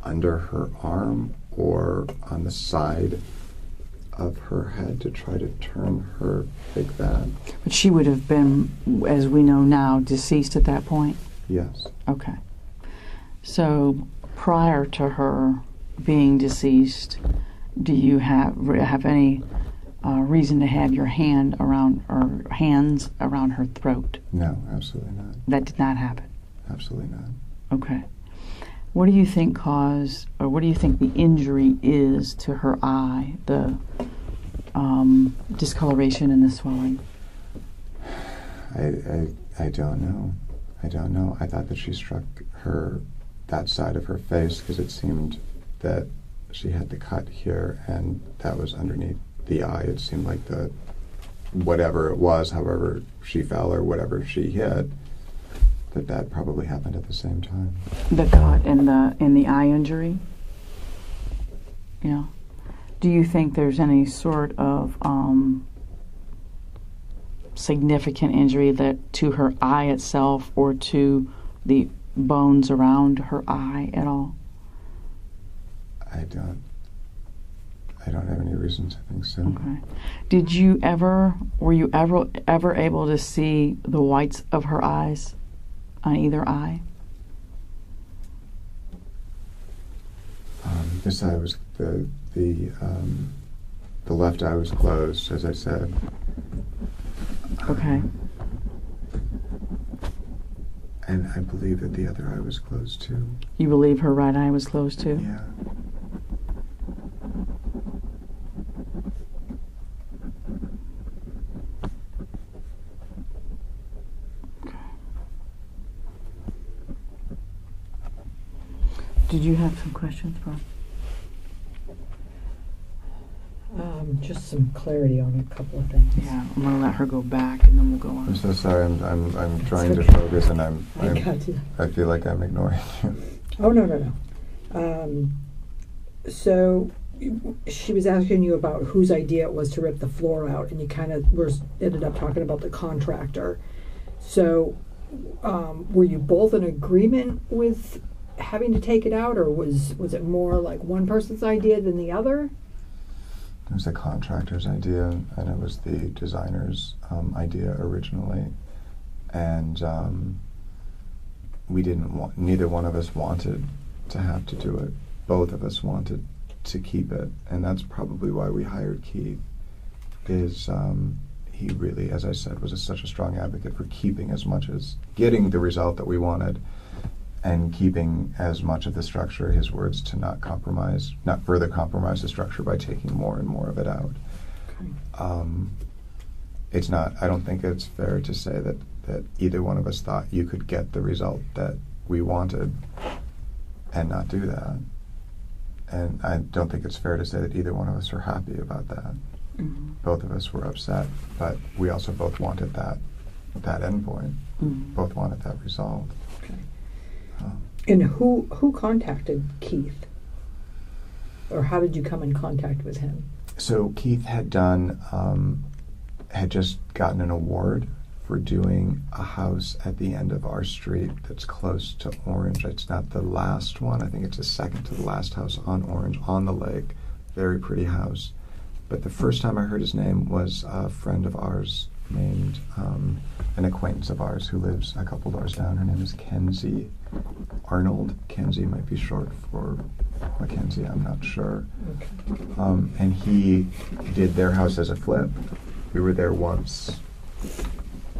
under her arm or on the side of her head to try to turn her like that. But she would have been, as we know now, deceased at that point? Yes. Okay. So prior to her being deceased, do you have any reason to have your hand around or hands around her throat? No, absolutely not. That did not happen? Absolutely not. Okay. What do you think caused, or what do you think the injury is to her eye, the discoloration and the swelling? I don't know. I don't know. I thought that she struck that side of her face because it seemed that she had the cut here and that was underneath the eye. It seemed like whatever it was, however she fell or whatever she hit, that probably happened at the same time. The cut and the eye injury? Yeah. Do you think there's any sort of significant injury that to her eye itself or to the bones around her eye at all? I don't have any reason to think so. Okay. Were you ever able to see the whites of her eyes on either eye? This eye was the left eye was closed, as I said. Okay. And I believe that the other eye was closed too. You believe her right eye was closed too? Yeah. Did you have some questions, Bob? Just some clarity on a couple of things. Yeah, I'm gonna let her go back, and then we'll go on. I'm so sorry. I'm trying to okay. focus, and I feel like I'm ignoring you. Oh, no. So she was asking you about whose idea it was to rip the floor out, and you kind of ended up talking about the contractor. So were you both in agreement with having to take it out, or was it more like one person's idea than the other? It was the contractor's idea, and it was the designer's idea originally, and neither one of us wanted to have to do it. Both of us wanted to keep it, and that's probably why we hired Keith. He really, as I said, was such a strong advocate for keeping as much as getting the result that we wanted, and keeping as much of the structure, his words, to not further compromise the structure by taking more and more of it out. Okay. I don't think it's fair to say that either one of us thought you could get the result that we wanted and not do that. And I don't think it's fair to say that either one of us are happy about that. Mm-hmm. Both of us were upset, but we also both wanted that end point. Mm-hmm. Both wanted that result. Okay. And who contacted Keith? Or how did you come in contact with him? So Keith had just gotten an award for doing a house at the end of our street that's close to Orange. It's not the last one. I think it's the second to the last house on Orange, on the lake. Very pretty house. But the first time I heard his name was a friend of ours named, an acquaintance of ours who lives a couple doors down. Her name is Kenzie Arnold. Kenzie might be short for Mackenzie, I'm not sure. Okay. And he did their house as a flip. We were there once,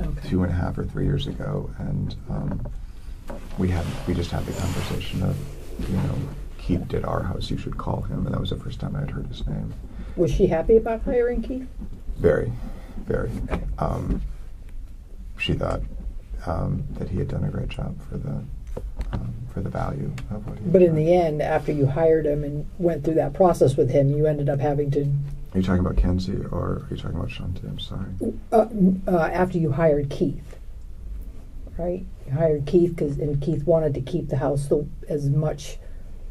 Okay. 2.5 or 3 years ago, and we just had the conversation of, Keith did our house, you should call him, and that was the first time I had heard his name. Was she happy about hiring Keith? Very, very. Okay. She thought that he had done a great job for the value of what he. But in the end, after you hired him and went through that process with him, you ended up having to. Are you talking about Kenzie or are you talking about Shanti? I'm sorry. After you hired Keith, right? You hired Keith and Keith wanted to keep the house as much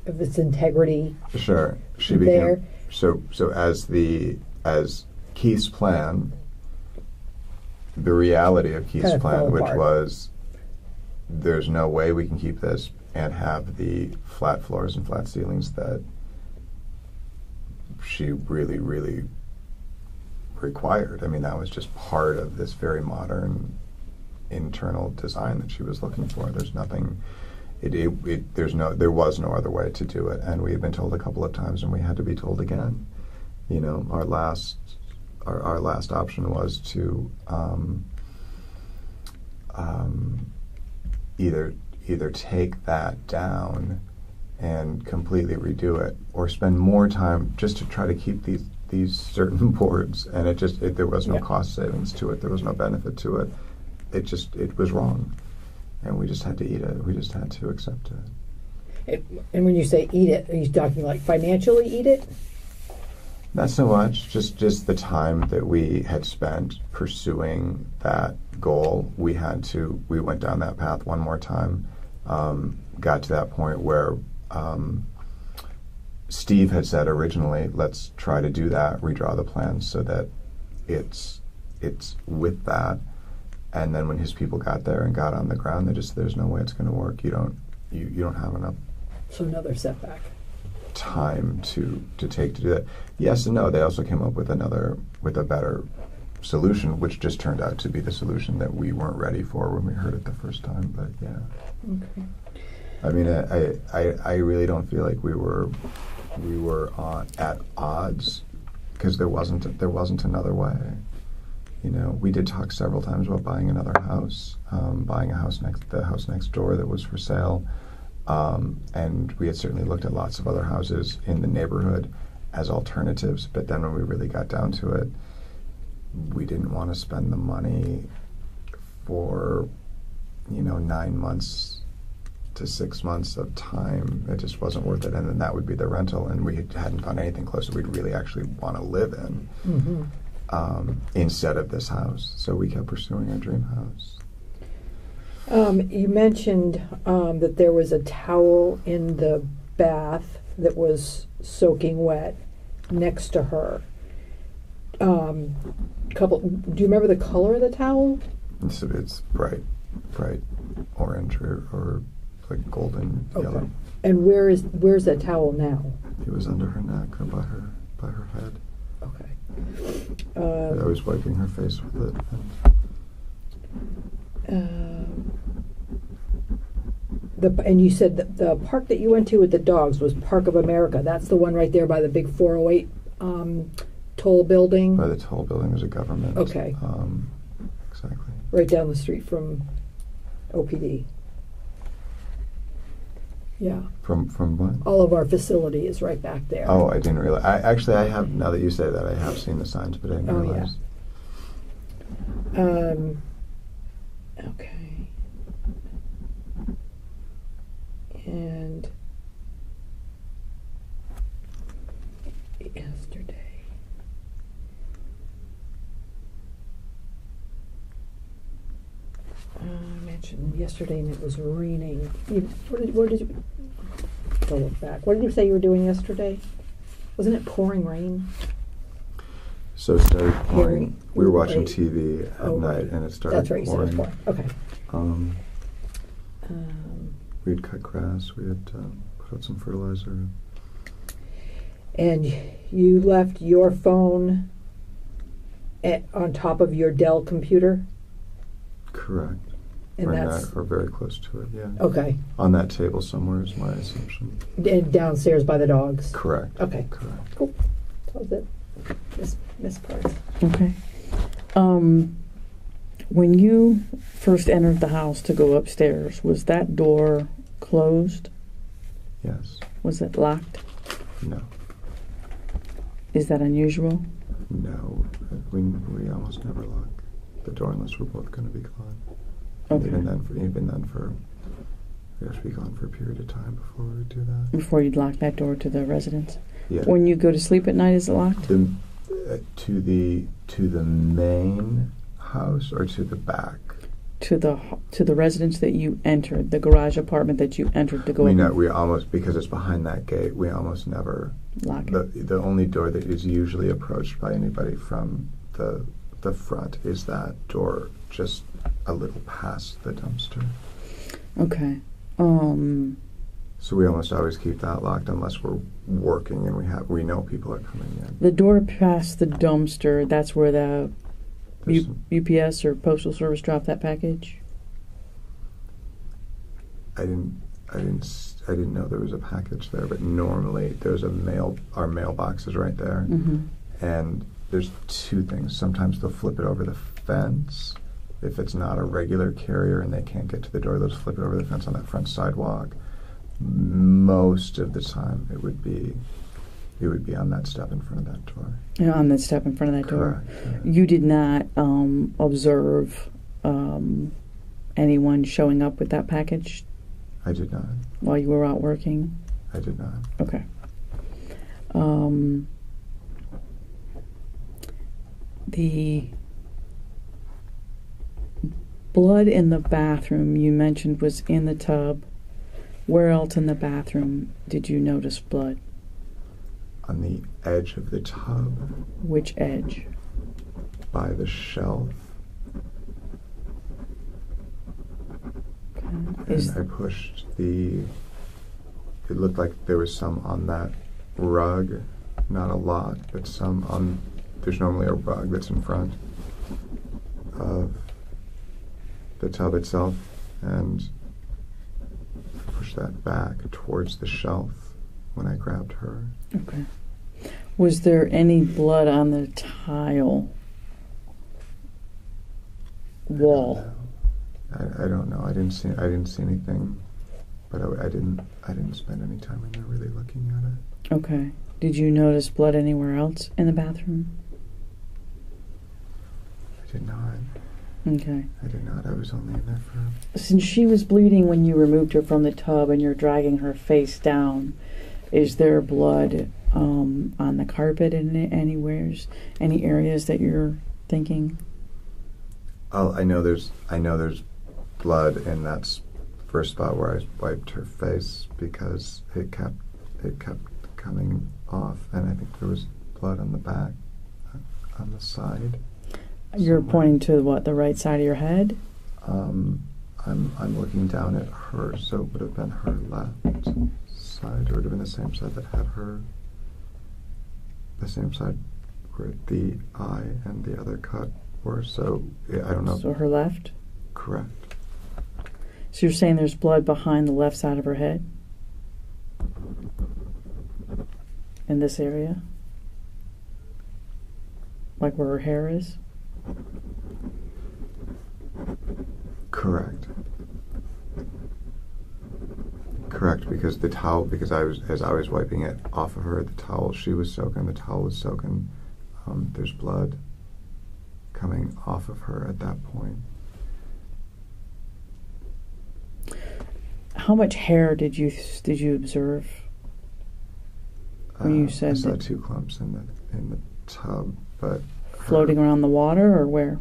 of its integrity. Sure. She there. became so as Keith's plan. The reality of Keith's Kind of plan, fell which apart. was, there's no way we can keep this and have the flat floors and flat ceilings that she really, really required. I mean, that was just part of this very modern internal design that she was looking for. There's nothing. There was no other way to do it, and we had been told a couple of times, and we had to be told again. Our last option was to either take that down and completely redo it, or spend more time just to try to keep these certain boards. And there was no cost savings to it. There was no benefit to it. It was wrong, and we just had to eat it. We just had to accept it. And when you say eat it, are you talking like financially eat it? Not so much, just the time that we had spent pursuing that goal. We went down that path one more time, got to that point where Steve had said originally, let's try to do that, redraw the plans so that it's with that. And then when his people got there and got on the ground, there's no way it's going to work. You don't have enough. So another setback. Time to take to do that. Yes and no. They also came up with a better solution, which just turned out to be the solution that we weren't ready for when we heard it the first time. But yeah. Okay. I mean, I really don't feel like we were at odds, because there wasn't another way. We did talk several times about buying another house, buying the house next door that was for sale. And we had certainly looked at lots of other houses in the neighborhood as alternatives, but then when we really got down to it, we didn't want to spend the money for 9 months to 6 months of time. It just wasn't worth it, and then that would be the rental, and we hadn't found anything close that we'd really actually want to live in. Mm-hmm. Instead of this house. So we kept pursuing our dream house. You mentioned that there was a towel in the bath that was soaking wet next to her. Do you remember the color of the towel? It's bright orange or like golden yellow. And where's that towel now? It was under her neck or by her head. Okay. I was wiping her face with it. And you said that the park that you went to with the dogs was Park of America. That's the one right there by the big 408 toll building? By the toll building, there's a government. Okay. Exactly. Right down the street from OPD. Yeah. From what? All of our facility is right back there. Oh, I didn't realize. I have, now that you say that, I have seen the signs, but I didn't realize. Yeah. Okay. And yesterday. I mentioned yesterday and it was raining. Where did you go look back? What did you say you were doing yesterday? Wasn't it pouring rain? So it started pouring. Pouring. We were watching Right. TV at night, and it started That's right, you said it pouring. was pouring. Okay. We had cut grass. We had put out some fertilizer. And you left your phone on top of your Dell computer? Correct. And or that's or very close to it. Yeah. okay. On that table somewhere is my assumption. And downstairs by the dogs. Correct. Okay. Correct. Cool. That was it. Miss parts. Okay. When you first entered the house to go upstairs, was that door closed? Yes. Was it locked? No. Is that unusual? No. We almost never lock the door unless we're both going to be gone. Okay. Even then, we have to be gone for a period of time before we would do that. Before you'd lock that door to the residence? Yeah. When you go to sleep at night, is it locked? To the main house or to the back? To the residence that you entered, the garage apartment that you entered to go up. We almost, because it's behind that gate, we almost never Lock it. The only door that is usually approached by anybody from the front is that door just a little past the dumpster. Okay. So we almost always keep that locked unless we're working and we know people are coming in. The door past the dumpster, that's where the There's UPS or Postal Service dropped that package? I didn't know there was a package there, but normally there's our mailbox is right there. Mm-hmm. And there's two things. Sometimes they'll flip it over the fence. If it's not a regular carrier and they can't get to the door, they'll just flip it over the fence on that front sidewalk. Most of the time it would be on that step in front of that door. Yeah, on that step in front of that door. Correct. You did not observe anyone showing up with that package I did not. while you were out working? I did not. Okay. The blood in the bathroom you mentioned was in the tub. Where else in the bathroom did you notice blood? On the edge of the tub, Which edge? by the shelf, Okay. and I pushed it looked like there was some on that rug, not a lot, but some on, there's normally a rug that's in front of the tub itself, and I pushed that back towards the shelf when I grabbed her. Okay. Was there any blood on the tile wall? I don't know. I didn't see anything, but I didn't spend any time in there really looking at it. Okay. Did you notice blood anywhere else in the bathroom? I did not. Okay. I did not. I was only in there for. Since she was bleeding when you removed her from the tub and you're dragging her face down, is there blood on the carpet in any areas that you're thinking? Oh, I know there's blood in that first spot where I wiped her face because it kept coming off, and I think there was blood on the back, on the side. You're somewhere. pointing to what, the right side of your head? I'm looking down at her, so it would have been her left side, or it would have been the same side that had her. The same side where the eye and the other cut were. So I don't know. So her left? Correct. So you're saying there's blood behind the left side of her head? In this area? Like where her hair is? Correct. Correct, because the towel, as I was wiping it off of her, the towel was soaking. There's blood coming off of her at that point. How much hair did you observe? When you said I saw that 2 clumps in the tub, but floating around the water, or where?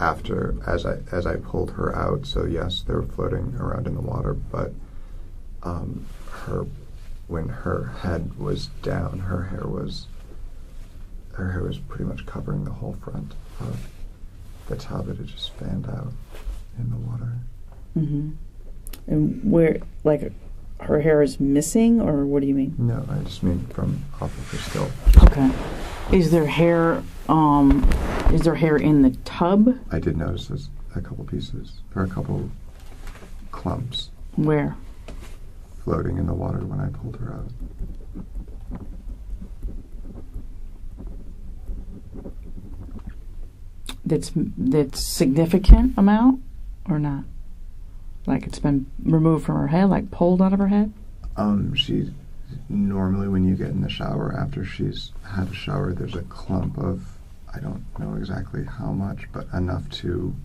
After, as I pulled her out, so yes, they were floating around in the water, but when her head was down, her hair was pretty much covering the whole front of the tub. It had just fanned out in the water. Mm-hmm. And where, like, her hair is missing, or what do you mean? No, I just mean from off of her still. Okay. Is there hair? Is there hair in the tub? I did notice this, a couple pieces, or a couple clumps Where? floating in the water when I pulled her out. That's significant amount or not? Like it's been removed from her head, like pulled out of her head? She normally, when you get in the shower after she's had a shower, there's a clump of, I don't know exactly how much, but enough to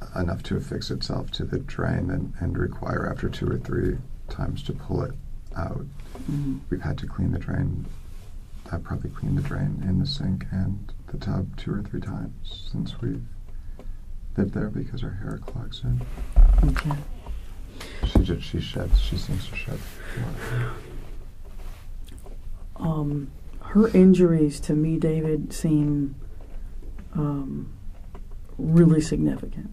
affix itself to the drain and require after 2 or 3 times to pull it out. Mm-hmm. We've had to clean the drain. I've probably cleaned the drain in the sink and the tub 2 or 3 times since we've lived there because her hair clogs in. Okay. She sheds. She seems to shed a lot. Her injuries to me, David, seem really significant.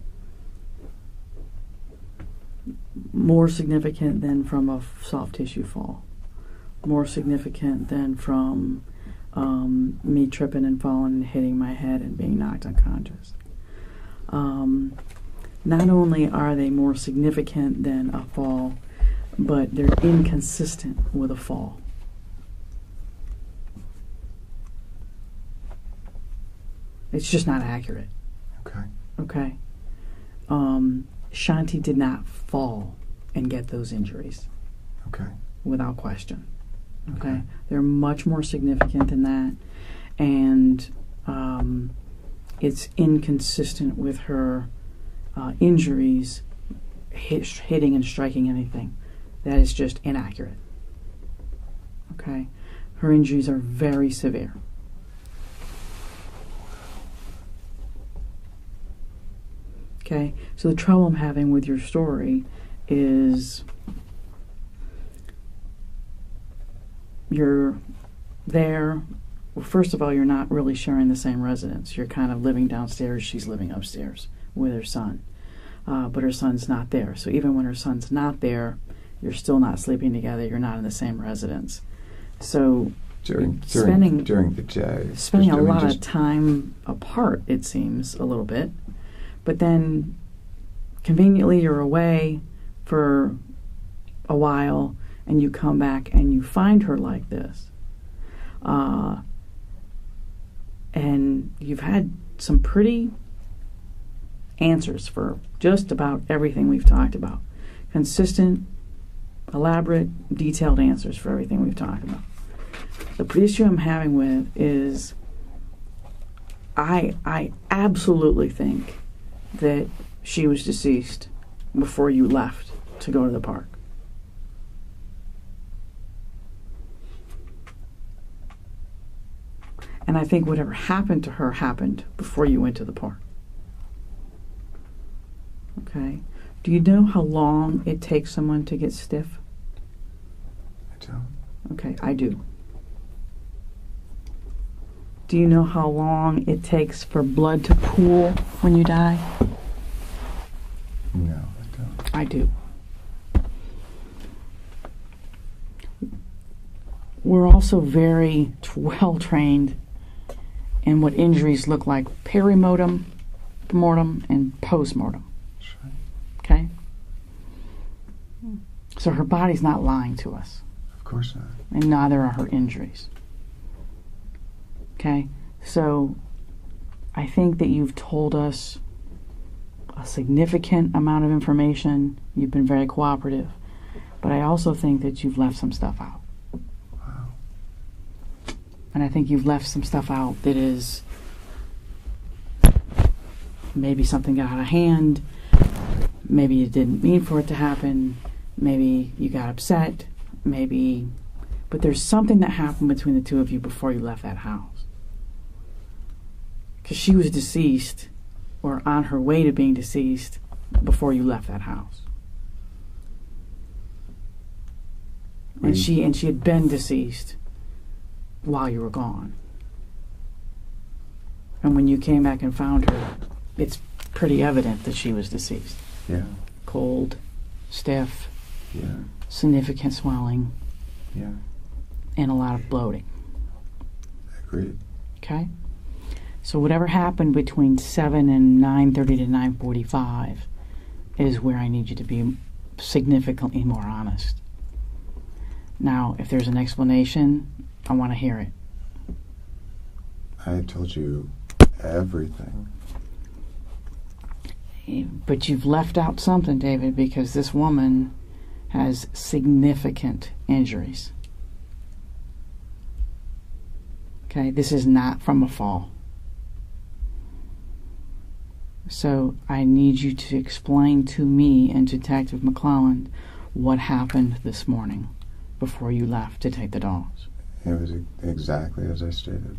More significant than from a soft tissue fall. More significant than from me tripping and falling and hitting my head and being knocked unconscious. Not only are they more significant than a fall, but they're inconsistent with a fall. It's just not accurate. Okay. Okay. Shanti did not fall and get those injuries. Okay. Without question. Okay. Okay. They're much more significant than that. And it's inconsistent with her injuries hitting and striking anything. That is just inaccurate. Okay. Her injuries are very severe. Okay, so the trouble I'm having with your story is you're there. Well, first of all, you're not really sharing the same residence. You're kind of living downstairs. She's living upstairs with her son. But her son's not there. So even when her son's not there, you're still not sleeping together. You're not in the same residence. So During the day. Spending a lot of time apart, it seems, a little bit. But then, conveniently, you're away for a while, and you come back and you find her like this. And you've had some pretty answers for just about everything we've talked about. Consistent, elaborate, detailed answers for everything we've talked about. The issue I'm having with is I absolutely think that she was deceased before you left to go to the park. And I think whatever happened to her happened before you went to the park. Okay? Do you know how long it takes someone to get stiff? I don't. Okay, I do. Do you know how long it takes for blood to pool when you die? No, I don't. I do. We're also very well trained in what injuries look like perimortem, mortem, and postmortem. Sure. Okay? So her body's not lying to us, Of course not. and neither are her injuries. Okay? So I think that you've told us a significant amount of information. You've been very cooperative. But I also think that you've left some stuff out. Wow. And I think you've left some stuff out that is maybe something got out of hand, maybe you didn't mean for it to happen, maybe you got upset, but there's something that happened between the two of you before you left that house. Because she was deceased, or on her way to being deceased, before you left that house. And she had been deceased while you were gone. And when you came back and found her, it's pretty evident that she was deceased. Yeah. Cold, stiff, Yeah. significant swelling, Yeah. and a lot of bloating. Agreed. Okay? So whatever happened between 7 and 9:30 to 9:45 is where I need you to be significantly more honest. Now, if there's an explanation, I want to hear it. I told you everything. But you've left out something, David, because this woman has significant injuries. Okay, this is not from a fall. So I need you to explain to me and Detective McClelland what happened this morning before you left to take the dogs. It was exactly as I stated.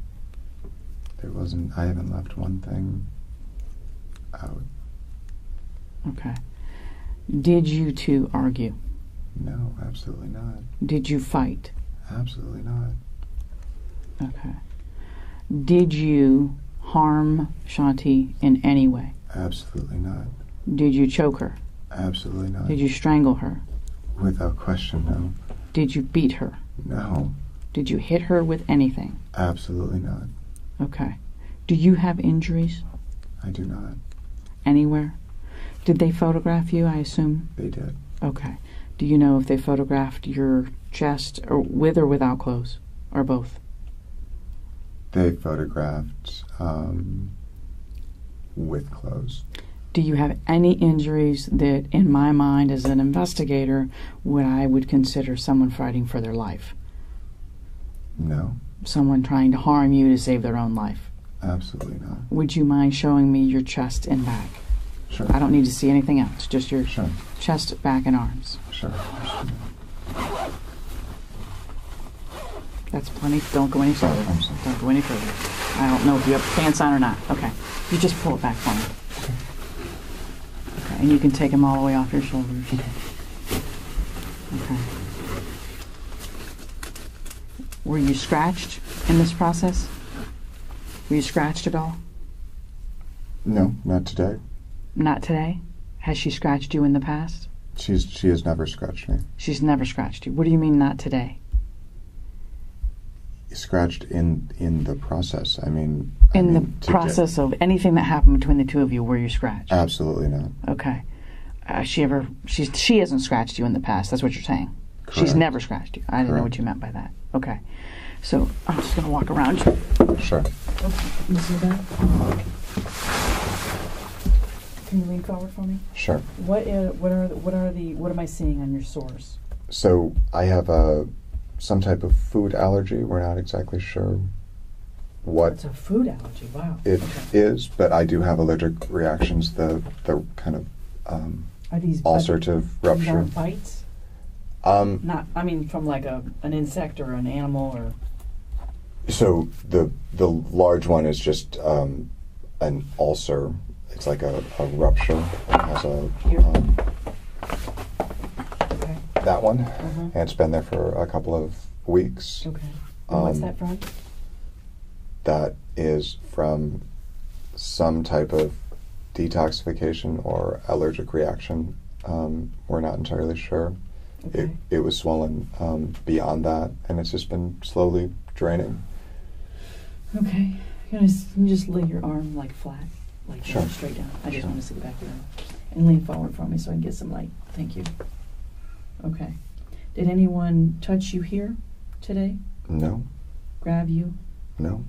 I haven't left one thing out. Okay. Did you two argue? No, absolutely not. Did you fight? Absolutely not. Okay. Did you harm Shanti in any way? Absolutely not. Did you choke her? Absolutely not. Did you strangle her? Without question, no. Did you beat her? No. Did you hit her with anything? Absolutely not. Okay. Do you have injuries? I do not. Anywhere? Did they photograph you, I assume? They did. Okay. Do you know if they photographed your chest or with or without clothes? Or both? They photographed with clothes. Do you have any injuries that, in my mind as an investigator, I would consider someone fighting for their life? No. Someone trying to harm you to save their own life? Absolutely not. Would you mind showing me your chest and back? Sure. I don't need to see anything else, just your Sure. chest, back, and arms. Sure. That's plenty. Don't go any further. I'm sorry. Don't go any further. I don't know if you have pants on or not. Okay. You just pull it back for me. Okay. And you can take them all the way off your shoulders. Okay. Were you scratched in this process? Were you scratched at all? No, not today. Not today? Has she scratched you in the past? She has never scratched me. She's never scratched you. What do you mean not today? Scratched in the process. In the process of anything that happened between the two of you, were you scratched? Absolutely not. Okay. She hasn't scratched you in the past. That's what you're saying. Correct. She's never scratched you. I didn't know Correct. what you meant by that. Okay. So I'm just going to walk around you. Sure. Can you see that? Can you lean forward for me? Sure. What am I seeing on your sores? So I have some type of food allergy. We're not exactly sure what It's a food allergy. Wow. it is, but I do have allergic reactions. The kind of Are these ulcerative rupture. bites? Not. I mean, from like an insect or an animal or. So the large one is just an ulcer. It's like a rupture. It has Here. Okay. that one, Uh-huh. and it's been there for a couple of weeks. Okay. And what's Um, that from? That is from some type of detoxification or allergic reaction. We're not entirely sure. Okay. It was swollen beyond that, and it's just been slowly draining. Okay. Can you just lay your arm like flat, like Sure. straight down? I just Sure. want to see the back of your arm. And lean forward for me so I can get some light. Thank you. Okay. Did anyone touch you here today? No, Grab you? no,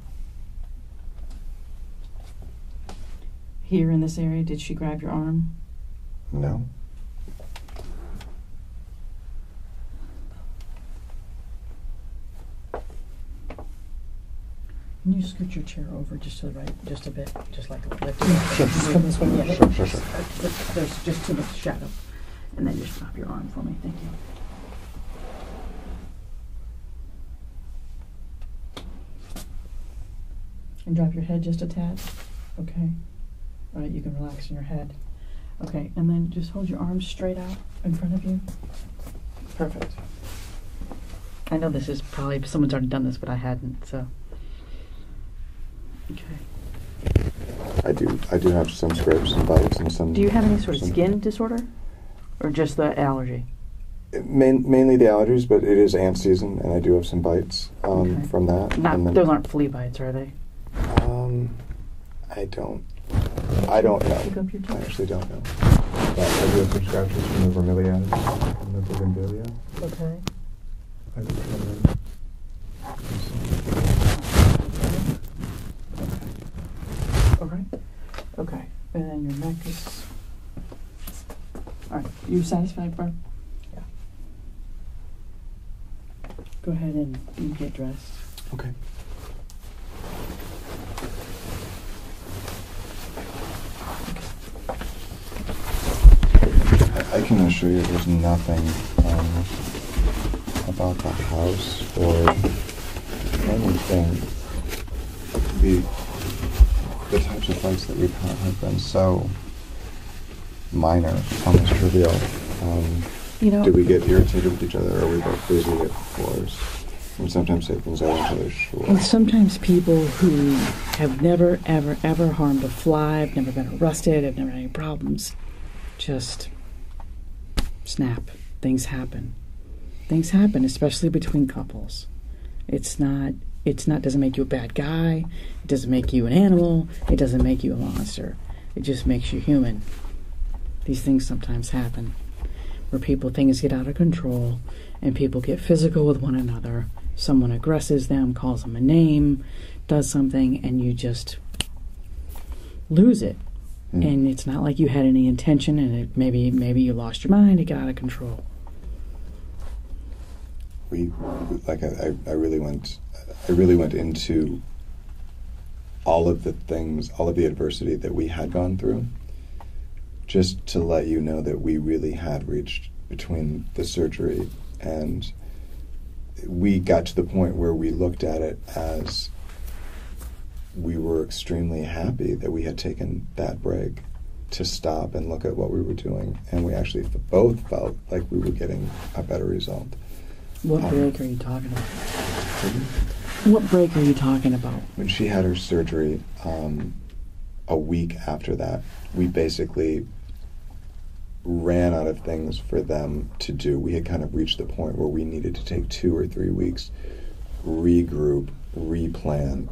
Here in this area, did she grab your arm? no. Can you scoot your chair over just to the right, just a bit, just like a lift? Sure. Just come this way, yeah. Sure. There's just too much shadow. And then just drop your arm for me. Thank you. And drop your head just a tad. Okay. All right, you can relax in your head. Okay, and then just hold your arms straight out in front of you. Perfect. I know this is probably, someone's already done this, but I hadn't, so. Okay. I do have some scrapes and bites and some. Do you have any sort of some- skin disorder? Or just the allergy? Mainly the allergies, but it is ant season, and I do have some bites from that. Those aren't flea bites, are they? I don't know. Pick up your I actually don't know. But I do have some scratches from the vermiliatis and the bougainvillea. Okay. I can try them. All right. Okay. And then your neck is... All right. You satisfied, bro? Yeah. Go ahead and you get dressed. Okay. I can assure you there's nothing about the house or anything. The types of fights that we've had have been so minor, almost trivial. Do we get irritated with each other, or are we both busy at floors? And sometimes say things over each other's shoulders. And sometimes people who have never, ever, ever harmed a fly, have never been arrested, have never had any problems, just snap. Things happen. Things happen, especially between couples. Doesn't make you a bad guy. It doesn't make you an animal. It doesn't make you a monster. It just makes you human. These things sometimes happen where things get out of control and people get physical with one another. Someone aggresses them, calls them a name, does something, and you just lose it. And it's not like you had any intention, and maybe you lost your mind, it got out of control. I really went into all of the adversity that we had gone through, just to let you know that we really had reached between the surgery, and we got to the point where we looked at it as we were extremely happy that we had taken that break to stop and look at what we were doing, and we actually both felt like we were getting a better result. What break are you talking about? What break are you talking about? When she had her surgery, a week after that, we basically ran out of things for them to do. We had kind of reached the point where we needed to take 2 or 3 weeks, regroup, replan,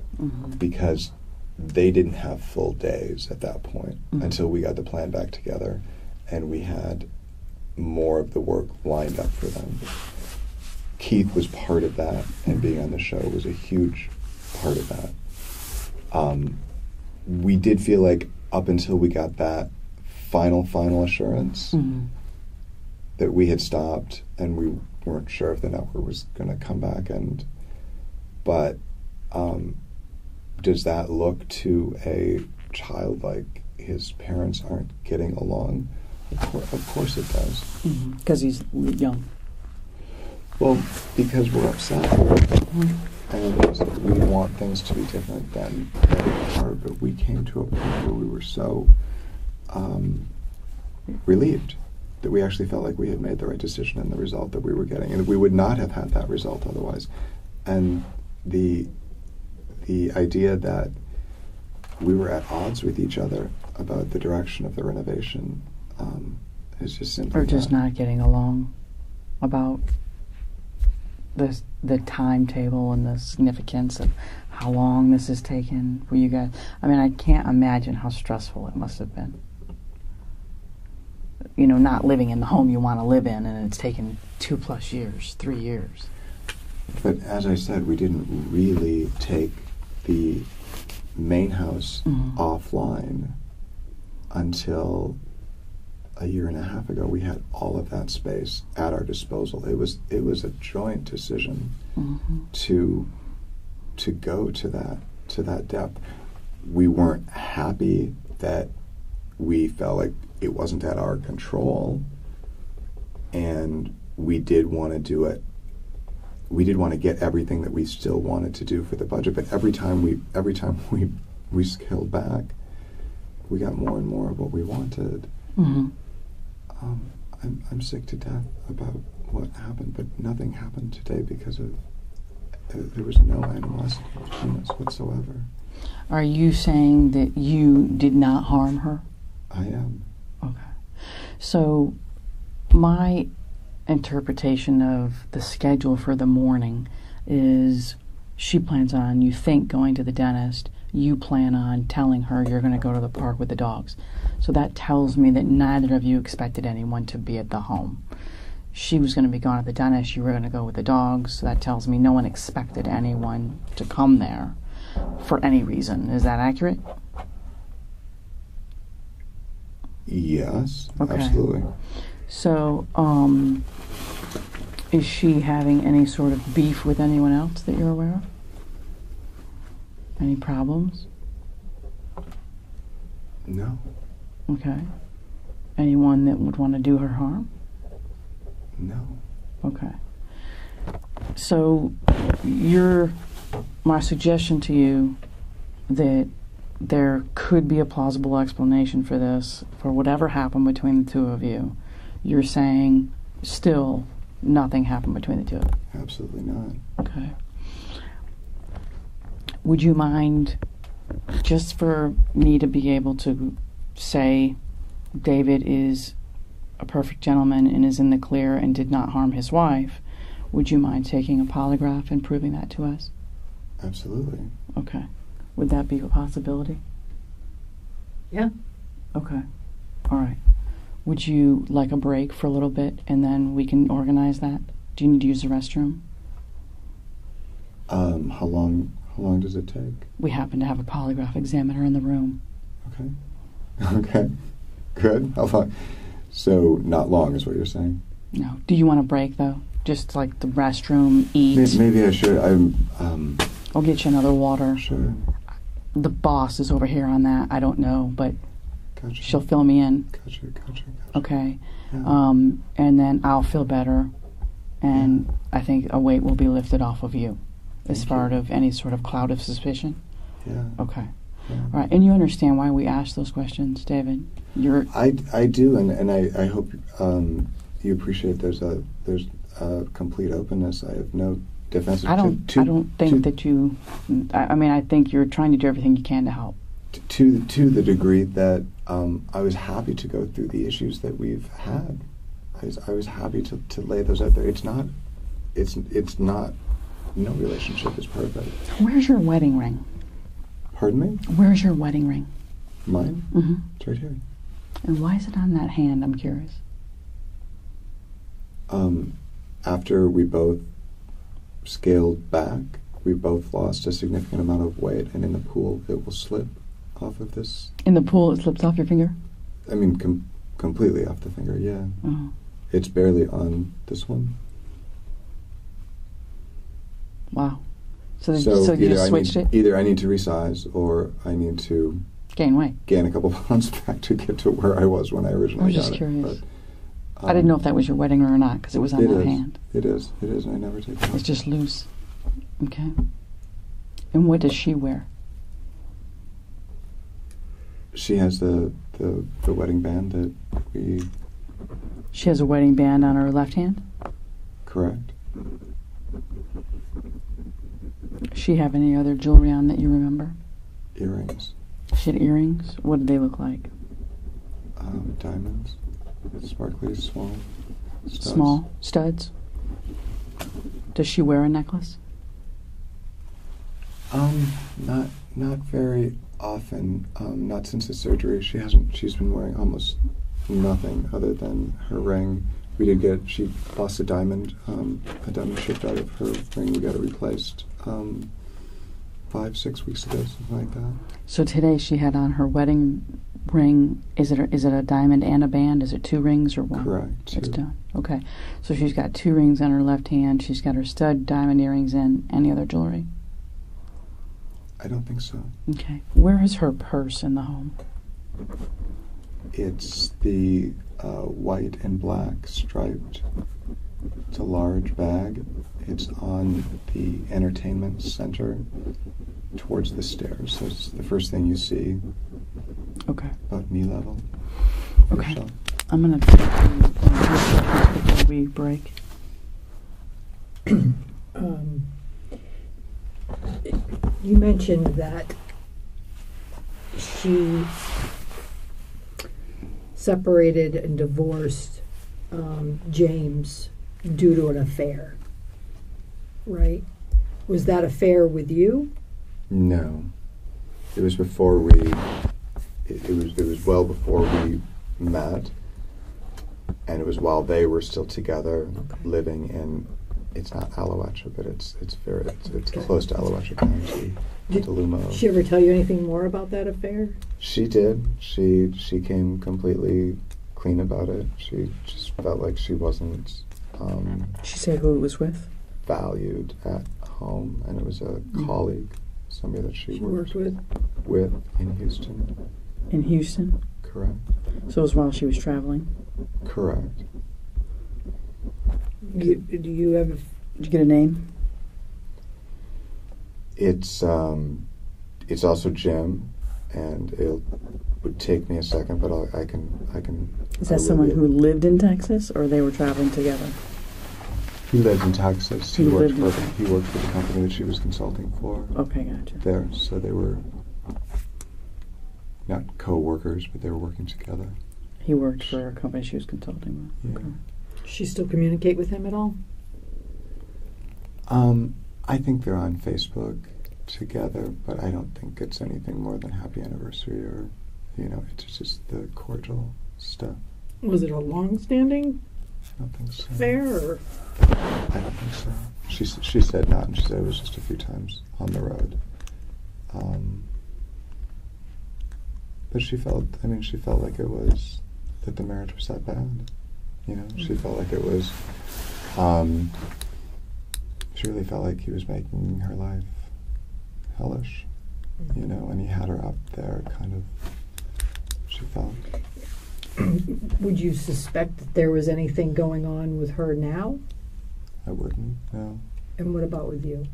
because they didn't have full days at that point until we got the plan back together and we had more of the work lined up for them. Keith was part of that, and being on the show was a huge part of that. We did feel like up until we got that final assurance that we had stopped, and we weren't sure if the network was going to come back. But does that look to a child like his parents aren't getting along? Of course it does. Because he's young. Well, because we're upset. And we want things to be different than they are, but we came to a point where we were so relieved that we actually felt like we had made the right decision in the result that we were getting, and we would not have had that result otherwise. And the idea that we were at odds with each other about the direction of the renovation is just simply... Or just not getting along about the timetable and the significance of how long this has taken for you guys. I mean, I can't imagine how stressful it must have been. Not living in the home you want to live in, and it's taken 2+ years, 3 years. But as I said, we didn't really take the main house offline until a year and a half ago. We had all of that space at our disposal. It was a joint decision to go to that depth. We weren't happy that we felt like it wasn't at our control, and we did want to do it. We did want to get everything that we still wanted to do for the budget, but every time we scaled back, we got more and more of what we wanted. I'm sick to death about what happened, but nothing happened today because of there was no animosity between us whatsoever. Are you saying that you did not harm her? I am. Okay. So my interpretation of the schedule for the morning is she plans on, you think, going to the dentist. You plan on telling her you're going to go to the park with the dogs. So that tells me that neither of you expected anyone to be at the home. She was going to be gone at the dentist. You were going to go with the dogs. So that tells me no one expected anyone to come there for any reason. Is that accurate? Yes, Okay. absolutely. So, is she having any sort of beef with anyone else that you're aware of? Any problems? No. Okay. Anyone that would want to do her harm? No. Okay. So, my suggestion to you that there could be a plausible explanation for this, for whatever happened between the two of you. You're saying still nothing happened between the two of you. Absolutely not. Okay. Would you mind, just for me to be able to say David is a perfect gentleman and is in the clear and did not harm his wife, would you mind taking a polygraph and proving that to us? Absolutely. Okay. Would that be a possibility? Yeah. Okay. All right. Would you like a break for a little bit and then we can organize that? Do you need to use the restroom? How long does it take? We happen to have a polygraph examiner in the room. Okay. Okay. Good. How long? So not long is what you're saying? No. Do you want a break though? Just like the restroom, eat. Maybe I should. I'll get you another water. Sure. The boss is over here on that. I don't know, but Gotcha. she'll fill me in. Gotcha. Okay. Yeah. And then I'll feel better, and I think a weight will be lifted off of you as Thank part you. of any sort of cloud of suspicion. Yeah. Okay. Yeah. All right. And you understand why we asked those questions, David? I do, and I hope you appreciate there's a complete openness. I have no defense. I don't think that you. I mean, I think you're trying to do everything you can to help. To the degree that I was happy to go through the issues that we've had. I was happy to lay those out there. It's not. No relationship is perfect. Where's your wedding ring? Pardon me? Where's your wedding ring? Mine? Mm-hmm. It's right here. And why is it on that hand? I'm curious. After we both scaled back, we both lost a significant amount of weight, and in the pool, it will slip off of this. In the pool, it slips off your finger? I mean, completely off the finger, yeah. Oh. It's barely on this one. Wow. So you either just switched it? Either I need to resize, or I need to Gain weight. gain a couple pounds back to get to where I was when I originally got it. I was just curious. But, I didn't know if that was your wedding ring or not, because it was on it that is. hand. It is. I never take it. It's just loose. Okay. And what does she wear? She has the wedding band that we... She has a wedding band on her left hand? Correct. Does she have any other jewelry on that you remember? Earrings. She had earrings? What did they look like? Diamonds. Sparkly, small. Studs. Small? Studs? Does she wear a necklace? Not very often. Not since the surgery. She's been wearing almost nothing other than her ring. She lost a diamond shipped out of her ring. We got it replaced 5-6 weeks ago, something like that. So today she had on her wedding ring. Is it a diamond and a band? Is it 2 rings or one? Correct. It's done. Okay. So she's got 2 rings on her left hand. She's got her stud diamond earrings in. Any other jewelry? I don't think so. Okay. Where is her purse in the home? It's the white and black striped. It's a large bag. It's on the entertainment center towards the stairs. So it's the first thing you see. Okay. About knee level. Okay. Yourself. I'm going to before we break. You mentioned that she separated and divorced James due to an affair, right? Was that affair with you? No. It was before we, it was well before we met, and it was while they were still together, living in, it's not Alouacha, but it's close to Alouacha County, Delumo. Did she ever tell you anything more about that affair? She did. She came completely clean about it. She just felt like she wasn't She said who it was with? valued at home, and it was a colleague, somebody that she worked with? In Houston. In Houston? Correct. So it was while she was traveling? Correct. Do you have? Did you get a name? It's also Jim, and it would take me a second, but I can. Is that someone who lived in Texas, or they were traveling together? He lived in Texas. He worked lived for the company that she was consulting for. Okay, gotcha. There, so they were not co-workers, but they were working together. He worked for a company she was consulting with. Yeah. Okay. She still communicate with him at all? I think they're on Facebook together, but I don't think it's anything more than happy anniversary or, it's just the cordial stuff. Was it a long-standing I don't think so. affair? Or? I don't think so. She said not, and she said it was just a few times on the road. But she felt like it was, that the marriage was that bad. She felt like it was, she really felt like he was making her life hellish, and he had her up there, kind of, she felt. Would you suspect that there was anything going on with her now? I wouldn't, no. And what about with you?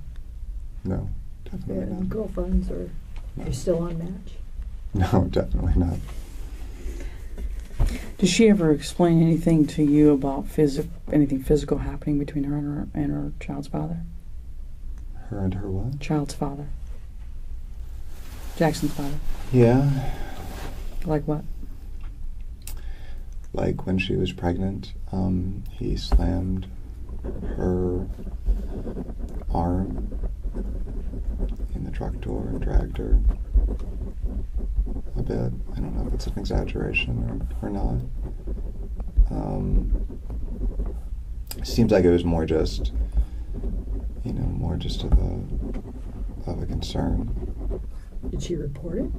No, definitely Any not. girlfriends, or you're still on Match? No, definitely not. Did she ever explain anything to you about anything physical happening between her and her child's father? Her and her what? Child's father. Jackson's father. Yeah. Like what? Like when she was pregnant, he slammed her arm in the truck door and dragged her a bit. I don't know if it's an exaggeration or not. It seems like it was more just, of a concern. Did she report it?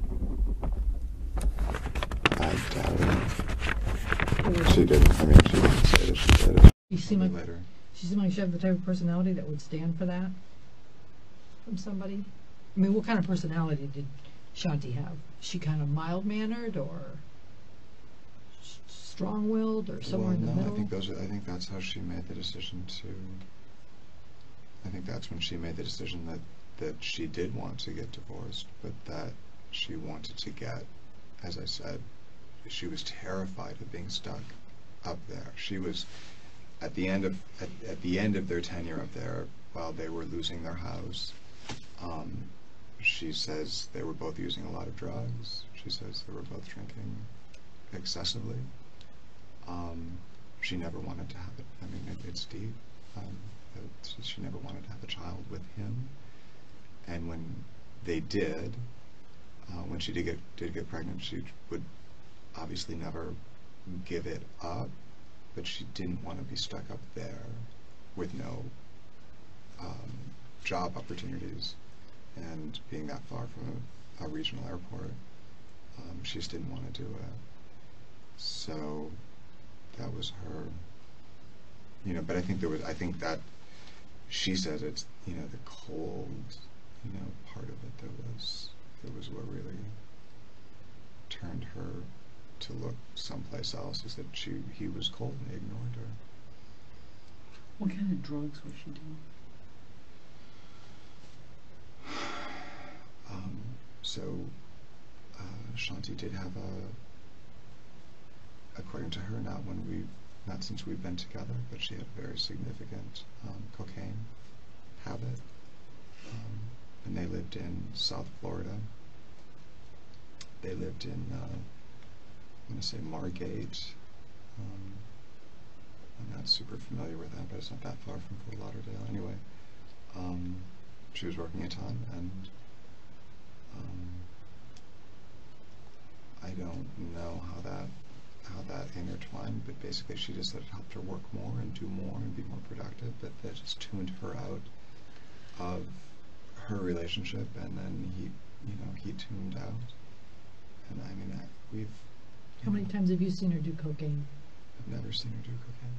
I doubt it. She didn't. She didn't say that she did it. You seem like Later. she seemed like she had the type of personality that would stand for that from somebody. I mean, what kind of personality did Shanti have? Is she kind of mild-mannered or strong-willed or somewhere in the middle? I think that's how she made the decision to. I think that's when she made the decision that she did want to get divorced, but that she wanted to get, as I said, she was terrified of being stuck up there. She was at the end of their tenure up there, while they were losing their house. She says they were both using a lot of drugs. She says they were both drinking excessively. She never wanted to have it. It's deep. She never wanted to have a child with him. And when they did, when she did get pregnant, she would obviously never give it up, but she didn't want to be stuck up there with no job opportunities and being that far from a regional airport. She just didn't want to do it. So that was her, but I think that she says it's, the cold, part of it that was what really turned her to look someplace else, is that he was cold and they ignored her. What kind of drugs was she doing? Shanti did have according to her, not since we've been together, but she had a very significant cocaine habit. And they lived in South Florida. They lived in, I'm going to say Margate, I'm not super familiar with that, but it's not that far from Fort Lauderdale anyway. She was working a ton, and I don't know how that intertwined, but basically she just said it helped her work more and do more and be more productive, but that just tuned her out of her relationship, and then he tuned out. And I mean, we've... How many times have you seen her do cocaine? I've never seen her do cocaine.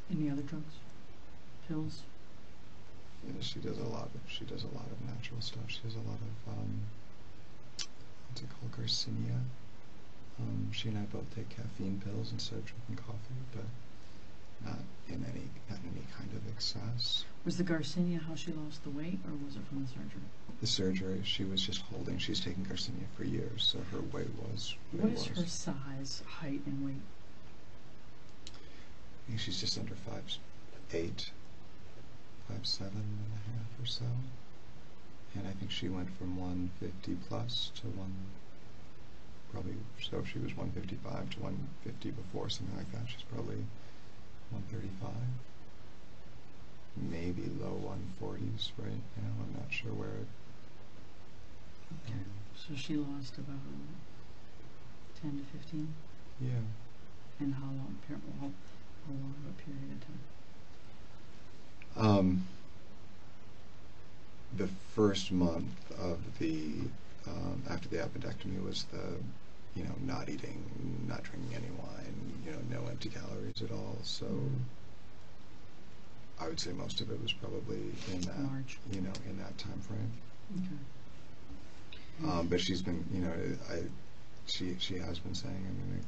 Any other drugs? Pills? Yeah, she does a lot of natural stuff. She does a lot of what's it called, Garcinia. She and I both take caffeine pills instead of drinking coffee, but not in any kind of excess. Was the Garcinia how she lost the weight, or was it from the surgery? The surgery, she was just holding. She's taken Garcinia for years, so her weight was. What is her size, height, and weight? I think she's just under 5'8", 5'7" and a half or so. And I think she went from 150 plus to so if she was 155 to 150 before, something like that. She's probably 135, maybe low 140s right now. I'm not sure where. Okay. So she lost about 10 to 15? Yeah. And how long of a period of time? The first month of the after the appendectomy was the not eating, not drinking any wine, no empty calories at all. So I would say most of it was probably in that March. In that time frame. Okay. But she's been, she has been saying,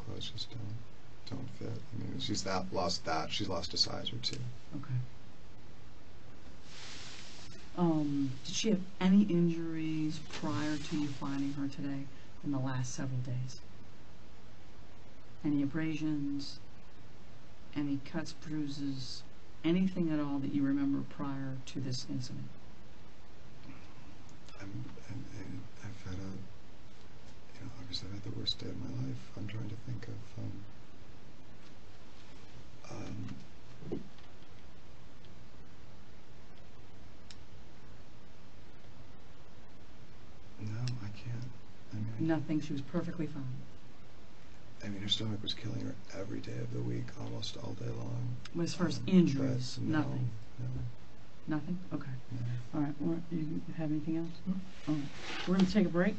clothes just don't fit. I mean, she's lost a size or two. Okay. Did she have any injuries prior to you finding her today in the last several days? Any abrasions, any cuts, bruises, anything at all that you remember prior to this incident? I've had obviously I've had the worst day of my life. I'm trying to think of, no, I can't. I mean, Nothing. She was perfectly fine. I mean, her stomach was killing her every day of the week, almost all day long. But as far as injuries, no, nothing. No. Nothing? Okay. No. All right. You have anything else? All right. We're going to take a break.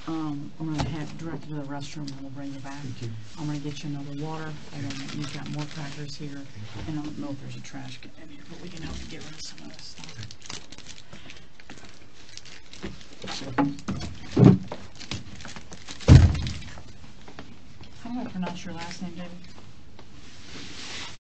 I'm going to head direct to the restroom and we'll bring you back. Thank you. I'm going to get you another water. And then you've got more crackers here. And I don't know if there's a trash can in here, but we can help you get rid of some of this stuff. How do I pronounce your last name, David?